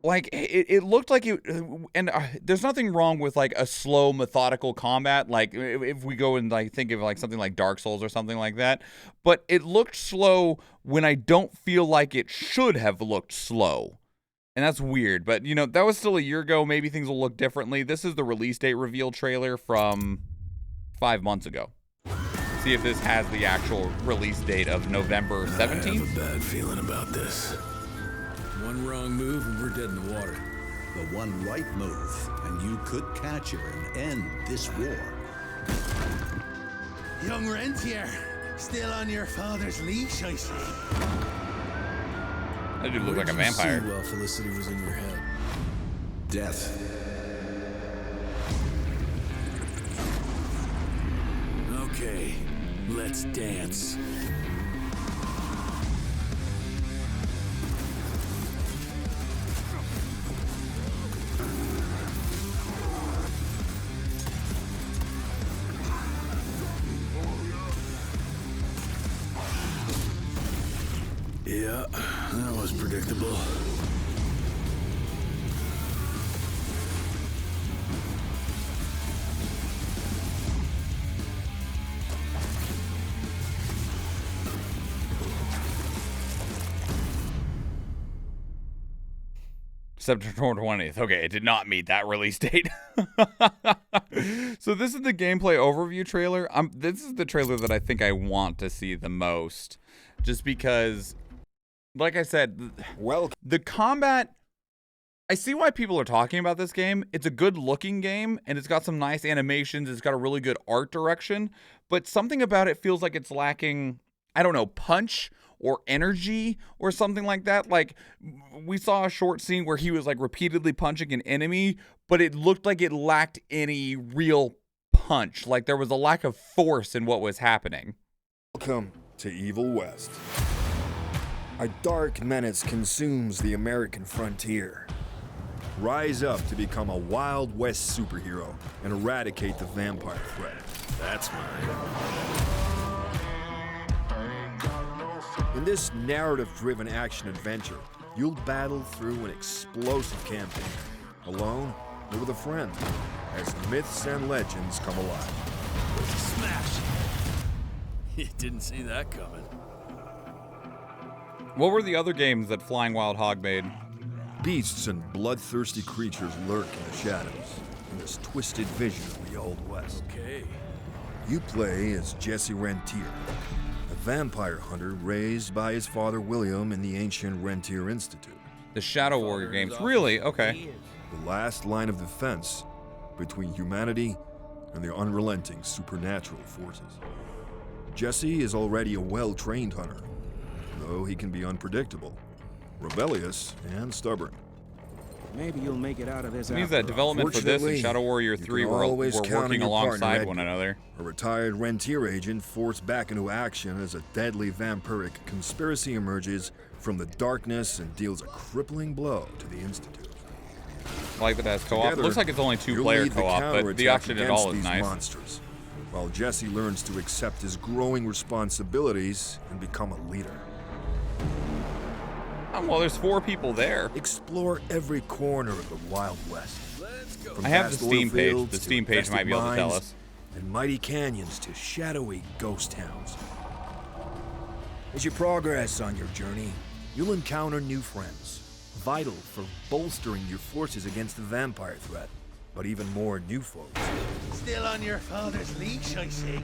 Like, it looked like it... And there's nothing wrong with, like, a slow, methodical combat. Like, if we go and, like, think of, like, something like Dark Souls or something like that. But it looked slow when I don't feel like it should have looked slow. And that's weird, but, you know, that was still a year ago. Maybe things will look differently. This is the release date reveal trailer from 5 months ago. See if this has the actual release date of November 17th. I have a bad feeling about this. One wrong move and we're dead in the water. The one right move, and you could catch her and end this war. Young Rentier, still on your father's leash, I see. That dude looked like a vampire. While Felicity was in your head. Death. Okay, let's dance. Yeah, that was predictable. September 20th. Okay, it did not meet that release date. So this is the gameplay overview trailer. This is the trailer that I think I want to see the most. Just because, like I said, the combat... I see why people are talking about this game. It's a good looking game, and it's got some nice animations. It's got a really good art direction, but something about it feels like it's lacking, I don't know, punch or energy or something like that. Like, we saw a short scene where he was like repeatedly punching an enemy, but it looked like it lacked any real punch. Like there was a lack of force in what was happening. Welcome to Evil West. A dark menace consumes the American frontier. Rise up to become a Wild West superhero and eradicate the vampire threat. That's mine. In this narrative-driven action-adventure, you'll battle through an explosive campaign, alone or with a friend, as myths and legends come alive. Smash! You didn't see that coming. What were the other games that Flying Wild Hog made? Beasts and bloodthirsty creatures lurk in the shadows, in this twisted vision of the Old West. Okay. You play as Jesse Rentier, a vampire hunter raised by his father William in the ancient Rentier Institute. The Shadow Warrior games, really? Okay. The last line of defense between humanity and the unrelenting supernatural forces. Jesse is already a well-trained hunter, though he can be unpredictable, rebellious, and stubborn. Maybe you'll make it out of this. It means that development for this and Shadow Warrior 3 were working alongside one another. A retired Rentier agent forced back into action as a deadly vampiric conspiracy emerges from the darkness and deals a crippling blow to the Institute. I like that it has co-op. It looks like it's only two-player co-op, but the option at all is nice. Monsters, while Jesse learns to accept his growing responsibilities and become a leader. Well, there's 4 people there. Explore every corner of the Wild West. I have the Steam page. The Steam page might be able to tell us. And mighty canyons to shadowy ghost towns. As you progress on your journey, you'll encounter new friends, vital for bolstering your forces against the vampire threat. But even more new folks. Still on your father's leash, I see.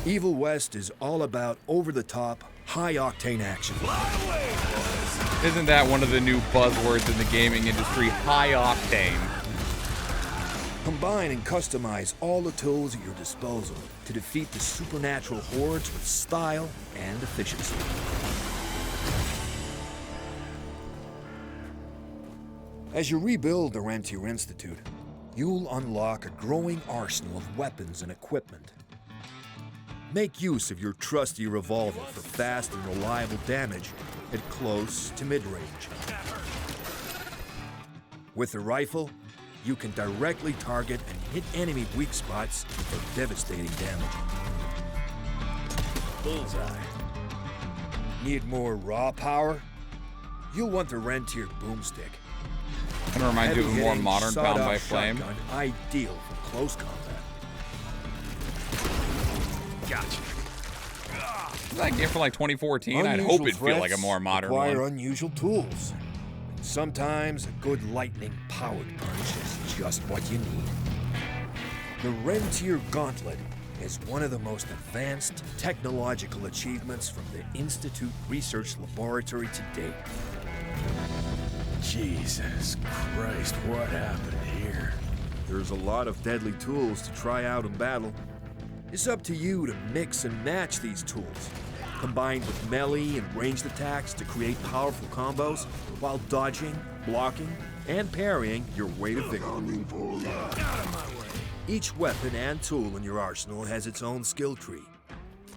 Evil West is all about over-the-top, high-octane action. Fly away, boys! Isn't that one of the new buzzwords in the gaming industry? High-octane. Combine and customize all the tools at your disposal to defeat the supernatural hordes with style and efficiency. As you rebuild the Rentier Institute, you'll unlock a growing arsenal of weapons and equipment. Make use of your trusty revolver for fast and reliable damage at close to mid-range. With the rifle, you can directly target and hit enemy weak spots for devastating damage. Bullseye. Need more raw power? You'll want the Rentier boomstick. I'm gonna remind you of a more modern Bound by Flame. Shotgun, ideal for close combat. Gotcha. That game from like 2014. I'd hope it'd feel like a more modern one. Require unusual tools. Sometimes a good lightning-powered punch is just what you need. The Rentier Gauntlet is one of the most advanced technological achievements from the Institute Research Laboratory to date. Jesus Christ, what happened here? There's a lot of deadly tools to try out in battle. It's up to you to mix and match these tools, combined with melee and ranged attacks to create powerful combos, while dodging, blocking, and parrying your way to victory. Each weapon and tool in your arsenal has its own skill tree,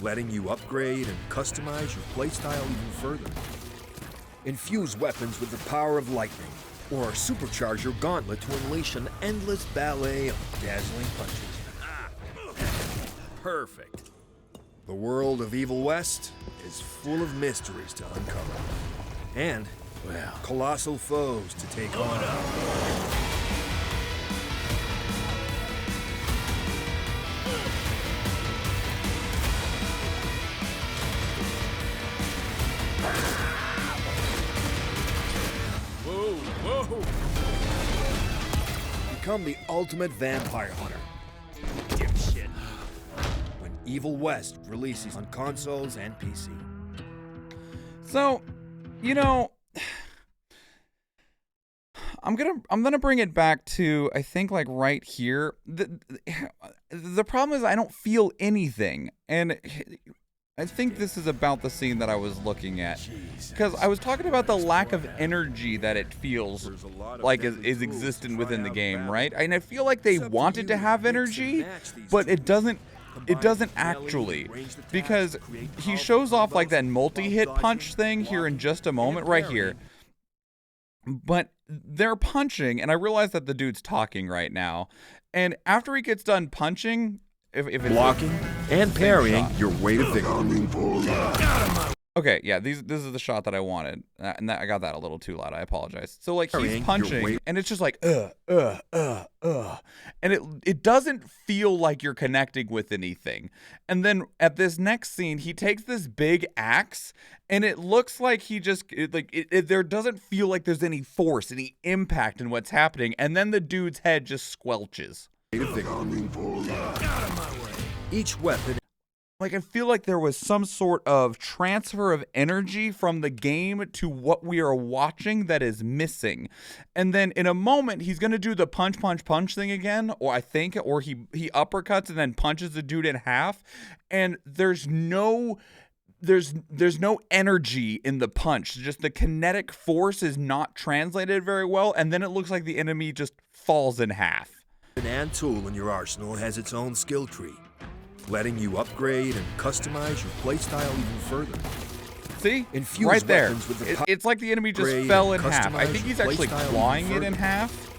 letting you upgrade and customize your playstyle even further. Infuse weapons with the power of lightning, or supercharge your gauntlet to unleash an endless ballet of dazzling punches. Perfect. The world of Evil West is full of mysteries to uncover. And, well, colossal foes to take on. Whoa, whoa! become the ultimate vampire hunter. Dipshit. When Evil West releases on consoles and PC. So, you know, I'm gonna bring it back to, I think, like right here. The problem is I don't feel anything, and I think this is about the scene that I was looking at, because I was talking about the lack of energy that it feels like is existent within the game, right? And I feel like they wanted to have energy, but it doesn't actually, because he shows off like that multi-hit punch thing here in just a moment right here. But they're punching, and I realize that the dude's talking right now, and after he gets done punching, if it's blocking and parrying your way to victory. Okay, yeah, this is the shot that I wanted, and I got that a little too loud. I apologize. So like he's punching, and it's just like and it doesn't feel like you're connecting with anything. And then at this next scene, he takes this big axe, and it looks like he just there doesn't feel like there's any force, any impact in what's happening. And then the dude's head just squelches. Each weapon. Like, I feel like there was some sort of transfer of energy from the game to what we are watching that is missing. And then in a moment, he's going to do the punch thing again, or he uppercuts and then punches the dude in half. And there's no energy in the punch. Just the kinetic force is not translated very well. And then it looks like the enemy just falls in half. An tool in your arsenal has its own skill tree, letting you upgrade and customize your playstyle even further. See? Infuse right there. With it's like the enemy just fell in half. I think he's actually clawing it in half.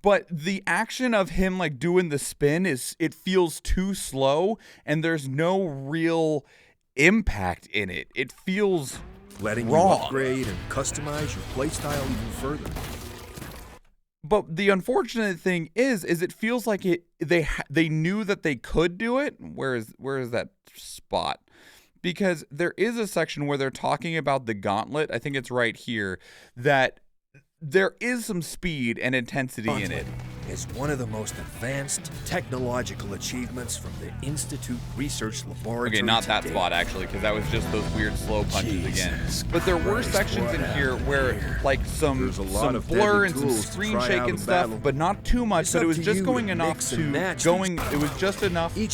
But the action of him like doing the spin it feels too slow, and there's no real impact in it. It feels letting wrong. You upgrade and customize your playstyle even further. But the unfortunate thing is it feels like they knew that they could do it. Where is that spot? Because there is a section where they're talking about the gauntlet. I think it's right here, that there is some speed and intensity in it. Is one of the most advanced technological achievements from the Institute Research Laboratory. Okay, not that spot actually, because that was just those weird slow punches again. But there were sections in here where like some blur and some screen shake and stuff, but not too much. But it was just going enough it was just enough to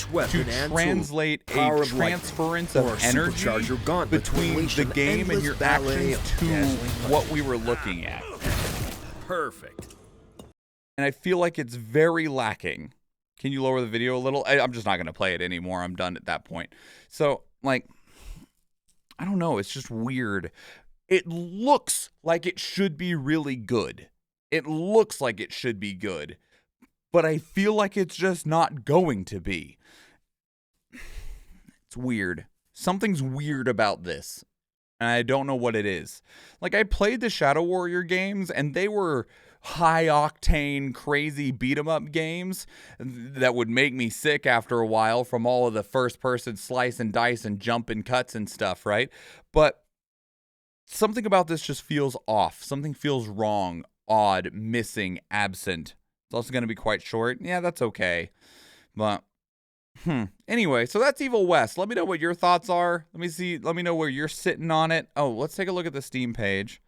translate a transference of energy between the game and your actions to what we were looking at. Perfect. And I feel like it's very lacking. Can you lower the video a little? I'm just not going to play it anymore. I'm done at that point. So, like, I don't know. It's just weird. It looks like it should be really good. It looks like it should be good. But I feel like it's just not going to be. It's weird. Something's weird about this. And I don't know what it is. Like, I played the Shadow Warrior games, and they were high-octane, crazy beat-em-up games that would make me sick after a while from all of the first-person slice and dice and jump and cuts and stuff, right? But something about this just feels off. Something feels wrong, odd, missing, absent. It's also going to be quite short. Yeah, that's okay. But anyway, so that's Evil West. Let me know what your thoughts are. Let me know where you're sitting on it. Oh, let's take a look at the Steam page.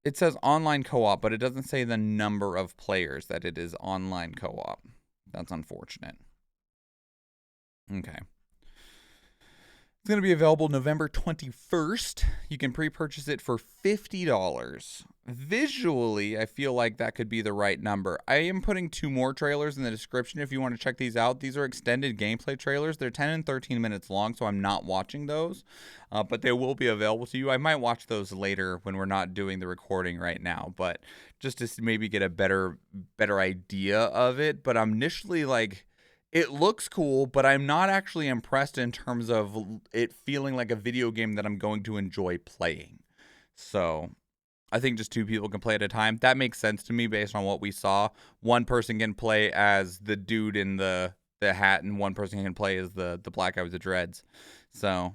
It says online co-op, but it doesn't say the number of players that it is online co-op. That's unfortunate. Okay. It's going to be available November 21st. You can pre-purchase it for $50. Visually, I feel like that could be the right number. I am putting 2 more trailers in the description if you want to check these out. These are extended gameplay trailers. They're 10 and 13 minutes long, so I'm not watching those. But they will be available to you. I might watch those later when we're not doing the recording right now, but just to maybe get a better idea of it. But I'm initially like, it looks cool, but I'm not actually impressed in terms of it feeling like a video game that I'm going to enjoy playing. So I think just 2 people can play at a time. That makes sense to me based on what we saw. One person can play as the dude in the hat, and one person can play as the black guy with the dreads. So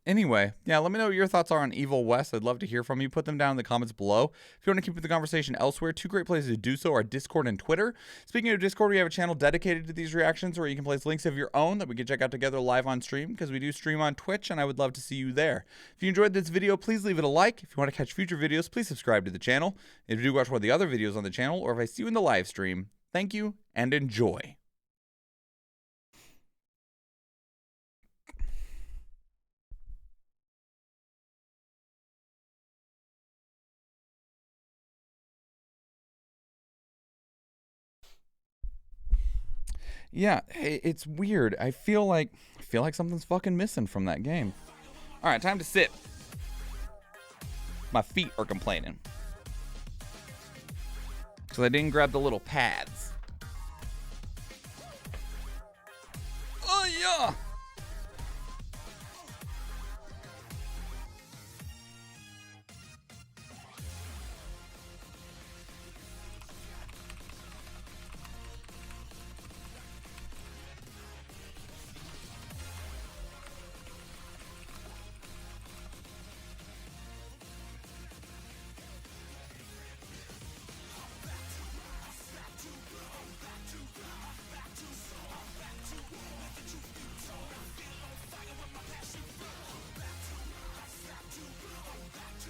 Anyway, yeah, let me know what your thoughts are on Evil West. I'd love to hear from you. Put them down in the comments below. If you want to keep the conversation elsewhere, 2 great places to do so are Discord and Twitter. Speaking of Discord, we have a channel dedicated to these reactions where you can place links of your own that we can check out together live on stream, because we do stream on Twitch, and I would love to see you there. If you enjoyed this video, please leave it a like. If you want to catch future videos, please subscribe to the channel. If you do watch one of the other videos on the channel, or if I see you in the live stream, thank you and enjoy. Yeah, it's weird. I feel like something's fucking missing from that game. All right, time to sit. My feet are complaining because I didn't grab the little pads. Oh yeah.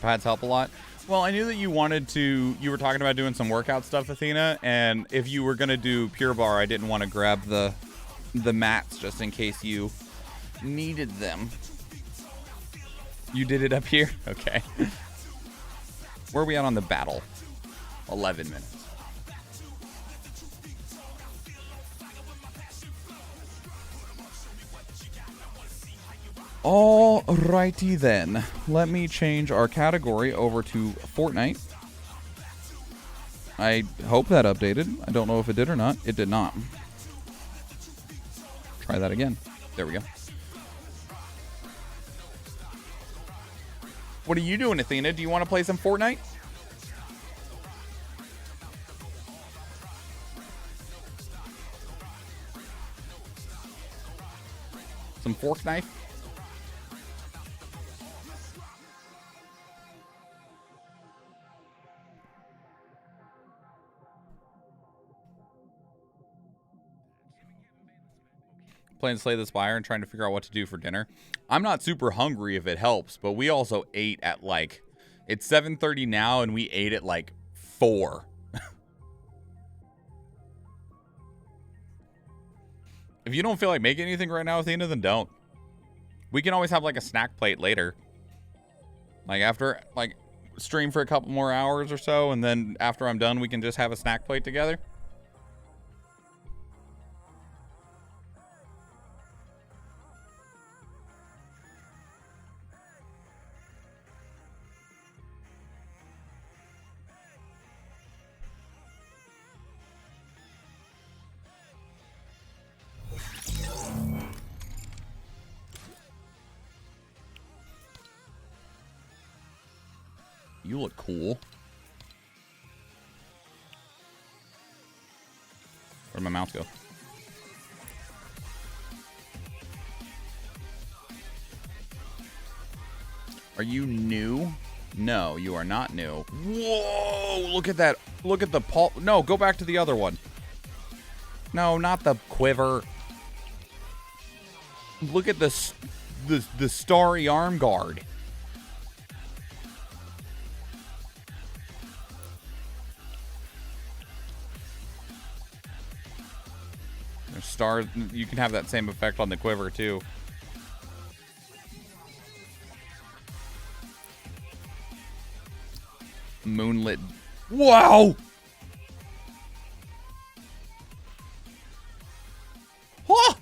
Pads help a lot. Well, I knew that you were talking about doing some workout stuff, Athena, and if you were gonna do Pure Bar, I didn't want to grab the mats just in case you needed them. You did it up here? Okay. Where are we at on the battle? 11 minutes. Alrighty then. Let me change our category over to Fortnite. I hope that updated. I don't know if it did or not. It did not. Try that again. There we go. What are you doing, Athena? Do you want to play some Fortnite? Some fork knife? Playing Slay the Spire and trying to figure out what to do for dinner. I'm not super hungry if it helps, but we also ate at like, it's 7:30 now and we ate at like 4. If you don't feel like making anything right now, Athena, then don't. We can always have like a snack plate later. Like after, like stream for a couple more hours or so, and then after I'm done, we can just have a snack plate together. You look cool. Where'd my mouse go? Are you new? No, you are not new. Whoa! Look at that. Look at the pulp. No, go back to the other one. No, not the quiver. Look at the starry arm guard. Stars, you can have that same effect on the quiver too. Moonlit. Wow! Huh!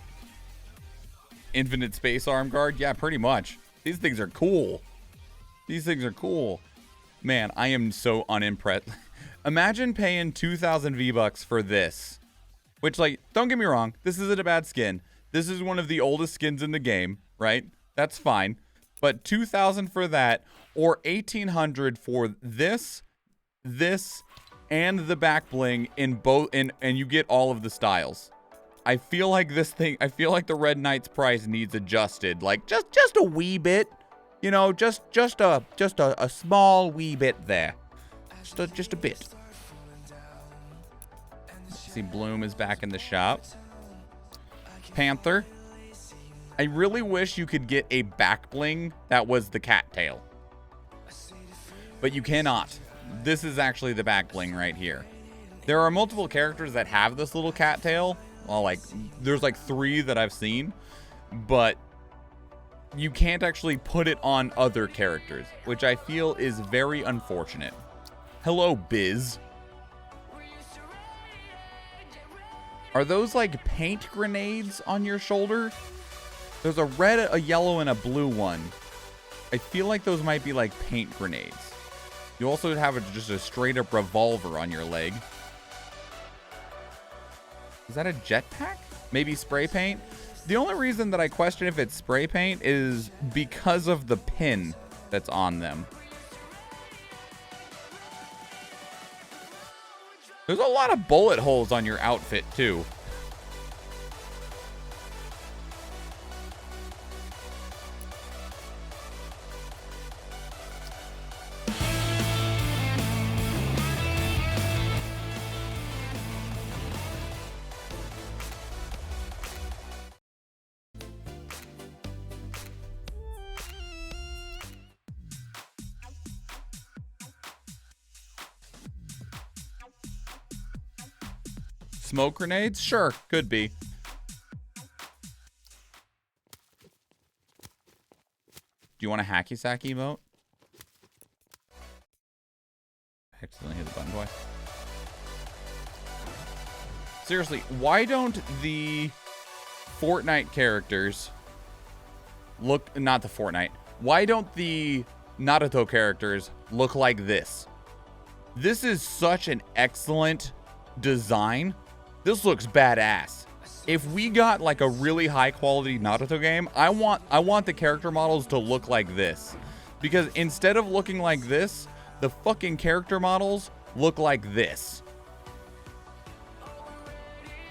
Infinite space arm guard? Yeah, pretty much. These things are cool. These things are cool. Man, I am so unimpressed. Imagine paying 2,000 V-Bucks for this. Which, like, don't get me wrong, this isn't a bad skin. This is one of the oldest skins in the game, right? That's fine. But 2,000 for that, or 1,800 for this, and the back bling in both, and you get all of the styles. I feel like this thing, I feel like the Red Knight's price needs adjusted, like just a wee bit. You know, just a small wee bit there. Just a bit. See, Bloom is back in the shop. Panther. I really wish you could get a back bling that was the cattail. But you cannot. This is actually the back bling right here. There are multiple characters that have this little cattail. Well, like, there's like 3 that I've seen. But you can't actually put it on other characters, which I feel is very unfortunate. Hello, Biz. Are those like paint grenades on your shoulder? There's a red, a yellow, and a blue one. I feel like those might be like paint grenades. You also have just a straight up revolver on your leg. Is that a jetpack? Maybe spray paint? The only reason that I question if it's spray paint is because of the pin that's on them. There's a lot of bullet holes on your outfit too. Smoke grenades? Sure, could be. Do you want a hacky sack emote? I accidentally hit the button twice. Seriously, why don't the Fortnite characters look... Not the Fortnite. Why don't the Naruto characters look like this? This is such an excellent design. This looks badass. If we got like a really high quality Naruto game, I want the character models to look like this. Because instead of looking like this, the fucking character models look like this.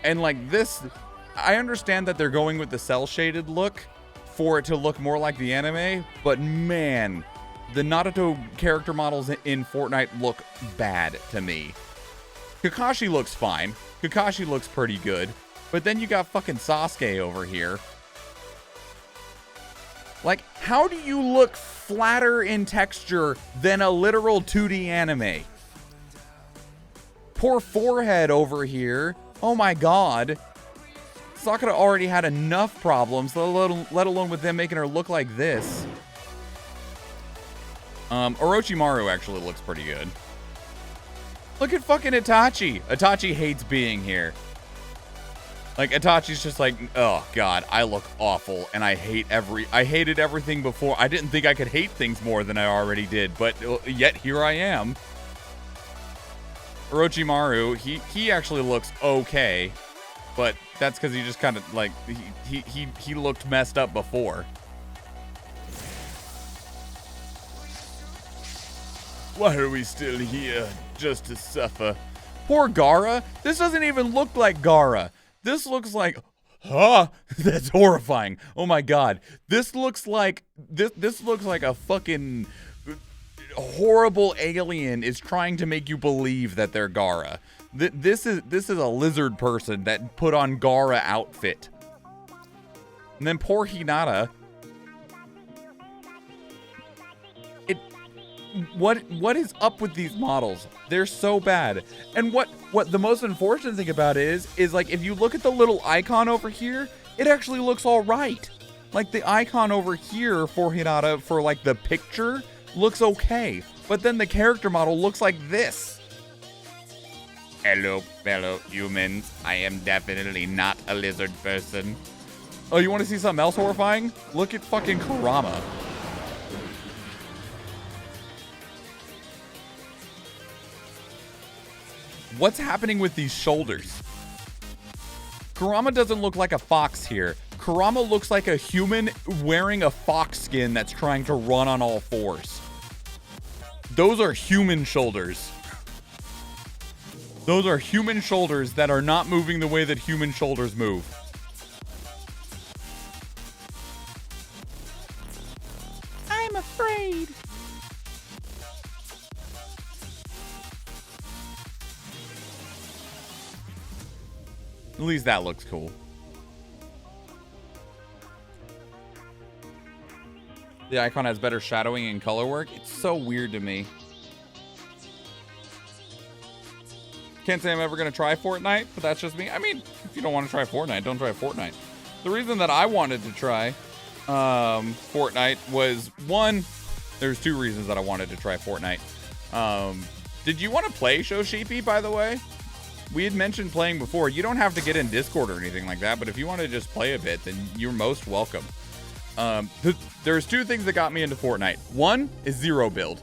And like this, I understand that they're going with the cell shaded look for it to look more like the anime, but man, the Naruto character models in Fortnite look bad to me. Kakashi looks fine. Kakashi looks pretty good. But then you got fucking Sasuke over here. Like, how do you look flatter in texture than a literal 2D anime? Poor forehead over here. Oh my god. Sakura already had enough problems, let alone with them making her look like this. Orochimaru actually looks pretty good. Look at fucking Itachi. Itachi hates being here. Like, Itachi's just like, oh god, I look awful, and I hated everything before. I didn't think I could hate things more than I already did, but yet here I am. Orochimaru, he actually looks okay, but that's because he just kind of like he looked messed up before. Why are we still here? Just to suffer. Poor Gaara. This doesn't even look like Gaara. This looks like, that's horrifying. Oh my god. This looks like this looks like a fucking horrible alien is trying to make you believe that they're Gaara. This is a lizard person that put on Gaara outfit. And then poor Hinata. What is up with these models? They're so bad. And what the most unfortunate thing about it is like, if you look at the little icon over here, it actually looks all right. Like the icon over here for Hinata for like the picture looks okay, but then the character model looks like this. Hello, fellow humans. I am definitely not a lizard person. Oh, you want to see something else horrifying? Look at fucking Kurama. What's happening with these shoulders? Kurama doesn't look like a fox here. Kurama looks like a human wearing a fox skin that's trying to run on all fours. Those are human shoulders. Those are human shoulders that are not moving the way that human shoulders move. I'm I'm afraid. At least that looks cool. The icon has better shadowing and color work. It's so weird to me. Can't say I'm ever going to try Fortnite, but that's just me. I mean, if you don't want to try Fortnite, don't try Fortnite. The reason that I wanted to try Fortnite was, one, there's two reasons that I wanted to try Fortnite. Did you want to play Shoshipi, by the way? We had mentioned playing before. You don't have to get in Discord or anything like that, but if you want to just play a bit, then you're most welcome. There's two things that got me into Fortnite. One is zero build.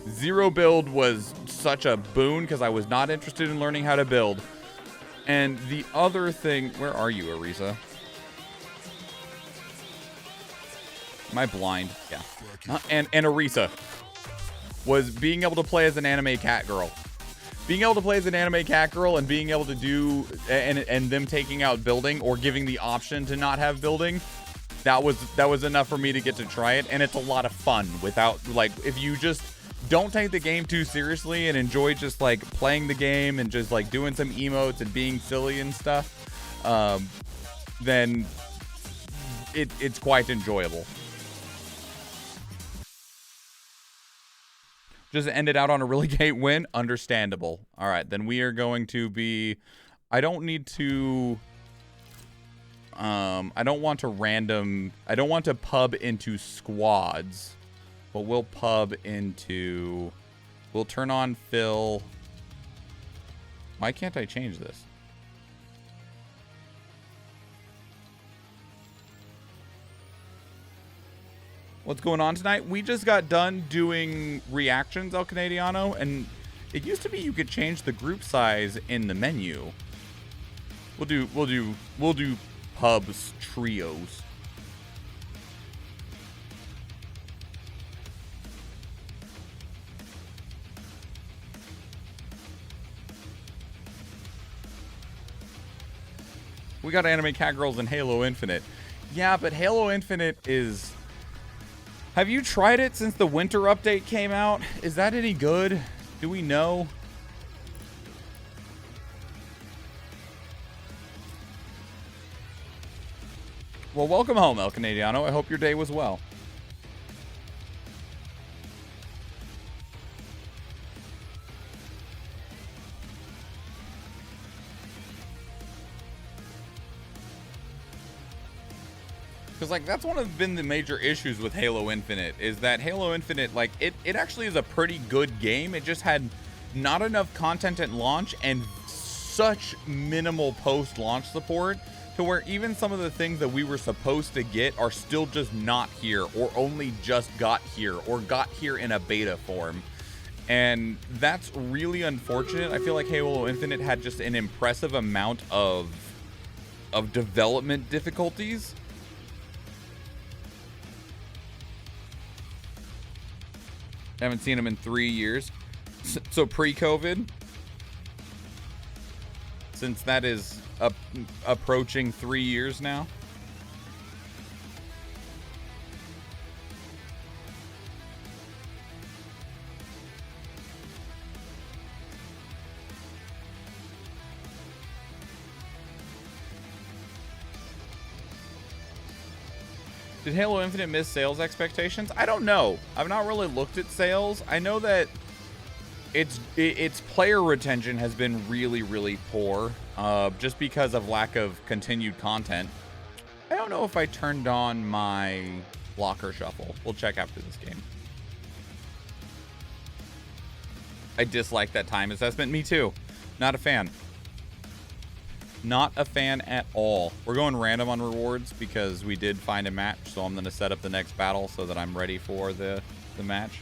Zero build was such a boon because I was not interested in learning how to build. And the other thing, where are you, Arisa? Am I blind? Yeah. And Arisa was being able to play as an anime cat girl. Being able to play as an anime cat girl and being able to do, and them taking out building or giving the option to not have building, that was enough for me to get to try it. And it's a lot of fun without, like, if you just don't take the game too seriously and enjoy just like playing the game and just like doing some emotes and being silly and stuff, then it's quite enjoyable. Just ended out on a really great win. Understandable. All right, then we are going to be, I don't need to, I don't want to pub into squads, but we'll pub into, we'll turn on fill. Why can't I change this? What's going on tonight? We just got done doing reactions, El Canadiano, and it used to be you could change the group size in the menu. We'll do pubs, trios. We got Anime Cat Girls in Halo Infinite. Yeah, but Halo Infinite is... Have you tried it since the winter update came out? Is that any good? Do we know? Well, welcome home, El Canadiano. I hope your day was well. Because, like, that's been the major issues with Halo Infinite, is that Halo Infinite, like, it actually is a pretty good game. It just had not enough content at launch and such minimal post-launch support to where even some of the things that we were supposed to get are still just not here, or only just got here, or got here in a beta form. And that's really unfortunate. I feel like Halo Infinite had just an impressive amount of development difficulties. Haven't seen him in 3 years. So pre-COVID, since that is approaching 3 years now. Did Halo Infinite miss sales expectations? I don't know. I've not really looked at sales. I know that its player retention has been really, really poor, just because of lack of continued content. I don't know if I turned on my locker shuffle. We'll check after this game. I dislike that time assessment. Me too. Not a fan. Not a fan at all. We're going random on rewards because we did find a match, so I'm going to set up the next battle so that I'm ready for the match.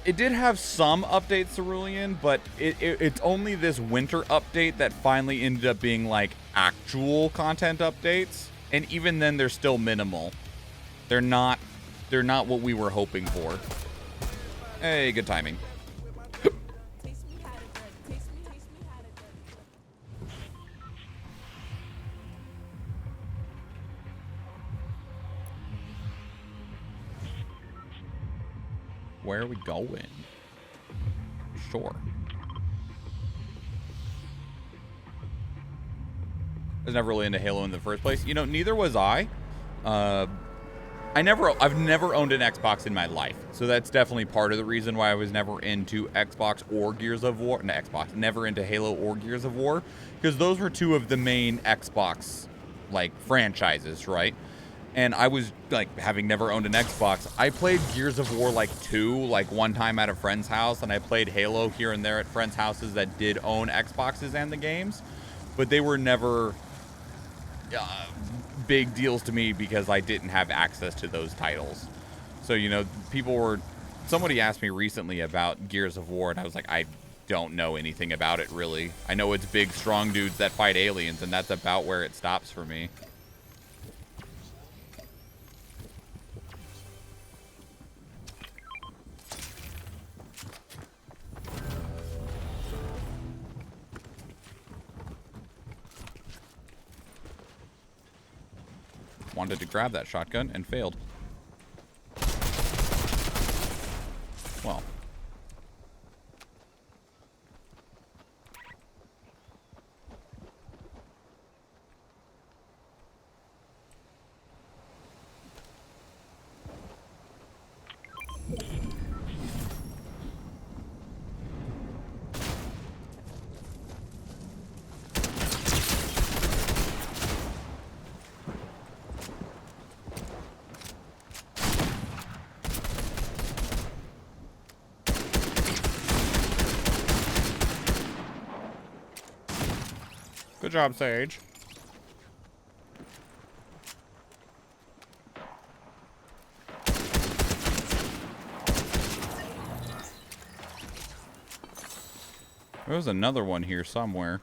It did have some updates, Cerulean, but it's only this winter update that finally ended up being like actual content updates, and even then they're still minimal. They're not what we were hoping for. Hey, good timing. Where are we going? Sure. I was never really into Halo in the first place. You know, neither was I. I've never owned an Xbox in my life. So that's definitely part of the reason why I was never into Xbox or Gears of War. No, Xbox. Never into Halo or Gears of War. Because those were two of the main Xbox, like, franchises, right? And I was, like, having never owned an Xbox, I played Gears of War, like, 2, like, one time at a friend's house. And I played Halo here and there at friends' houses that did own Xboxes and the games. But they were never big deals to me because I didn't have access to those titles. So, you know, somebody asked me recently about Gears of War, and I was like, I don't know anything about it, really. I know it's big, strong dudes that fight aliens, and that's about where it stops for me. Wanted to grab that shotgun and failed. Well. Good job, Sage. There's another one here somewhere.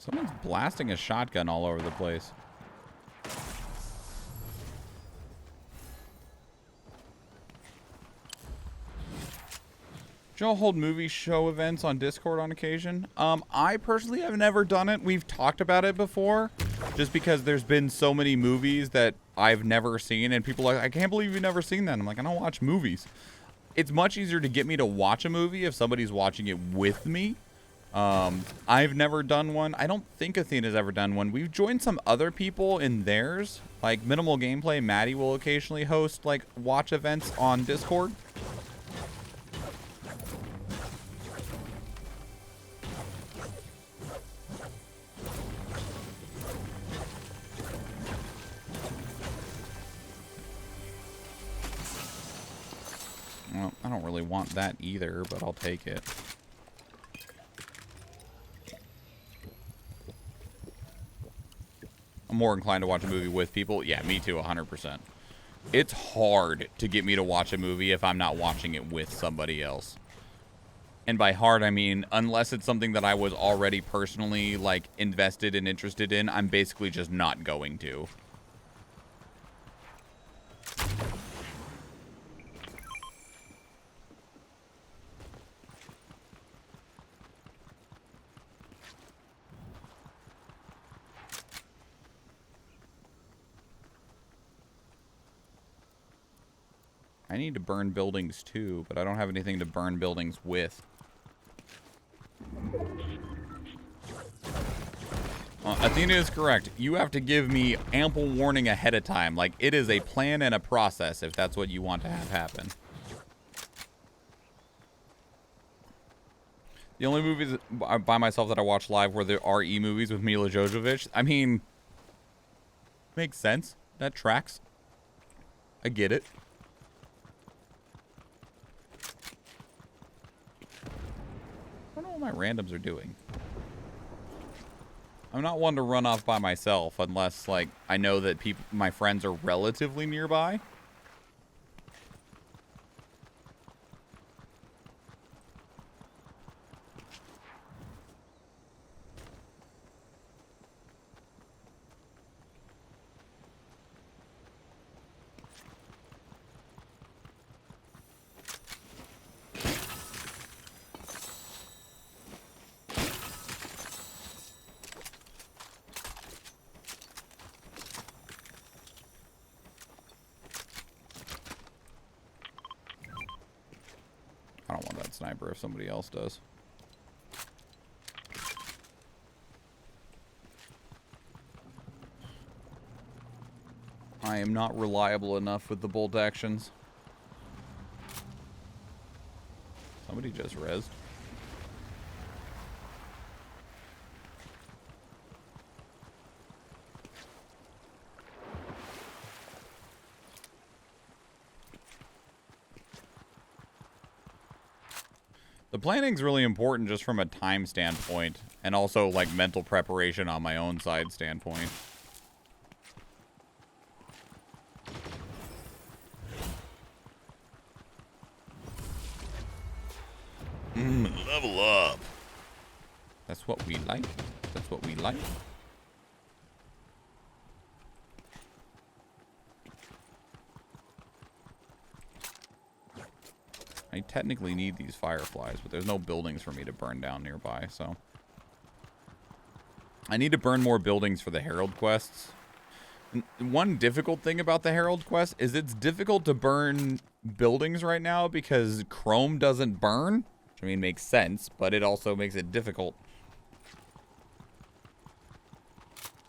Someone's blasting a shotgun all over the place. Do y'all hold movie show events on Discord on occasion? I personally have never done it. We've talked about it before, just because there's been so many movies that I've never seen, and people are like, I can't believe you've never seen that. I'm like, I don't watch movies. It's much easier to get me to watch a movie if somebody's watching it with me. I've never done one. I don't think Athena's ever done one. We've joined some other people in theirs, like Minimal Gameplay. Maddie will occasionally host like watch events on Discord. Well, I don't really want that either, but I'll take it. I'm more inclined to watch a movie with people. Yeah, me too, 100%. It's hard to get me to watch a movie if I'm not watching it with somebody else. And by hard, I mean, unless it's something that I was already personally, like, invested and interested in, I'm basically just not going to. I need to burn buildings too, but I don't have anything to burn buildings with. Athena is correct. You have to give me ample warning ahead of time. Like, it is a plan and a process if that's what you want to have happen. The only movies by myself that I watch live were the RE movies with Mila Jovovich. I mean, makes sense. That tracks. I get it. I don't know what my randoms are doing. I'm not one to run off by myself unless, like, I know that my friends are relatively nearby. sniper if somebody else does. I am not reliable enough with the bolt actions. Somebody just rezzed. The planning's really important just from a time standpoint, and also like mental preparation on my own side standpoint. Level up. That's what we like. That's what we like. I technically need these fireflies, but there's no buildings for me to burn down nearby, so. I need to burn more buildings for the Herald quests. One difficult thing about the Herald quest is it's difficult to burn buildings right now because Chrome doesn't burn. Which, I mean, makes sense, but it also makes it difficult.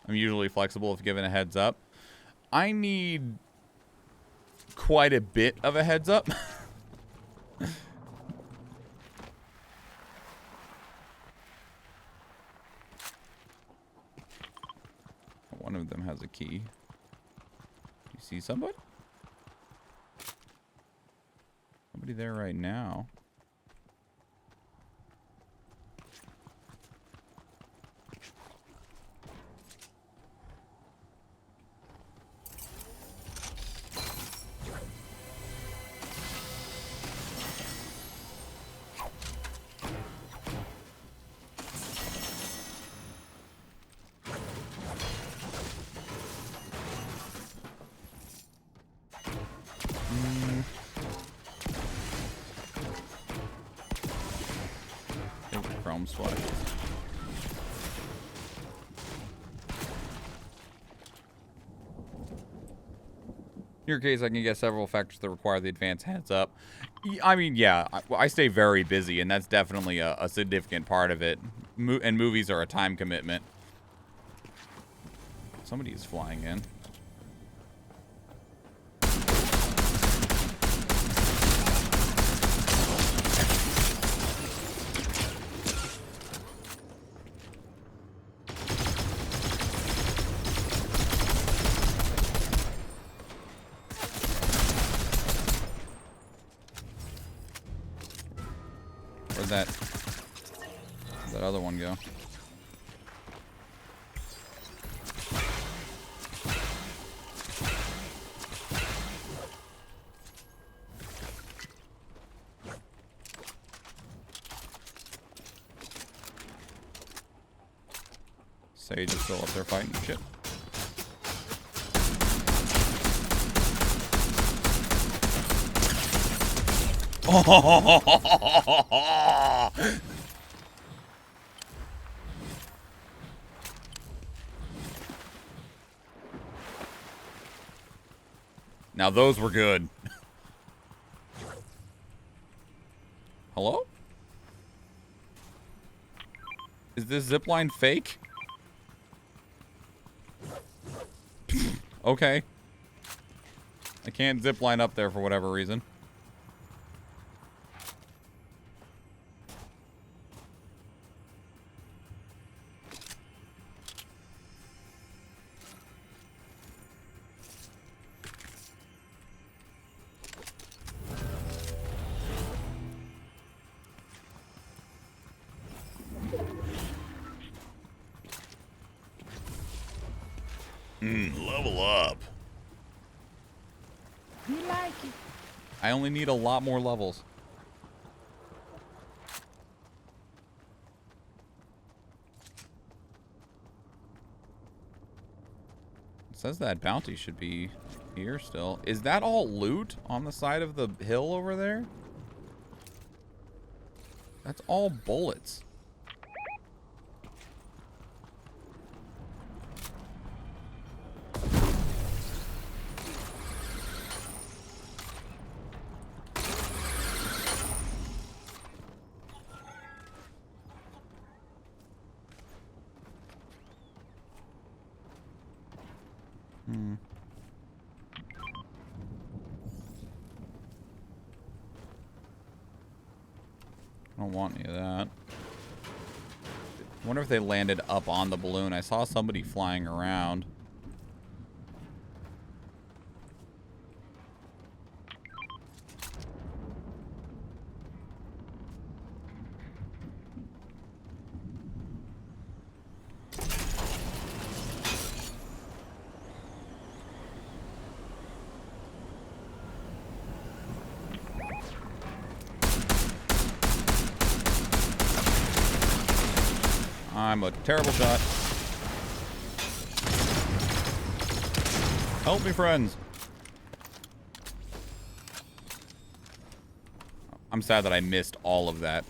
I'm usually flexible if given a heads up. I need quite a bit of a heads up. One of them has a key. You see somebody? Somebody there right now. Splash. In your case, I can get several factors that require the advanced heads up. I mean, yeah, I stay very busy, and that's definitely a significant part of it. And movies are a time commitment. Somebody is flying in. Where'd that other one go? Sage is still up there fighting shit. Now those were good. Hello? Is this zipline fake? Okay. I can't zipline up there for whatever reason. Level up. You like it? I only need a lot more levels. It says that bounty should be here still. Is that all loot on the side of the hill over there? That's all bullets. don't want any of that. I wonder if they landed up on the balloon. I saw somebody flying around. I'm a terrible shot. Help me, friends. I'm sad that I missed all of that.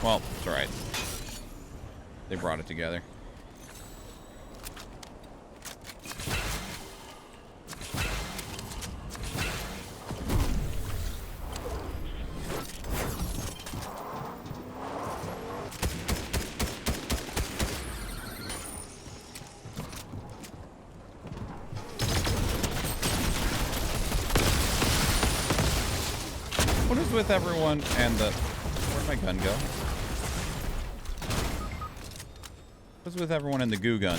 Well, it's alright. They brought it together. What is with everyone and the... Where'd my gun go? What's with everyone and the goo gun?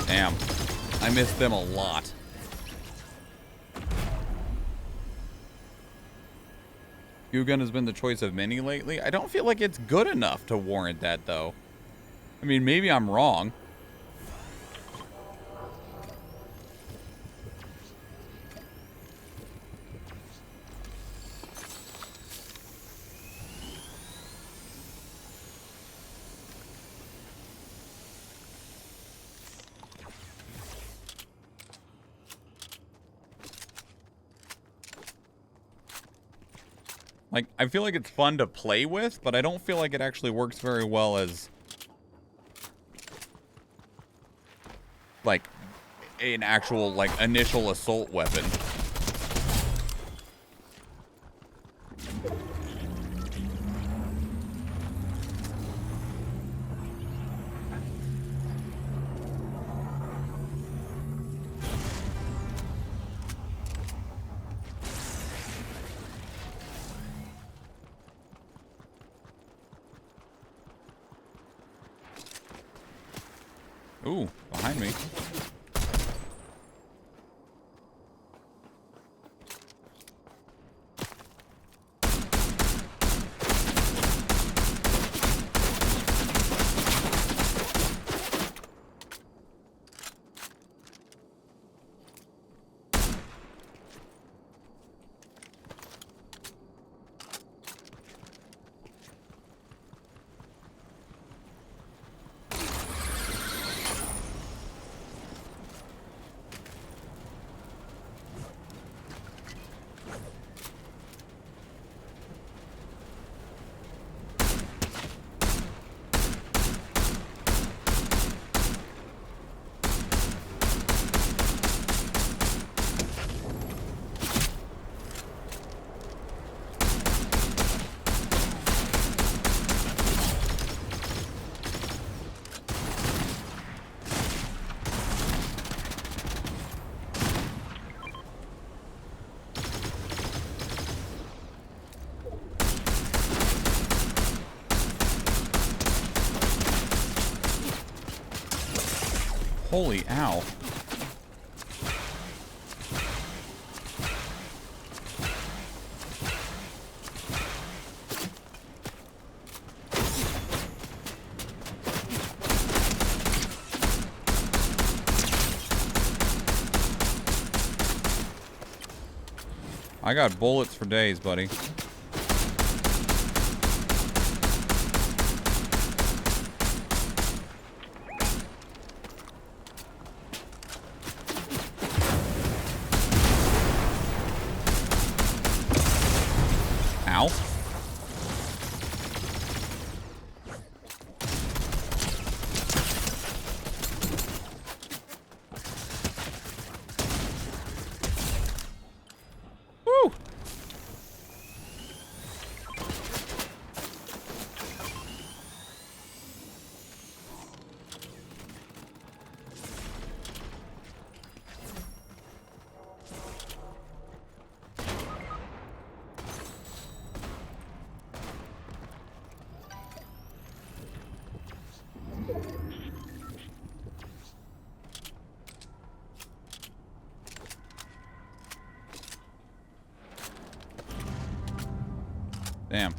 Damn. I missed them a lot. Goo gun has been the choice of many lately. I don't feel like it's good enough to warrant that, though. I mean, maybe I'm wrong. Like, I feel like it's fun to play with, but I don't feel like it actually works very well as, like, an actual, like, initial assault weapon. Ooh, behind me. Holy ow. I got bullets for days, buddy. Ow. Woo! Damn.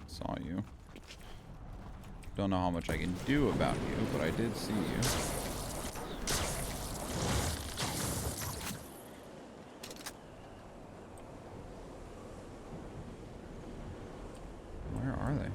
Saw you. Don't know how much I can do about you, but I did see you. Where are they?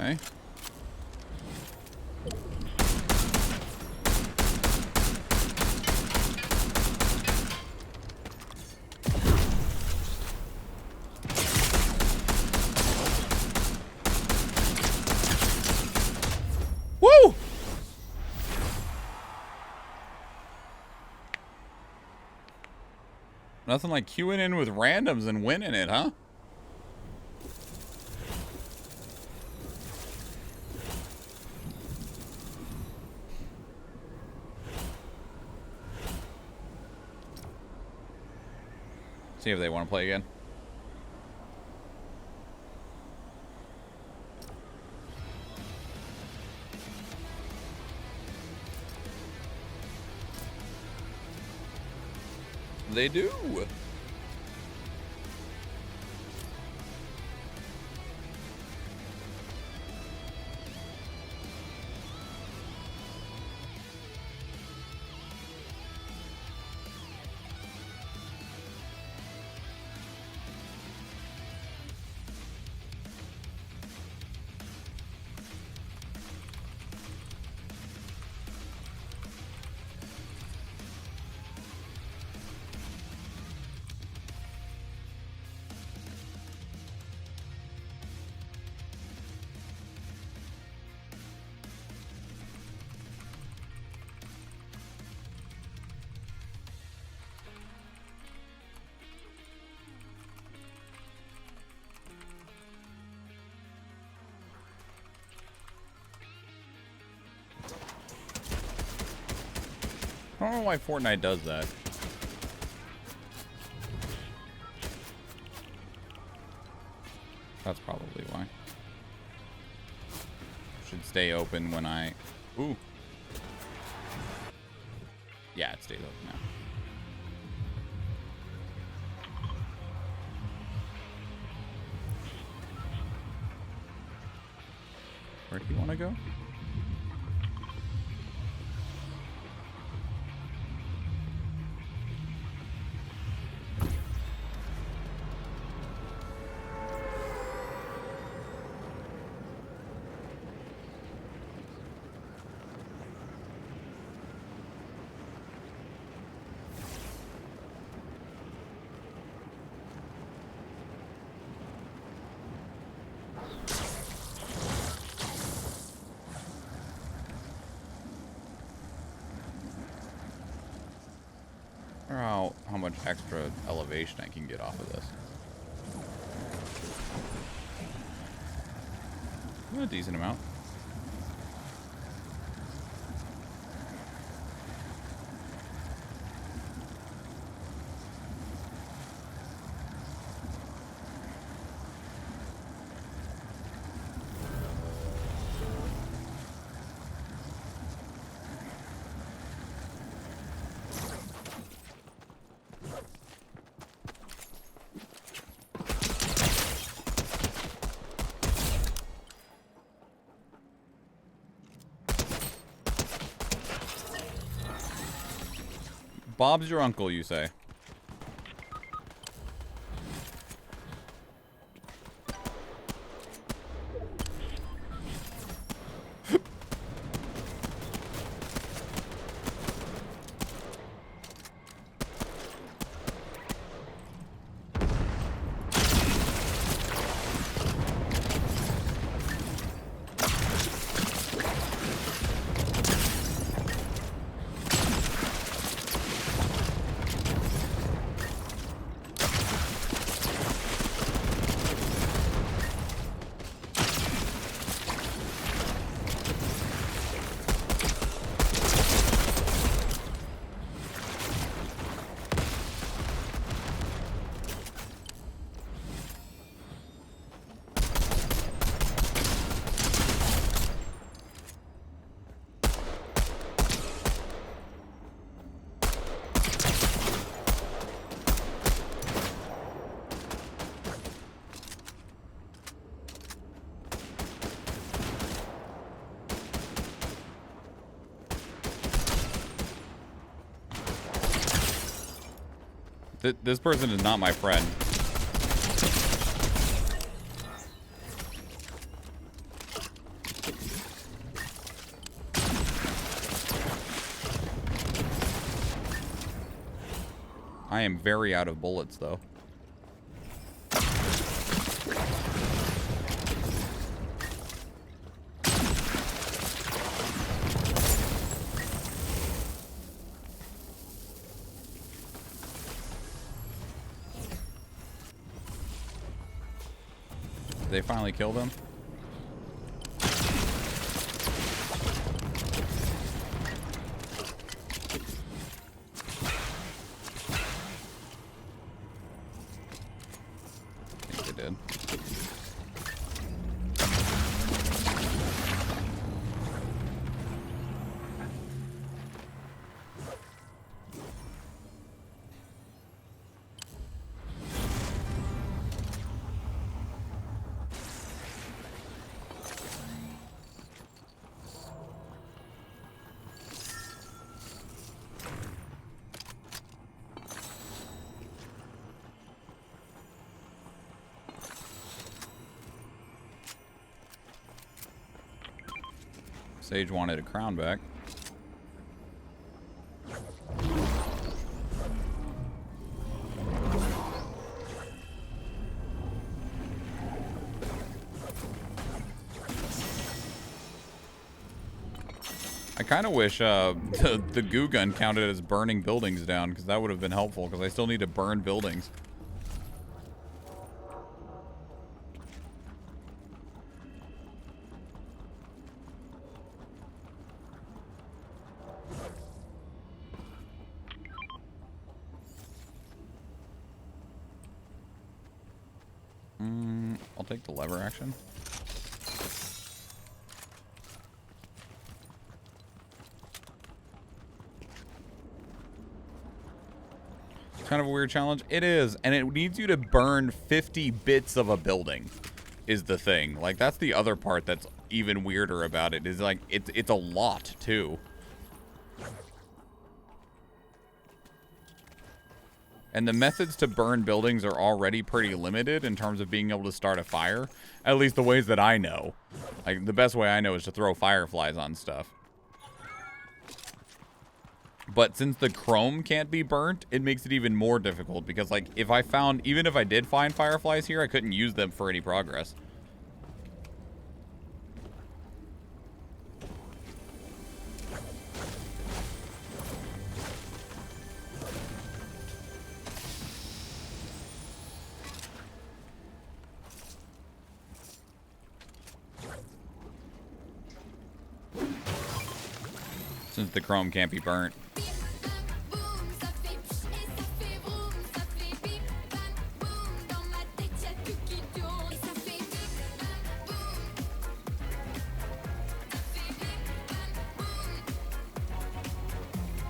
Okay. Woo! Nothing like queuing in with randoms and winning it, huh? See if they want to play again. They do. I don't know why Fortnite does that. That's probably why. Should stay open when I... Ooh. Yeah, it stays open now. Where do you want to go? How much extra elevation I can get off of this. A decent amount. Bob's your uncle, you say? This person is not my friend. I am very out of bullets, though. Did they finally kill them? I think they did. Sage wanted a crown back. I kind of wish the goo gun counted as burning buildings down, because that would have been helpful, because I still need to burn buildings. I'll take the lever action. It's kind of a weird challenge. It is, and it needs you to burn 50 bits of a building is the thing. Like, that's the other part that's even weirder about it, is like it's a lot too. And the methods to burn buildings are already pretty limited in terms of being able to start a fire. At least the ways that I know. Like, the best way I know is to throw fireflies on stuff. But since the chrome can't be burnt, it makes it even more difficult. Because, like, even if I did find fireflies here, I couldn't use them for any progress. Since the chrome can't be burnt.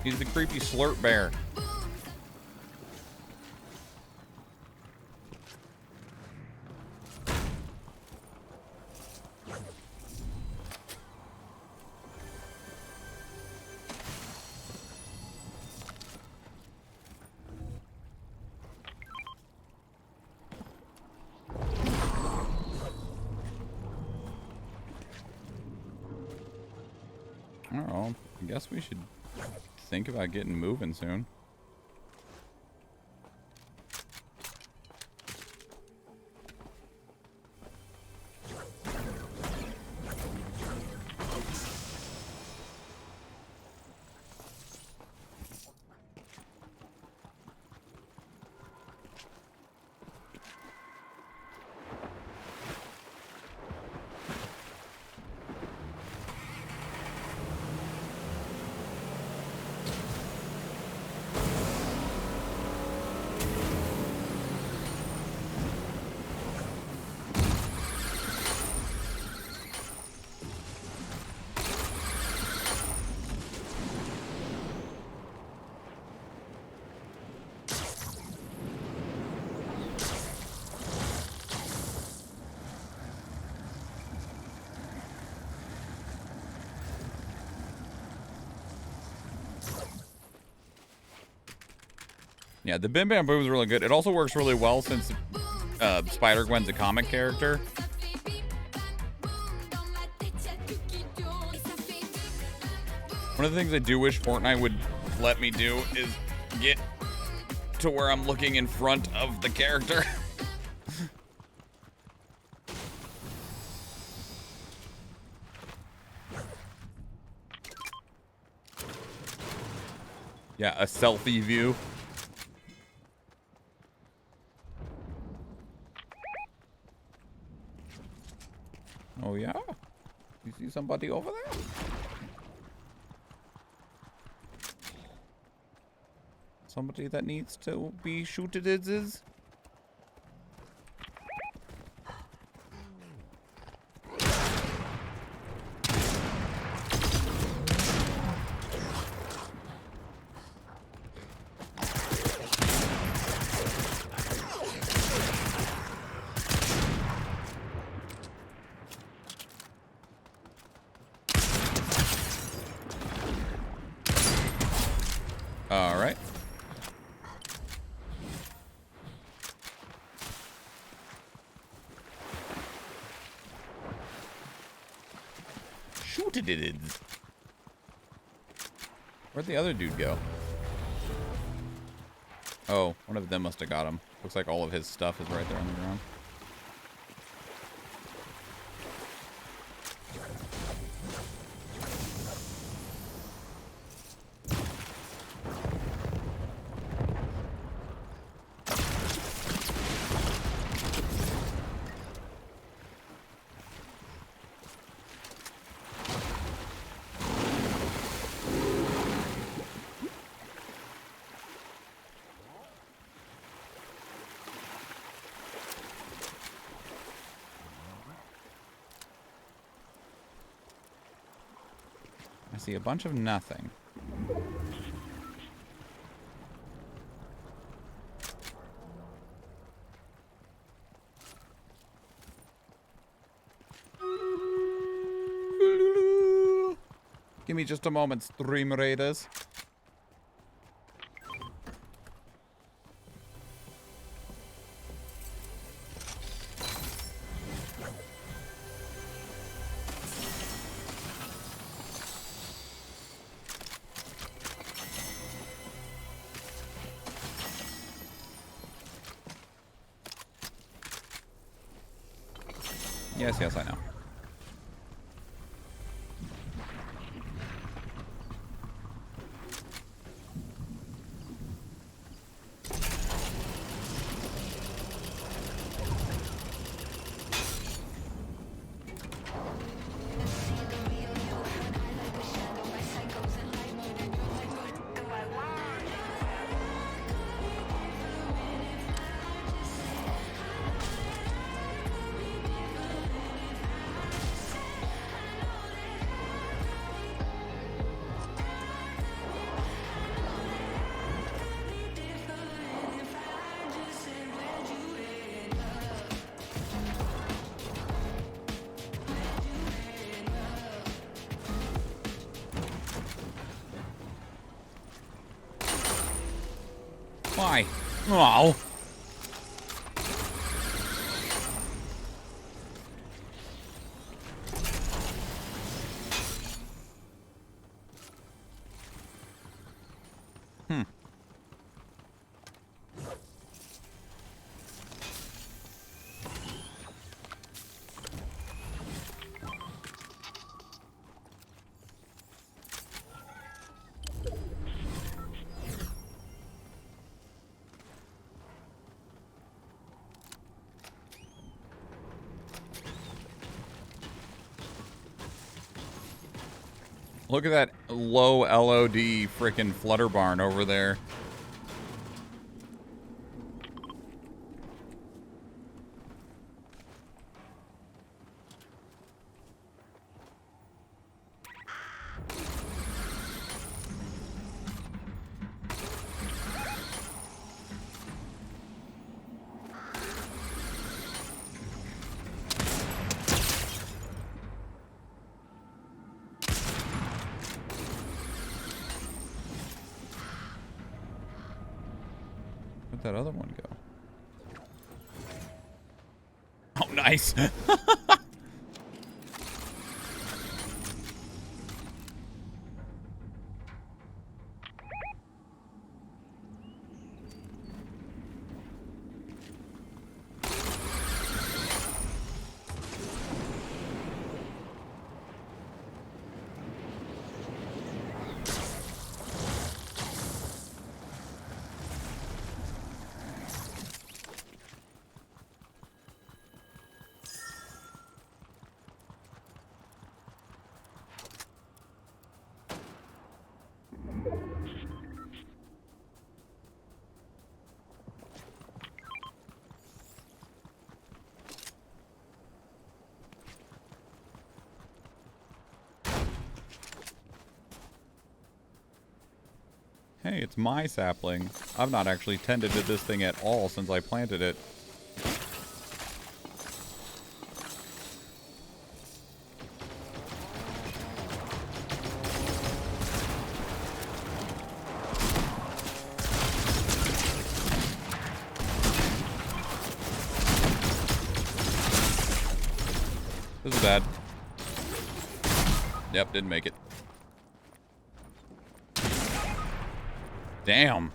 He's the creepy slurp bear. Oh, I guess we should think about getting moving soon. Yeah, the Bim Bam Boom is really good. It also works really well since Spider-Gwen's a comic character. One of the things I do wish Fortnite would let me do is get to where I'm looking in front of the character. Yeah, a selfie view. Oh yeah? You see somebody over there? Somebody that needs to be shooted is? All right. Shoot it. Where'd the other dude go? Oh, one of them must have got him. Looks like all of his stuff is right there on the ground. I see a bunch of nothing. Give me just a moment, Stream Raiders. Yes, I know. Why? Oh. Look at that low LOD frickin' flutter barn over there. Where'd that other one go? Oh, nice. Hey, it's my sapling. I've not actually tended to this thing at all since I planted it. This is bad. Yep, didn't make it. Damn.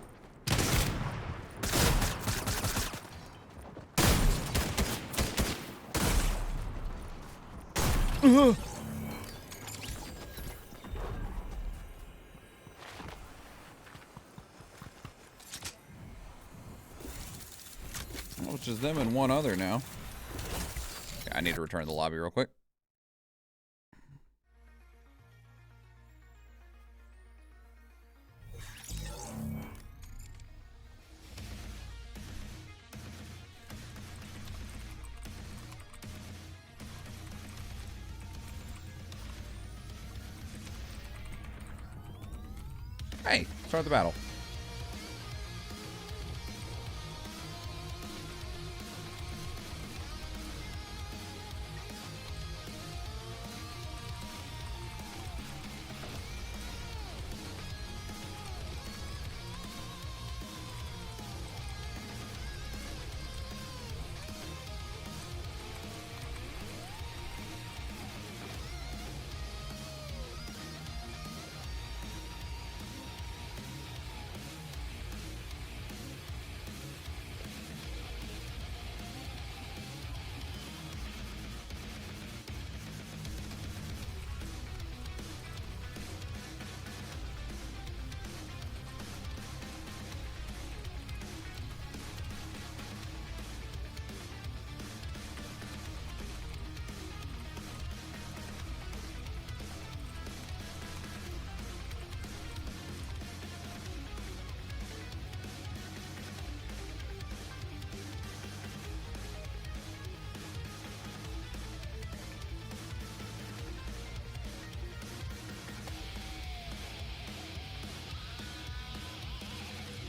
Well, it's just them and one other now. Okay, I need to return to the lobby real quick. Hey, start the battle.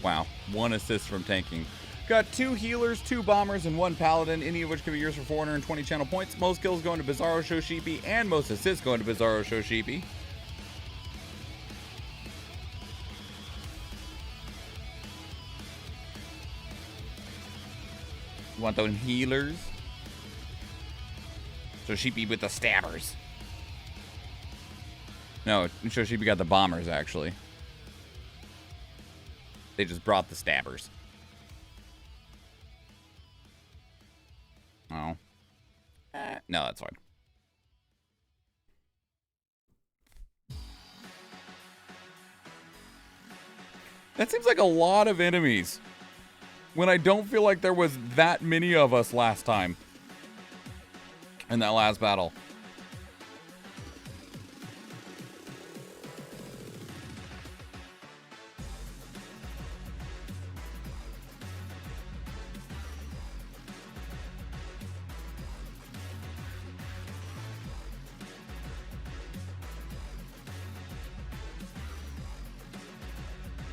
Wow, 1 assist from tanking. Got 2 healers, 2 bombers, and 1 paladin, any of which can be used for 420 channel points. Most kills going to Bizarro Shoshipi, and most assists going to Bizarro Shoshipi. You want those healers? Shoshipi with the stabbers. No, Shoshipi got the bombers, actually. They just brought the stabbers. Oh. No, that's fine. That seems like a lot of enemies. When I don't feel like there was that many of us last time. In that last battle.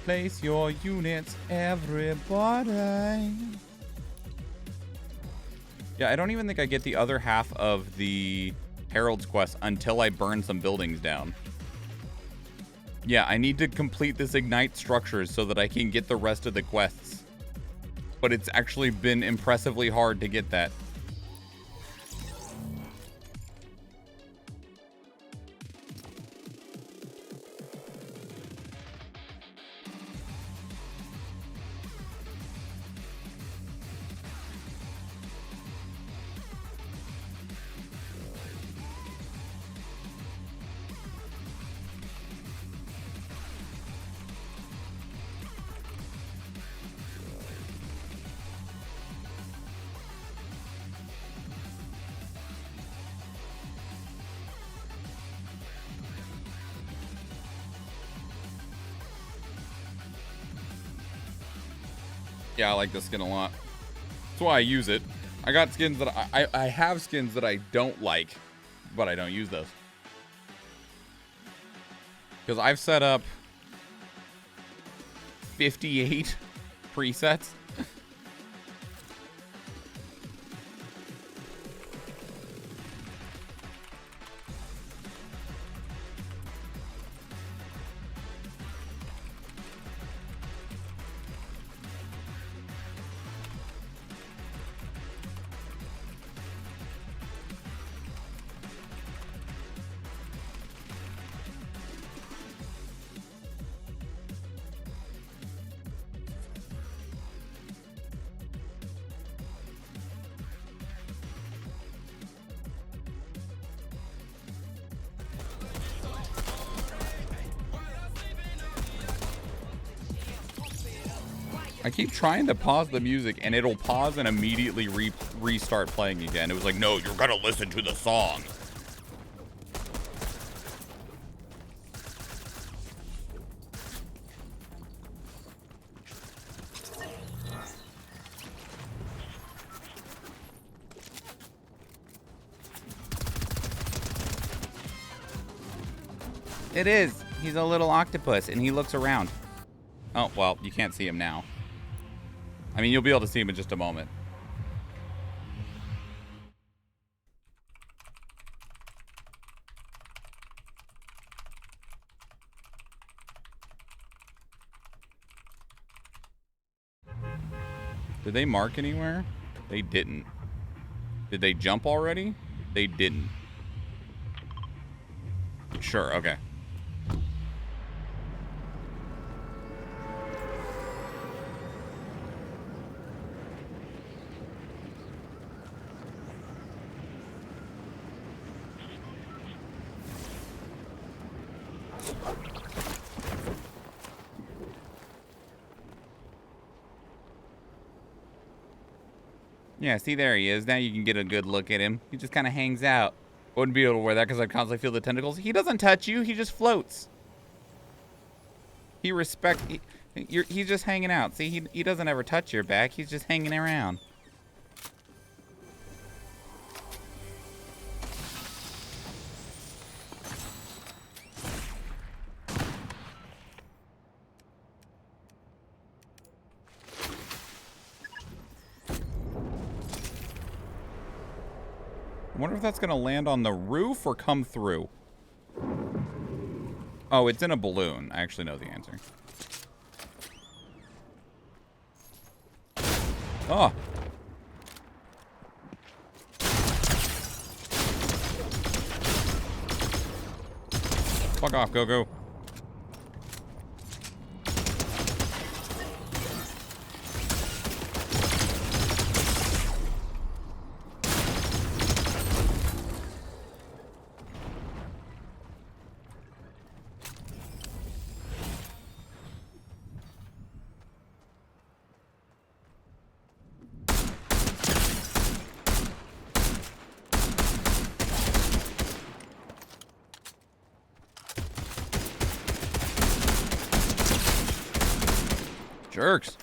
Place your units, everybody. Yeah, I don't even think I get the other half of the Herald's quest until I burn some buildings down. Yeah, I need to complete this Ignite structures so that I can get the rest of the quests. but it's actually been impressively hard to get that. Yeah, I like this skin a lot. That's why I use it. I got skins that I have skins that I don't like, but I don't use those. Because I've set up 58 presets. I keep trying to pause the music and it'll pause and immediately restart playing again. It was like, no, you're gonna listen to the song. It is. He's a little octopus and he looks around. Oh, well, you can't see him now. I mean, you'll be able to see him in just a moment. Did they mark anywhere? They didn't. Did they jump already? They didn't. Sure, okay. Yeah, see, there he is. Now you can get a good look at him. He just kind of hangs out. Wouldn't be able to wear that because I constantly feel the tentacles. He doesn't touch you. He just floats. He respects... He's just hanging out. See, he doesn't ever touch your back. He's just hanging around. I wonder if that's going to land on the roof or come through. Oh, it's in a balloon. I actually know the answer. Oh. Fuck off, go. Jerks.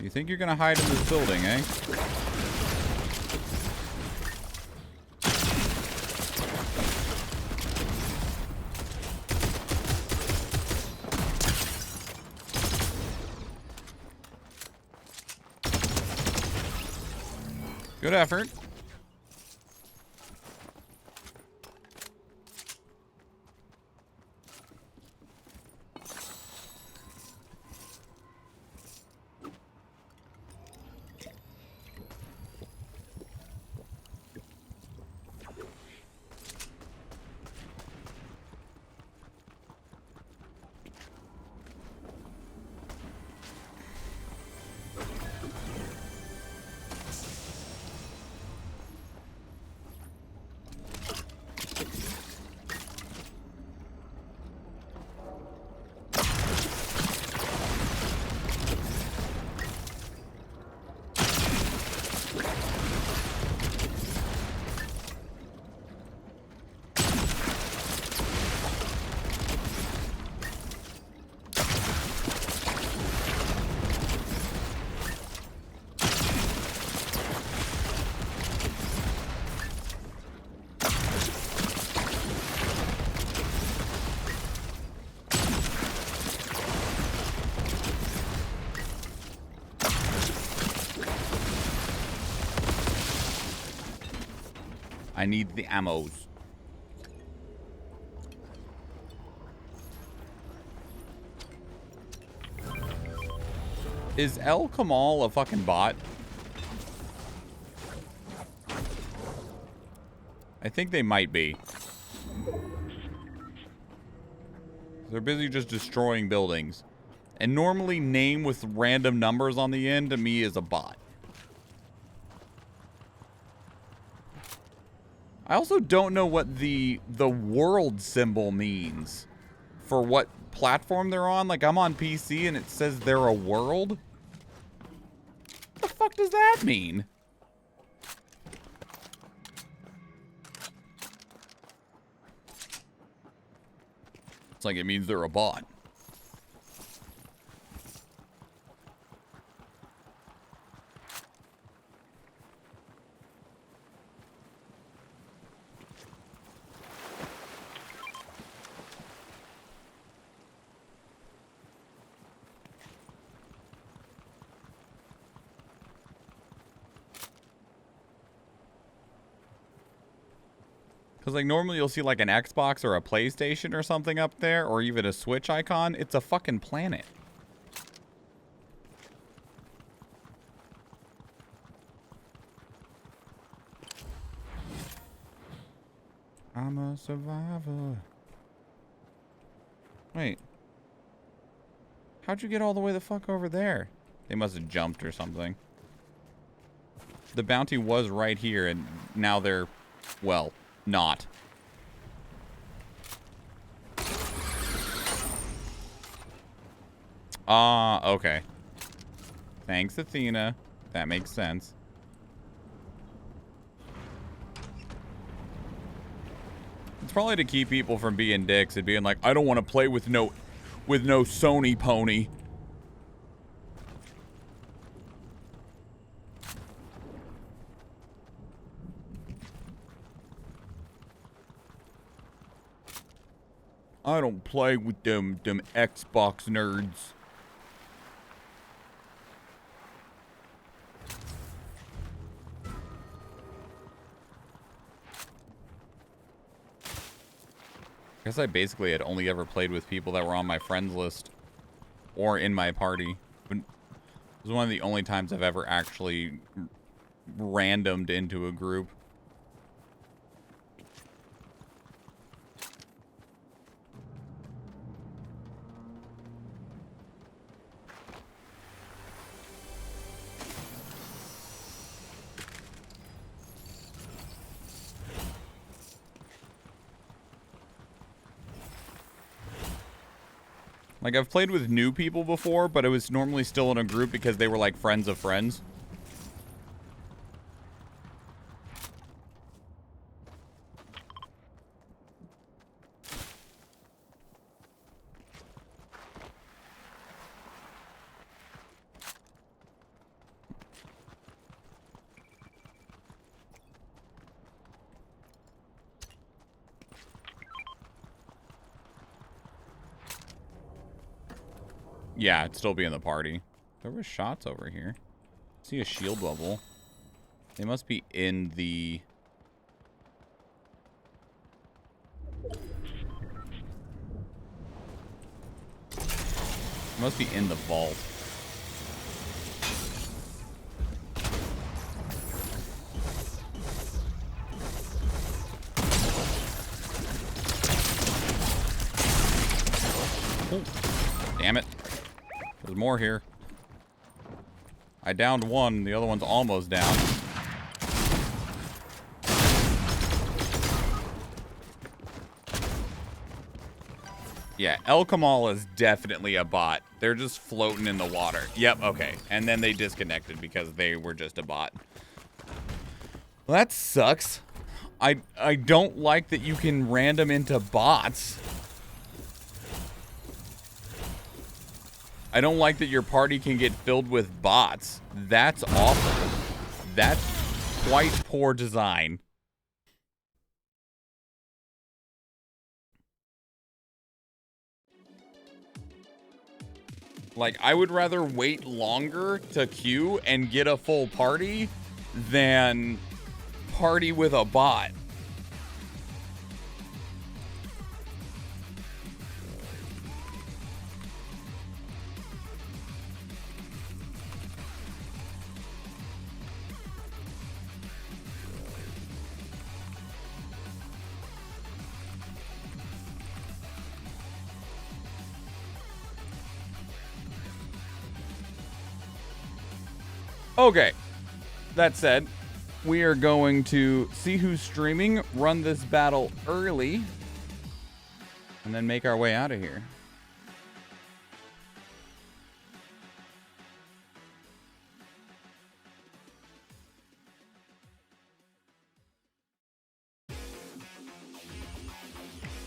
You think you're gonna hide in this building, eh? Good effort. I need the ammos. Is El Kamal a fucking bot? I think they might be. They're busy just destroying buildings. And normally name with random numbers on the end to me is a bot. I also don't know what the world symbol means for what platform they're on. Like, I'm on PC and it says they're a world. What the fuck does that mean? It's like it means they're a bot. Because, like, normally you'll see, like, an Xbox or a PlayStation or something up there, or even a Switch icon. It's a fucking planet. I'm a survivor. Wait. How'd you get all the way the fuck over there? They must have jumped or something. The bounty was right here, and now they're, well, not. Okay. Thanks, Athena. That makes sense. It's probably to keep people from being dicks and being like, I don't want to play with no Sony pony. I don't play with them Xbox nerds. I guess I basically had only ever played with people that were on my friends list or in my party. It was one of the only times I've ever actually randomed into a group. Like, I've played with new people before, but it was normally still in a group because they were, like, friends of friends. Yeah, it'd still be in the party. There were shots over here. See a shield bubble. They must be in the... Must be in the vault. Oh, damn it. There's more here. I downed one, the other one's almost down. Yeah, El Kamal is definitely a bot. They're just floating in the water. Yep, okay. And then they disconnected because they were just a bot. Well, that sucks. I don't like that you can random into bots. I don't like that your party can get filled with bots. That's awful. That's quite poor design. Like, I would rather wait longer to queue and get a full party than party with a bot. Okay, that said, we are going to see who's streaming, run this battle early, and then make our way out of here.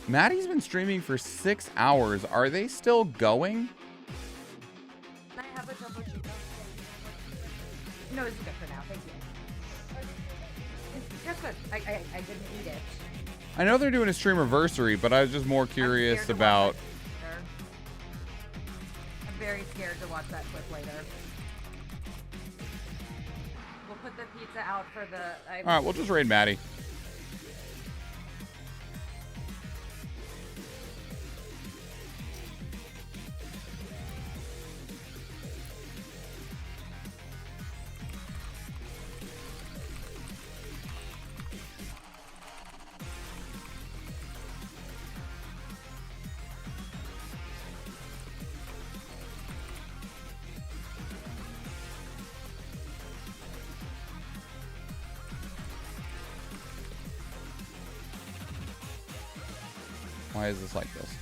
Maddie's been streaming for 6 hours. Are they still going? Can I have a double cheeto? No, it's good for now. Thank you. It's good. I didn't eat it. I know they're doing a streamiversary, but I was just more curious about... I'm very scared to watch that clip later. We'll put the pizza out for the... Alright, we'll just raid Maddie. Why is this like this?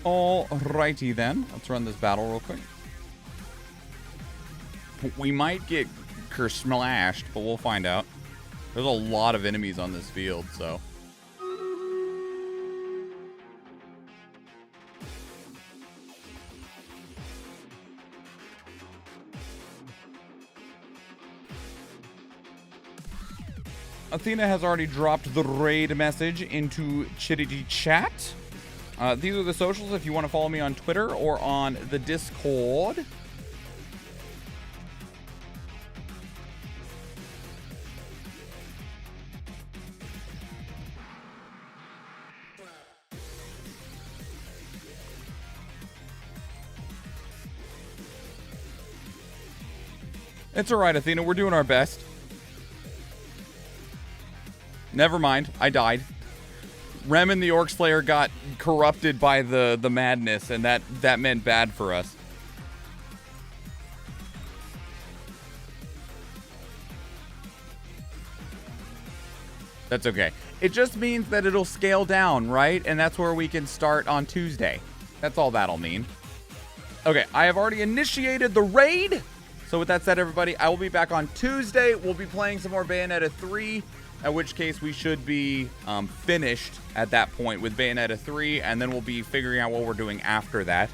Alrighty then. Let's run this battle real quick. We might get smashed, but we'll find out. There's a lot of enemies on this field, so... Athena has already dropped the raid message into Chitty Chat. These are the socials if you want to follow me on Twitter or on the Discord. It's alright, Athena. We're doing our best. Never mind. I died. Rem and the Orc Slayer got corrupted by the madness, and that meant bad for us. That's okay. It just means that it'll scale down, right? And that's where we can start on Tuesday. That's all that'll mean. Okay, I have already initiated the raid. So with that said, everybody, I will be back on Tuesday. We'll be playing some more Bayonetta 3. At which case we should be finished at that point with Bayonetta 3, and then we'll be figuring out what we're doing after that.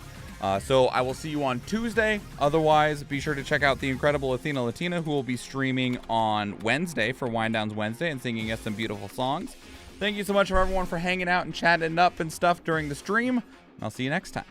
So I will see you on Tuesday. Otherwise, be sure to check out the incredible Athena Latina, who will be streaming on Wednesday for Wind Downs Wednesday and singing us some beautiful songs. Thank you so much for everyone for hanging out and chatting up and stuff during the stream. And I'll see you next time.